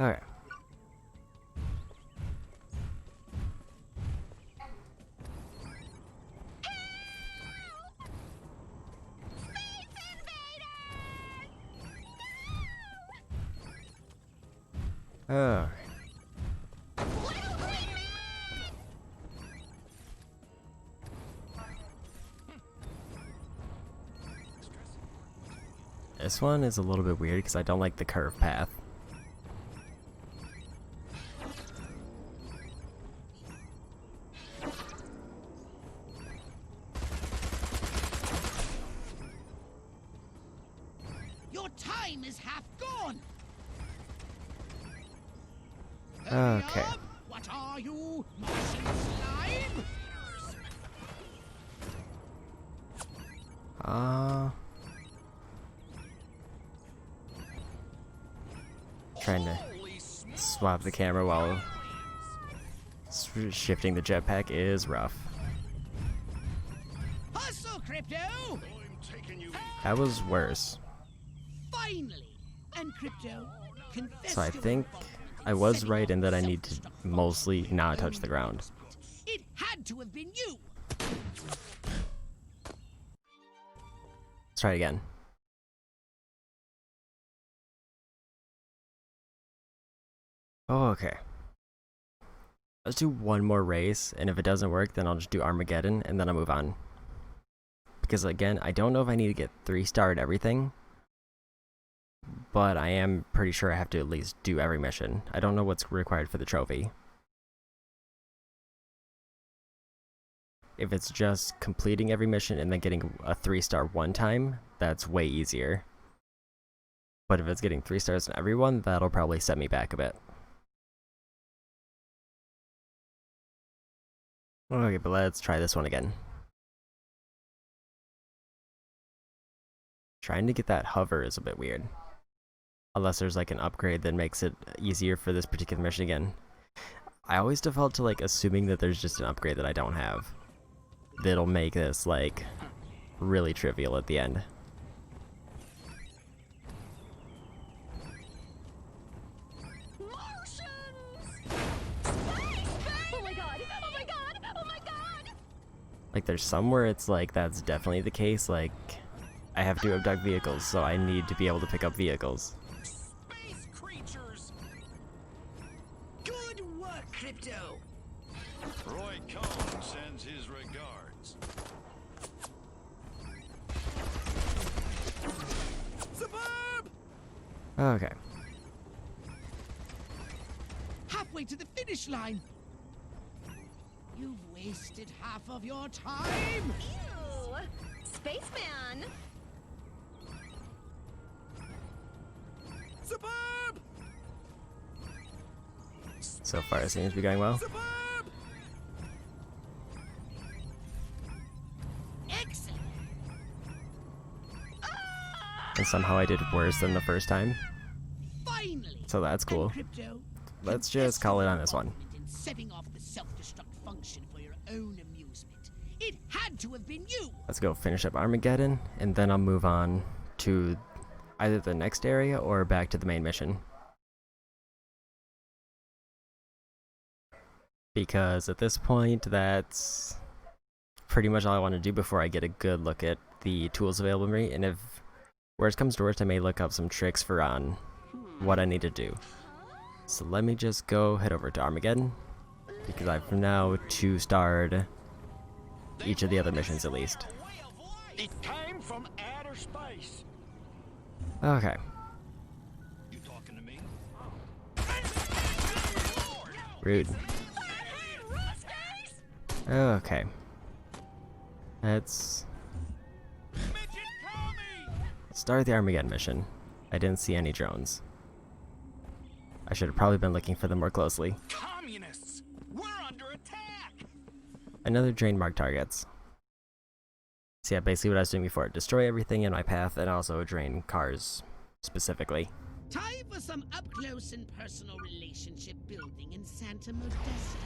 Okay. Oh. This one is a little bit weird because I don't like the curve path. Your time is half gone! Okay. What are you, Martian slime? Trying to swap the camera while shifting the jetpack is rough. Hustle, Crypto! That was worse. Finally! And Crypto, confess So I your think involvement I in was setting right off in that I the need to self-destruct mostly function not for your touch the own ground. amusement. It had to have been you! Let's try it again. Oh, okay. Let's do one more race, and if it doesn't work, then I'll just do Armageddon, and then I'll move on. Because again, I don't know if I need to get 3-star at everything, but I am pretty sure I have to at least do every mission. I don't know what's required for the trophy. If it's just completing every mission and then getting a 3-star one time, that's way easier. But if it's getting 3 stars in every one, that'll probably set me back a bit. Okay, but let's try this one again. Trying to get that hover is a bit weird. Unless there's like an upgrade that makes it easier for this particular mission again. I always default to like assuming that there's just an upgrade that I don't have. That'll make this like really trivial at the end. Like there's somewhere it's like that's definitely the case, like I have to abduct vehicles, so I need to be able to pick up vehicles. Space creatures! Good work, Crypto! Roy Cohn sends his regards. Okay. Halfway to the finish line. You've wasted half of your time. Ew! Spaceman! Superb! So far, it seems to be going well. Superb! Excellent. And somehow I did worse than the first time. Finally. So that's cool. And Crypto, Let's just call it on this one. involvement in setting off the self-destruct function for your own amusement. It had to have been you. Let's go finish up Armageddon, and then I'll move on to either the next area or back to the main mission. Because at this point, that's pretty much all I want to do before I get a good look at the tools available to me, and if worst comes to worst, I may look up some tricks for on what I need to do. So let me just go head over to Armageddon, because I've now 2-starred each of the other missions at least. It came from outer space. Okay. You talking to me? Rude. Okay. Let's start the Armageddon mission. I didn't see any drones. I should have probably been looking for them more closely. Communists! We're under attack! Another drain mark targets. So yeah, basically what I was doing before. Destroy everything in my path and also drain cars specifically. Time for some up-close and personal relationship building in Santa Modesta.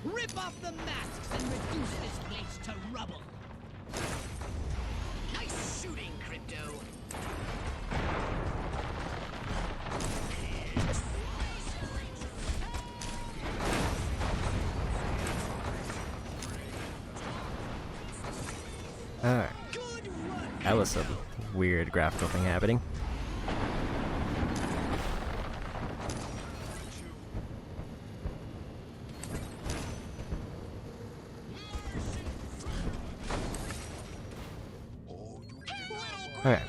Rip off the masks and reduce this place to rubble. Nice shooting, Crypto. Alright. That was some weird graphical thing happening. Okay.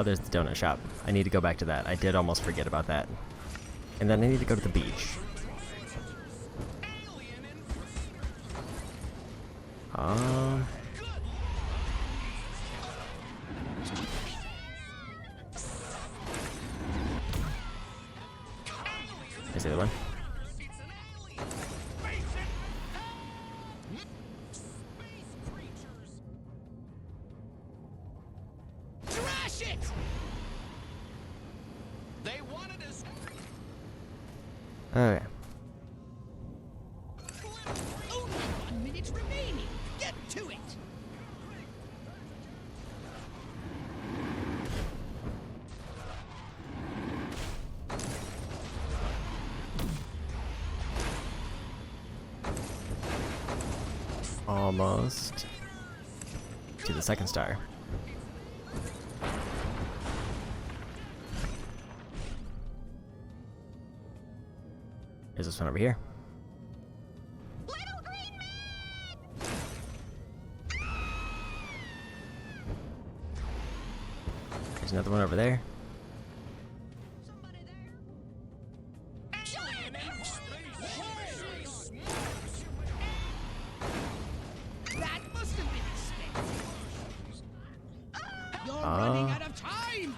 Oh, there's the donut shop. I need to go back to that. I did almost forget about that. And then I need to go to the beach. Is the other one? Trash it! They wanted us. Okay. Only 1 minute remaining. Get to it. Almost to the second star. Is this one over here? Little green man! There's another one over there. Somebody there? That must have been expensive. You're running out of time.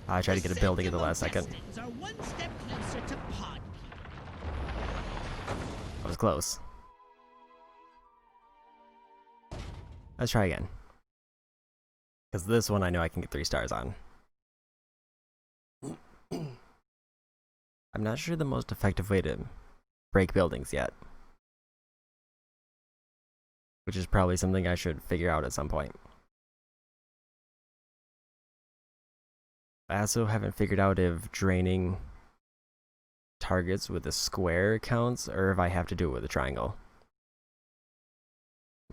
I tried to get a building at the last second. Contestants are one step closer to pod. I was close. Let's try again. Because this one I know I can get 3 stars on. I'm not sure the most effective way to break buildings yet. Which is probably something I should figure out at some point. I also haven't figured out if draining targets with a square counts or if I have to do it with a triangle.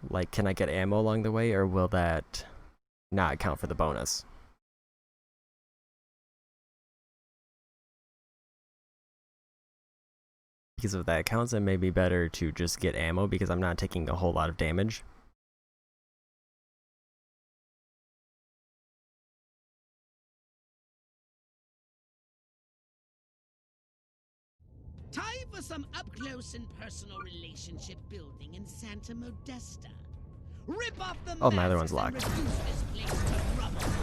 Like, can I get ammo along the way, or will that not count for the bonus? Because if that counts, it may be better to just get ammo because I'm not taking a whole lot of damage. Time for some up-close and personal relationship building in Santa Modesta. Rip off the Oh, my other masks one's and locked. reduce this place to rubble.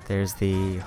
There's the...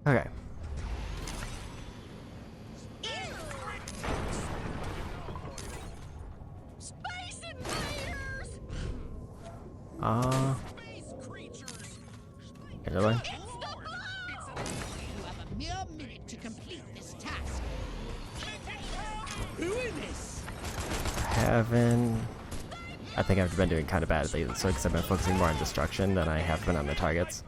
Okay. Another one? You have a mere minute to complete this task. Ruin this! I think I've been doing kind of badly, so because I've been focusing more on destruction than I have been on the targets.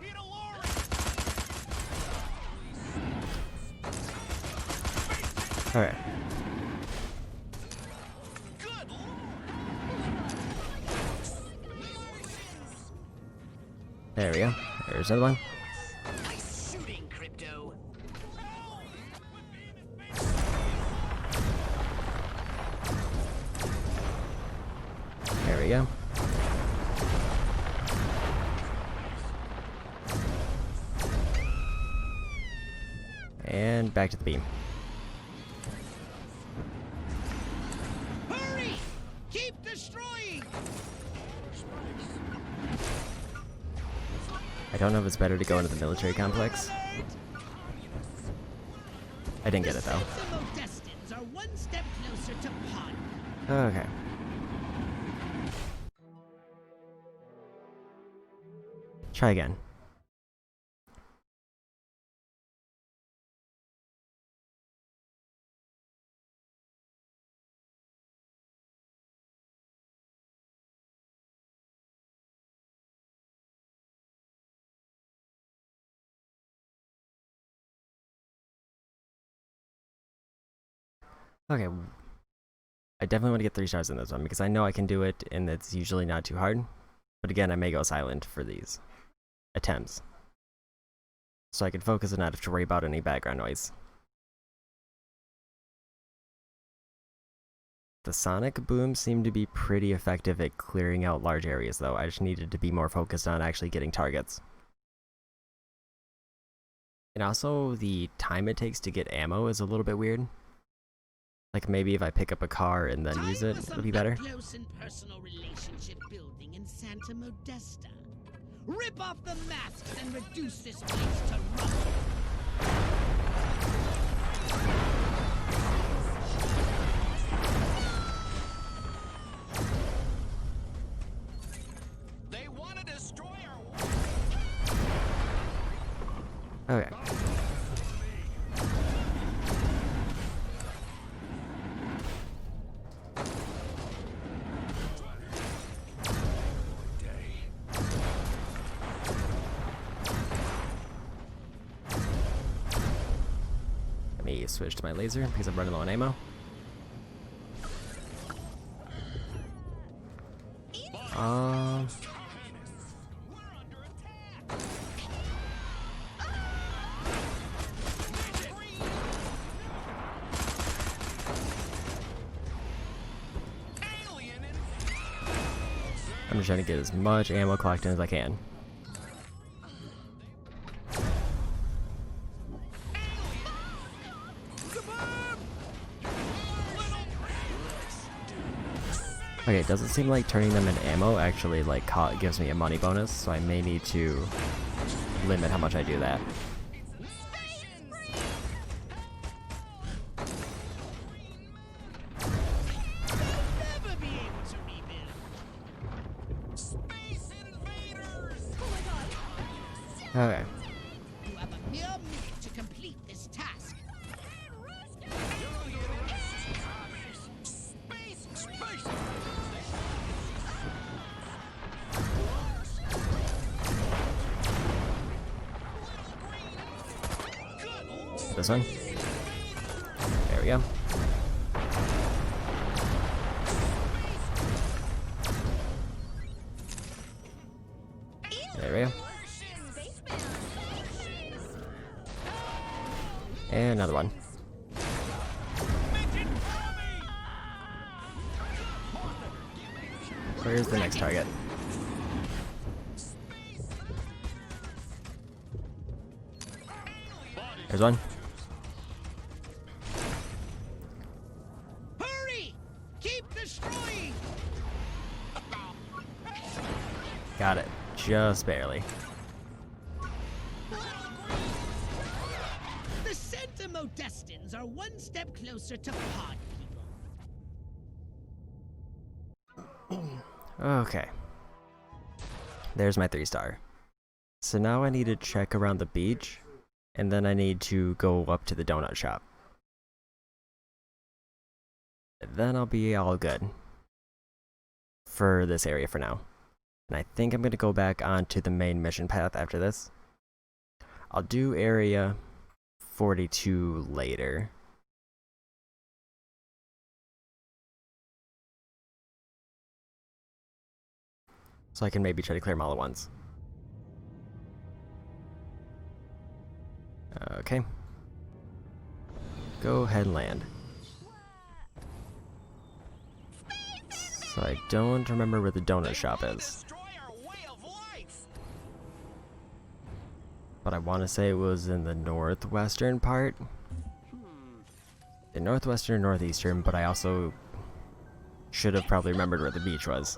Alright. There we go. There's another one. Nice shooting, Crypto. There we go. And back to the beam. Hurry! Keep destroying! I don't know if it's better to go into the military complex. I didn't get it though. The Modestans are one step closer to Pod. Okay. Try again. Okay. I definitely want to get 3 stars in this one because I know I can do it and it's usually not too hard. But again, I may go silent for these attempts. So I can focus and not have to worry about any background noise. The sonic booms seem to be pretty effective at clearing out large areas though. I just needed to be more focused on actually getting targets. And also, the time it takes to get ammo is a little bit weird. Like maybe if I pick up a car and then use it, it'll be better. Close and personal relationship building in Santa Modesta. Rip off the masks and reduce this place to rubble. They want to destroy our... Okay. Let me switch to my laser because I'm running low on ammo. just trying to get as much ammo collected as I can. Okay, it doesn't seem like turning them into ammo actually like gives me a money bonus, so I may need to limit how much I do that. Okay. You have a mere minute to complete this task. This one. There we go. There we go. And another one. Where's the next target? There's one. Hurry! Keep destroying! Got it. Just barely. The Centimodestins are one step closer to pod people. Okay. There's my 3-star. So now I need to check around the beach, and then I need to go up to the donut shop. Then I'll be all good for this area for now. And I think I'm going to go back onto the main mission path after this. I'll do area 42 later. So I can maybe try to clear them all at once. Okay. Go ahead and land. So I don't remember where the donut shop is. But I want to say it was in the northwestern part. The northwestern, northeastern, but I also should have probably remembered where the beach was.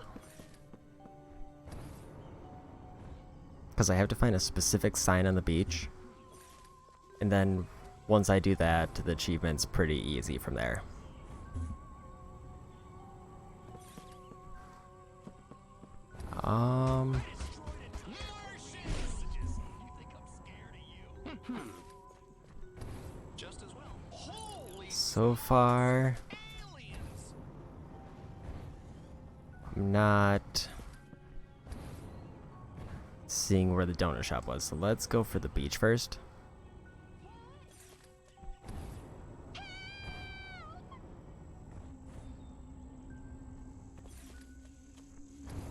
Because I have to find a specific sign on the beach. And then once I do that, the achievement's pretty easy from there. So far, I'm not seeing where the donut shop was, so let's go for the beach first.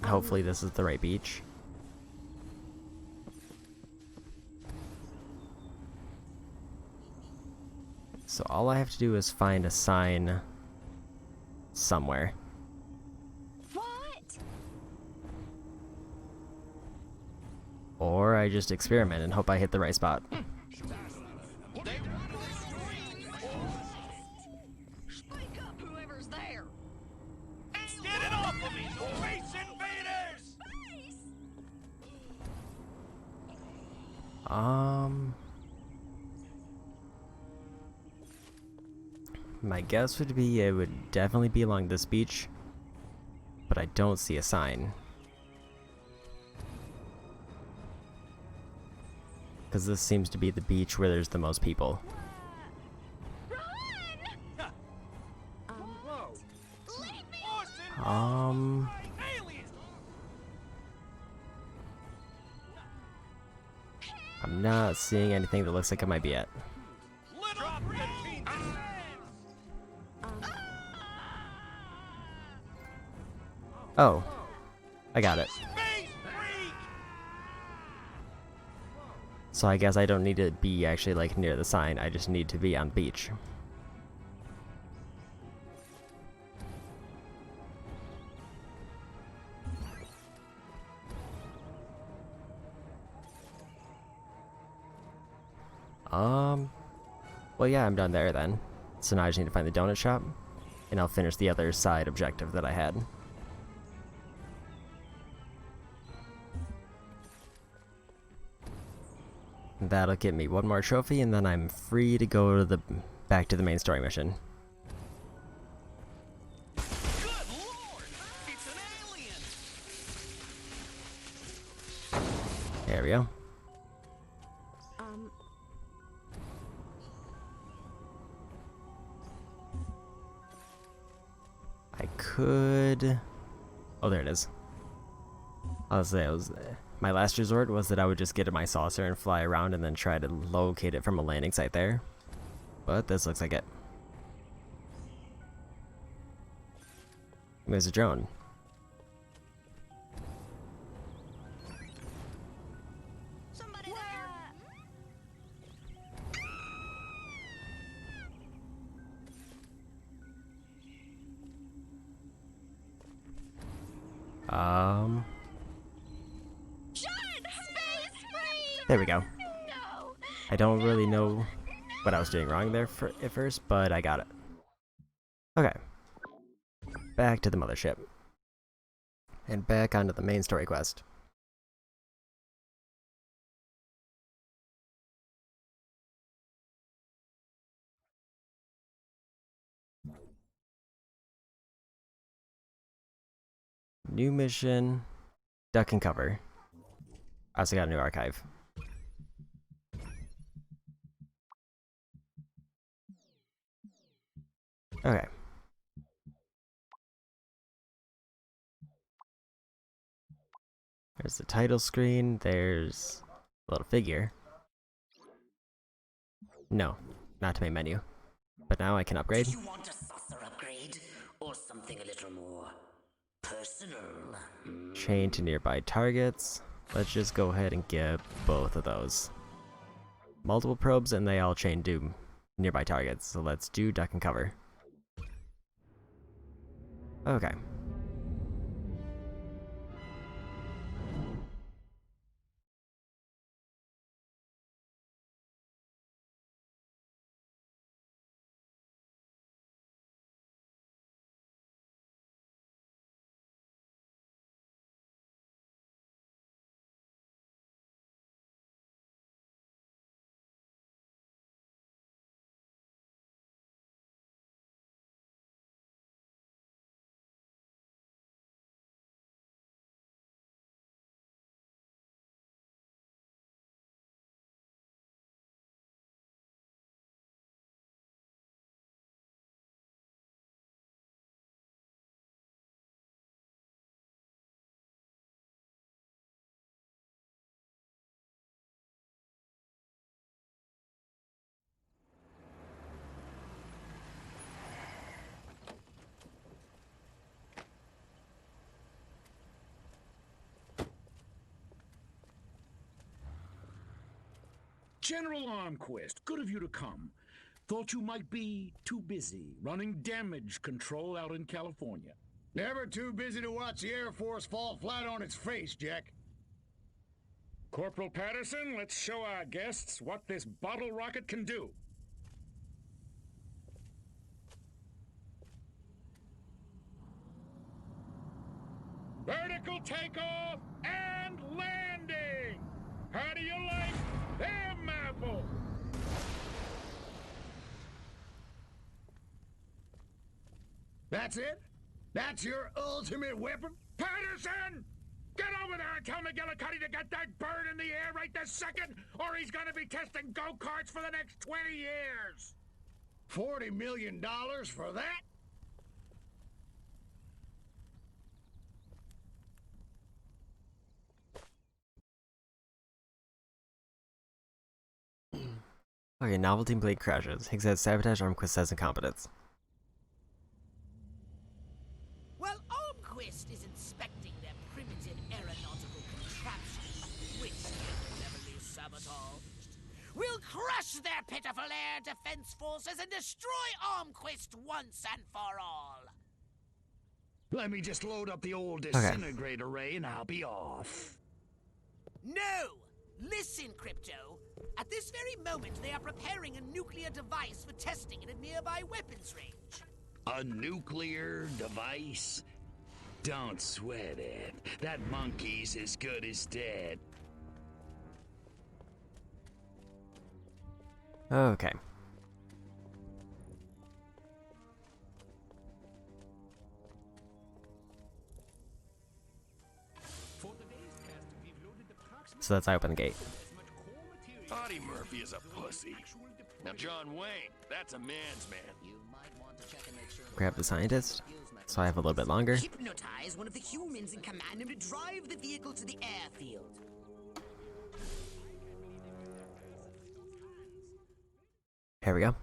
Hopefully this is the right beach. So all I have to do is find a sign somewhere. What? Or I just experiment and hope I hit the right spot. Spike up, whoever's there. Get it off of me, Space Invaders! My guess would be it would definitely be along this beach, but I don't see a sign. Because this seems to be the beach where there's the most people. I'm not seeing anything that looks like it might be it. Oh, I got it. So I guess I don't need to be actually like near the sign, I just need to be on the beach. Well, yeah, I'm done there then. So now I just need to find the donut shop, and I'll finish the other side objective that I had. That'll get me one more trophy, and then I'm free to go to back to the main story mission. Good lord! It's an alien! There we go. I could... Oh, there it is. I was say, my last resort was that I would just get in my saucer and fly around and then try to locate it from a landing site there. But this looks like it. There's a drone. Somebody there! There we go. I don't really know what I was doing wrong there at first, but I got it. Okay. Back to the mothership. And back onto the main story quest. New mission, duck and cover. I also got a new archive. Okay. There's the title screen, there's a little figure. No, not to main menu. But now I can upgrade. Do you want a saucer upgrade? Or something a little more personal? Chain to nearby targets. Let's just go ahead and get both of those. Multiple probes and they all chain to nearby targets. So let's do duck and cover. Okay. General Armquist, good of you to come. Thought you might be too busy running damage control out in California. Never too busy to watch the Air Force fall flat on its face, Jack. Corporal Patterson, let's show our guests what this bottle rocket can do. Vertical takeoff and landing! How do you like them apples? That's it? That's your ultimate weapon? Patterson! Get over there and tell McGillicuddy to get that bird in the air right this second, or he's gonna be testing go-karts for the next 20 years! $40 million for that? Okay, novelty plane crashes. Higgs has sabotage, Armquist has incompetence. Well, Armquist is inspecting their primitive aeronautical contraptions, which will never be sabotaged. We'll crush their pitiful air defense forces and destroy Armquist once and for all. Let me just load up the old disintegrator array and I'll be off. No! Listen, Crypto. At this very moment, they are preparing a nuclear device for testing at a nearby weapons range. A nuclear device? Don't sweat it. That monkey's as good as dead. Okay. So that's how I open the gate. Audie Murphy is a pussy. Now John Wayne, that's a man's man. Grab the scientist, so I have a little bit longer. Hypnotize one of the humans in command and drive the vehicle to the airfield. Here we go.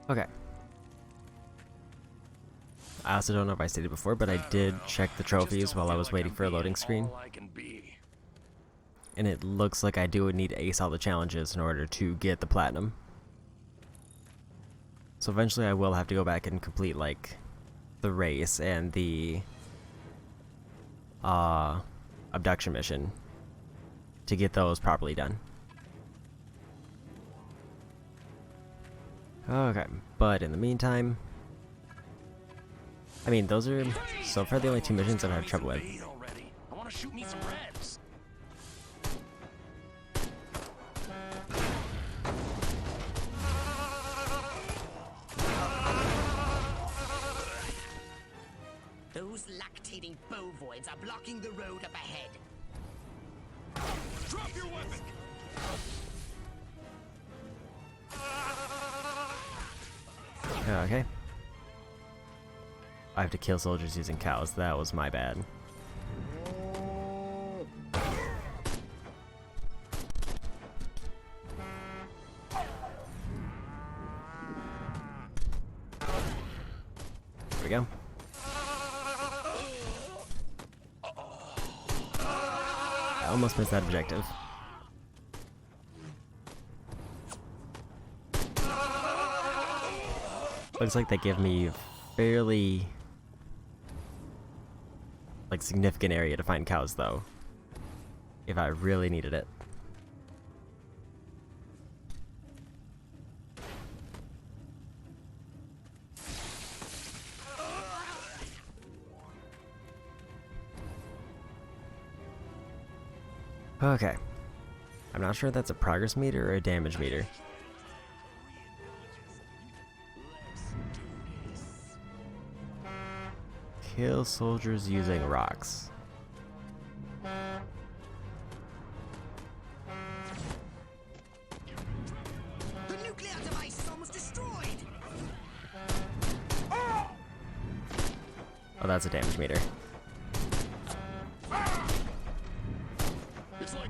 Okay. I also don't know if I stated before, but I did check the trophies while I was waiting for a loading screen. And it looks like I do need to ace all the challenges in order to get the platinum. So eventually I will have to go back and complete, like, the race and the abduction mission to get those properly done. Okay, but in the meantime, I mean, those are so far the only two missions I've had trouble with. I want to shoot me some reds. Those lactating bovoids are blocking the road up ahead. Drop your weapon! Okay. I have to kill soldiers using cows. That was my bad. There we go. I almost missed that objective. Looks like they give me a fairly, like, significant area to find cows, though, if I really needed it. Okay. I'm not sure if that's a progress meter or a damage meter. Kill soldiers using rocks. The nuclear device is almost destroyed. Oh, that's a damage meter. It's like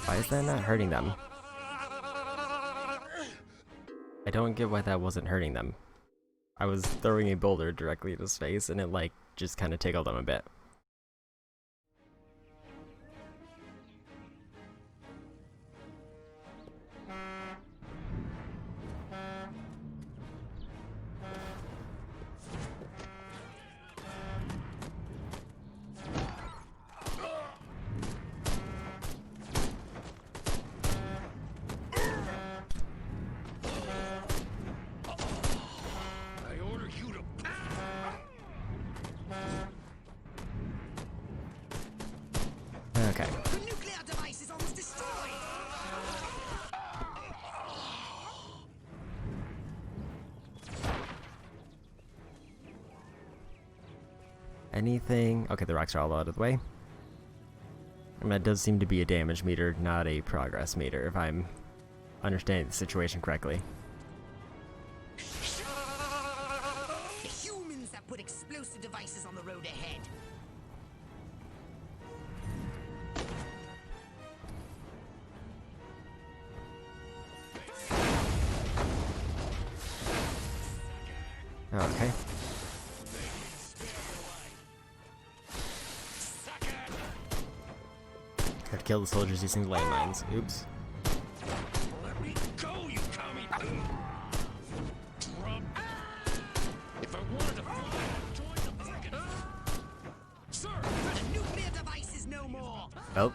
Why is that not hurting them? I don't get why that wasn't hurting them. I was throwing a boulder directly at his face and it, like, just kind of tickled him a bit. anything? Okay, the rocks are all out of the way. And that does seem to be a damage meter, not a progress meter, if I'm understanding the situation correctly. The humans that put explosive devices on the road ahead. Okay. Have to kill the soldiers using landmines. Oops. Let me go, you commie! Trump! If I wanted to fly, I'd join the friggin'... Sir! The nuclear device is no more! Oh.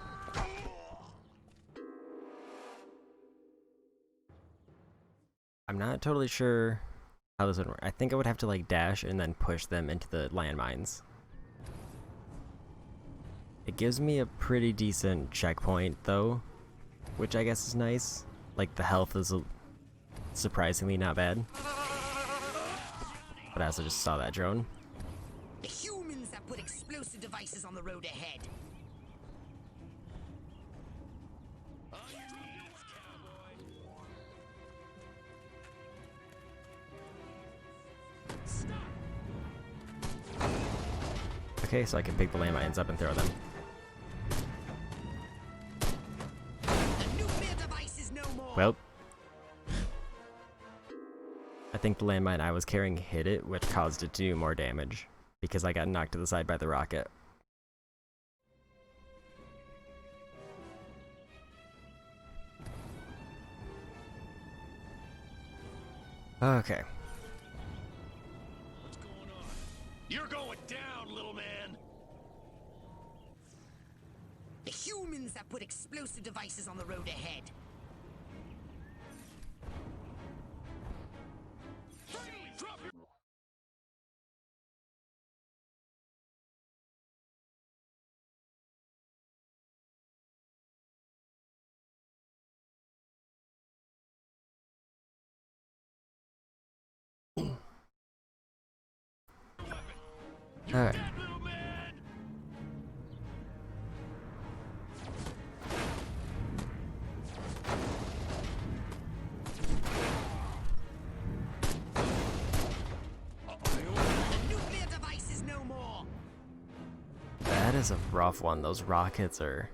I'm not totally sure how this would work. I think I would have to like dash and then push them into the landmines. It gives me a pretty decent checkpoint though, which I guess is nice. Like the health is surprisingly not bad. But I also just saw that drone. The humans that put explosive devices on the road ahead. Okay, so I can pick the landmines up and throw them. The nuclear device is no more! Well, I think the landmine I was carrying hit it, which caused it to do more damage, because I got knocked to the side by the rocket. Okay. What's going on? You're going down, little man! The humans that put explosive devices on the road ahead. Drop your... Alright. little man! The nuclear device is no more! That is a rough one. Those rockets are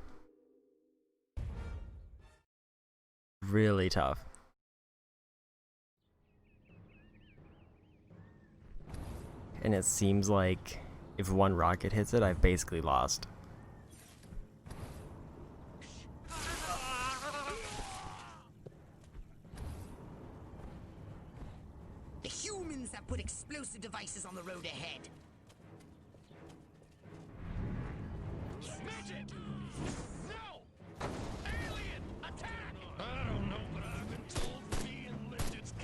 really tough. And it seems like if one rocket hits it, I've basically lost. The humans that put explosive devices on the road ahead. Snitch it! No! Alien! Attack! I don't know, but I've been told being lifted's...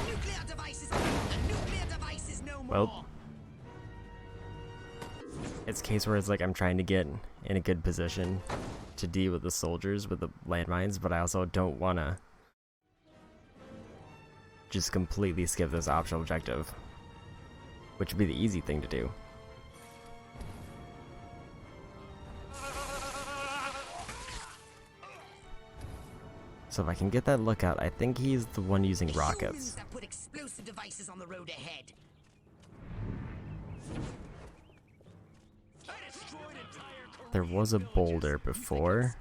Nuclear devices. The nuclear device is no more. Well, it's a case where it's like I'm trying to get in a good position to deal with the soldiers with the landmines, but I also don't want to just completely skip this optional objective, which would be the easy thing to do. So if I can get that lookout, I think he's the one using rockets. Humans that put explosive devices on the road ahead. There was a boulder before.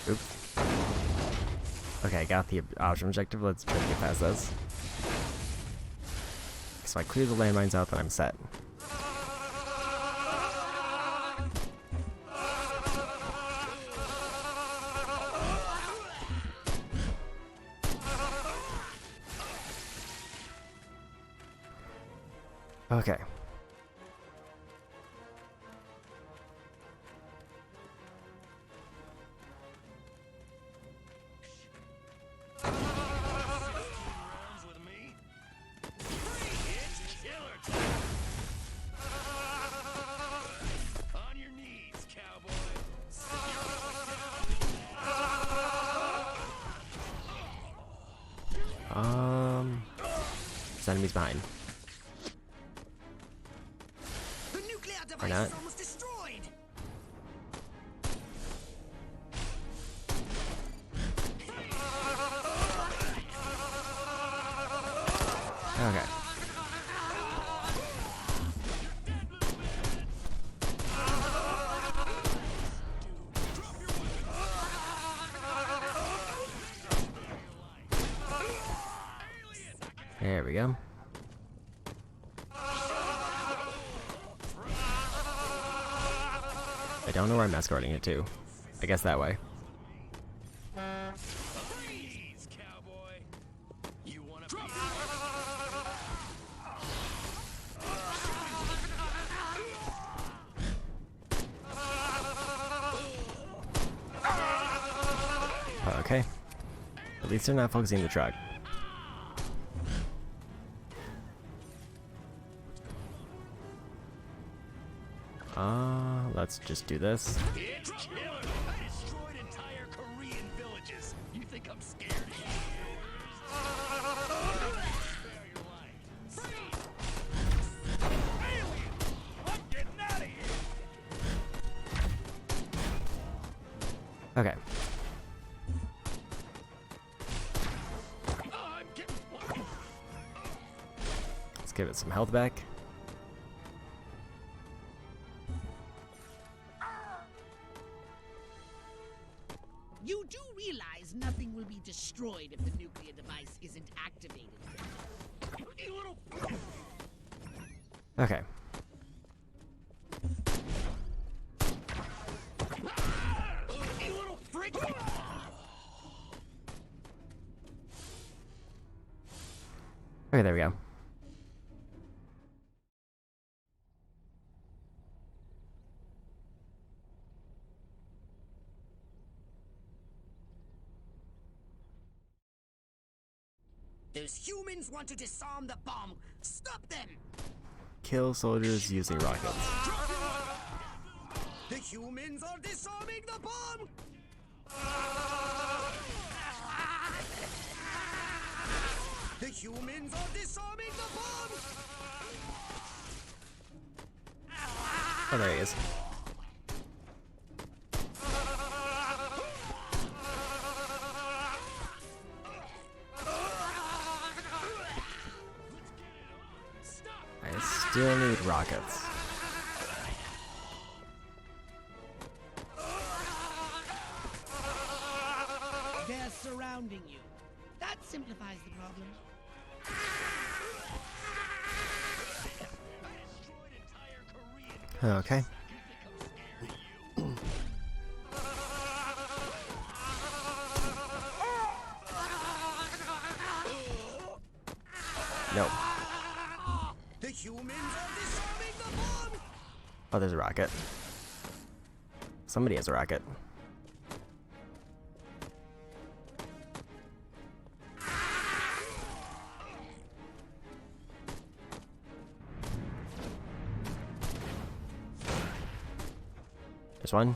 Oops. Okay, I got the option objective. Let's try to get past this. So I clear the landmines out, then I'm set. Okay. There's enemies behind. The nuclear Or device not. is almost destroyed. Okay. There we go. I don't know where I'm escorting it to. I guess that way. Freeze, cowboy. You wanna be Okay. At least they're not focusing the truck. Let's just do this. It's killer! I destroyed entire Korean villages. You think I'm scared of you? Spare your life. Freeze! Alien! I'm getting out of here! Okay. I'm getting... Let's give it some health back. You do realize nothing will be destroyed if the nuclear device isn't activated. You little... Okay. You little freak! Okay, there we go. Those humans want to disarm the bomb. Stop them! Kill soldiers using rockets. The humans are disarming the bomb! The humans are disarming the bomb! Oh, there he is. I still need rockets. They're surrounding you. That simplifies the problem. Okay. Nope. The humans are disarming the bomb! Oh, there's a rocket. Somebody has a rocket. There's one.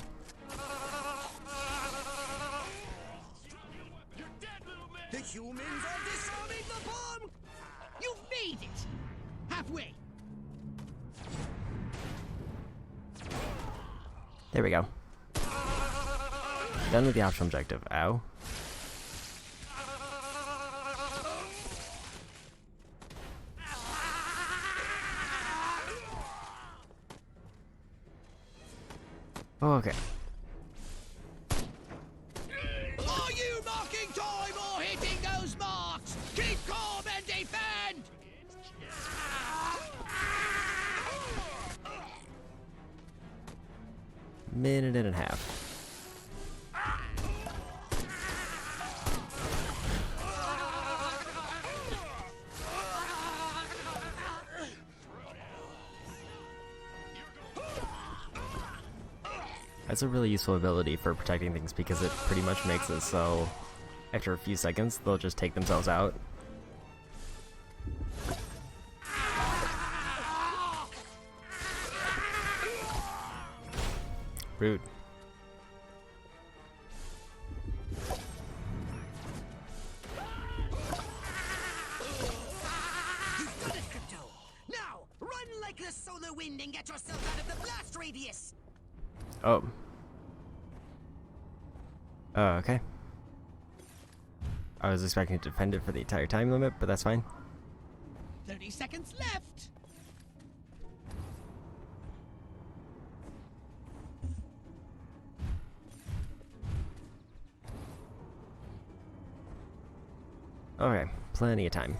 The humans are disarming the bomb! You've made it! Halfway! There we go. Done with the optional objective. Ow. Oh, okay. Are you marking time or hitting those marks? Keep calm and defend! Minute and a half. That's a really useful ability for protecting things because it pretty much makes it so after a few seconds they'll just take themselves out. Rude. defend and get yourself out of the blast radius. Oh. Oh, okay. I was expecting to defend it for the entire time limit, but that's fine. 30 seconds left. Okay, plenty of time.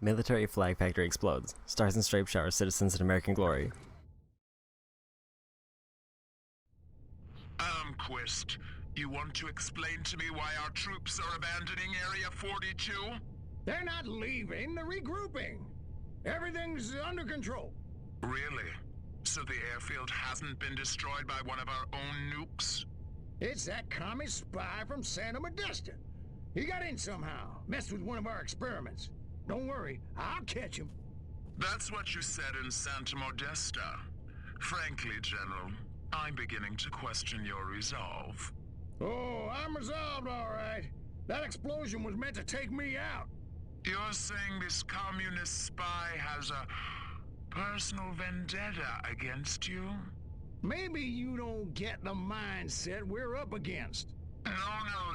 Military flag factory explodes. Stars and Stripes shower citizens in American glory. Quist, you want to explain to me why our troops are abandoning Area 42? They're not leaving, they're regrouping. Everything's under control. Really? So the airfield hasn't been destroyed by one of our own nukes? It's that commie spy from Santa Modesta. He got in somehow, messed with one of our experiments. Don't worry, I'll catch him. That's what you said in Santa Modesta. Frankly, General, I'm beginning to question your resolve. Oh, I'm resolved, all right. That explosion was meant to take me out. You're saying this communist spy has a personal vendetta against you? Maybe you don't get the mindset we're up against. No,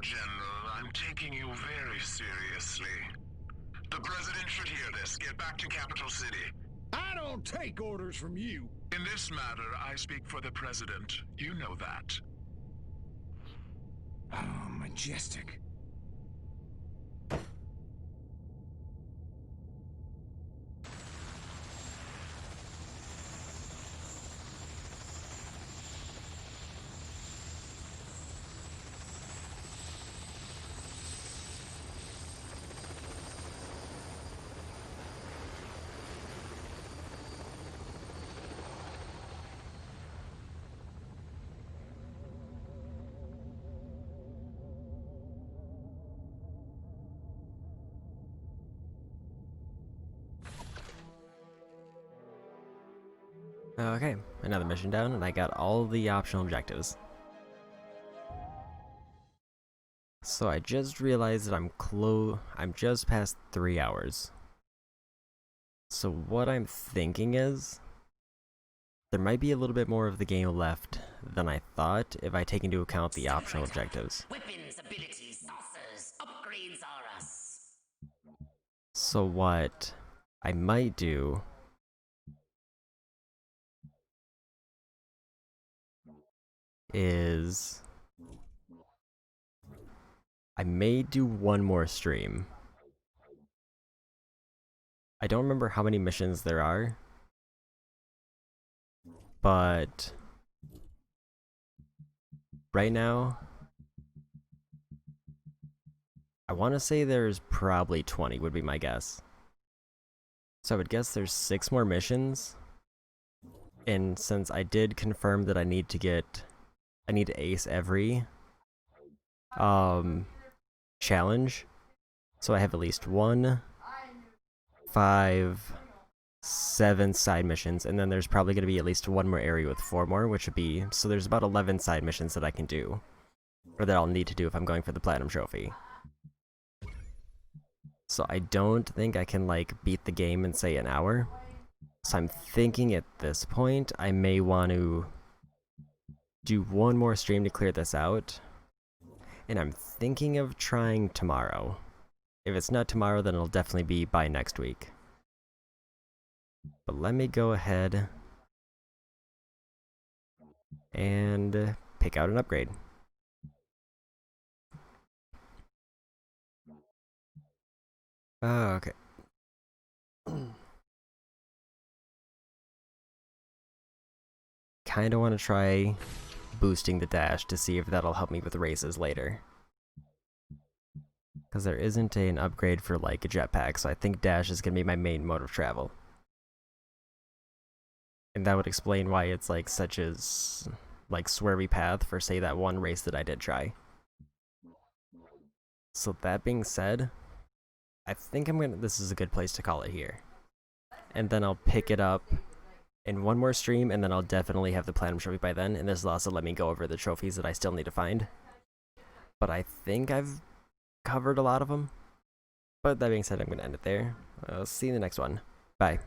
General. I'm taking you very seriously. The President should hear this. Get back to Capital City. I don't take orders from you. In this matter, I speak for the President. You know that. Oh, majestic. Okay, another mission down, and I got all the optional objectives. So I just realized that I'm just past 3 hours. So what I'm thinking is, there might be a little bit more of the game left than I thought if I take into account the optional objectives. Weapons, abilities, saucers, upgrades are us. So what I might do is I may do one more stream. I don't remember how many missions there are, but right now I want to say there's probably 20 would be my guess. So I would guess there's 6 more missions, and since I did confirm that I need to ace every challenge, so I have at least 1, 5, 7 side missions, and then there's probably going to be at least 1 more area with 4 more, which would be, so there's about 11 side missions that I can do, or that I'll need to do if I'm going for the Platinum Trophy. So I don't think I can, like, beat the game in, say, an hour. So I'm thinking at this point, I may want to do 1 more stream to clear this out. And I'm thinking of trying tomorrow. If it's not tomorrow, then it'll definitely be by next week. But let me go ahead and pick out an upgrade. Okay. Kinda want to try boosting the dash to see if that'll help me with races later. Because there isn't an upgrade for like a jetpack, so I think dash is going to be my main mode of travel. And that would explain why it's like such as like swervy path for, say, that one race that I did try. So that being said, I think this is a good place to call it here. And then I'll pick it up in one more stream, and then I'll definitely have the Platinum Trophy by then, and this will also let me go over the trophies that I still need to find. But I think I've covered a lot of them. But that being said, I'm going to end it there. I'll see you in the next one. Bye.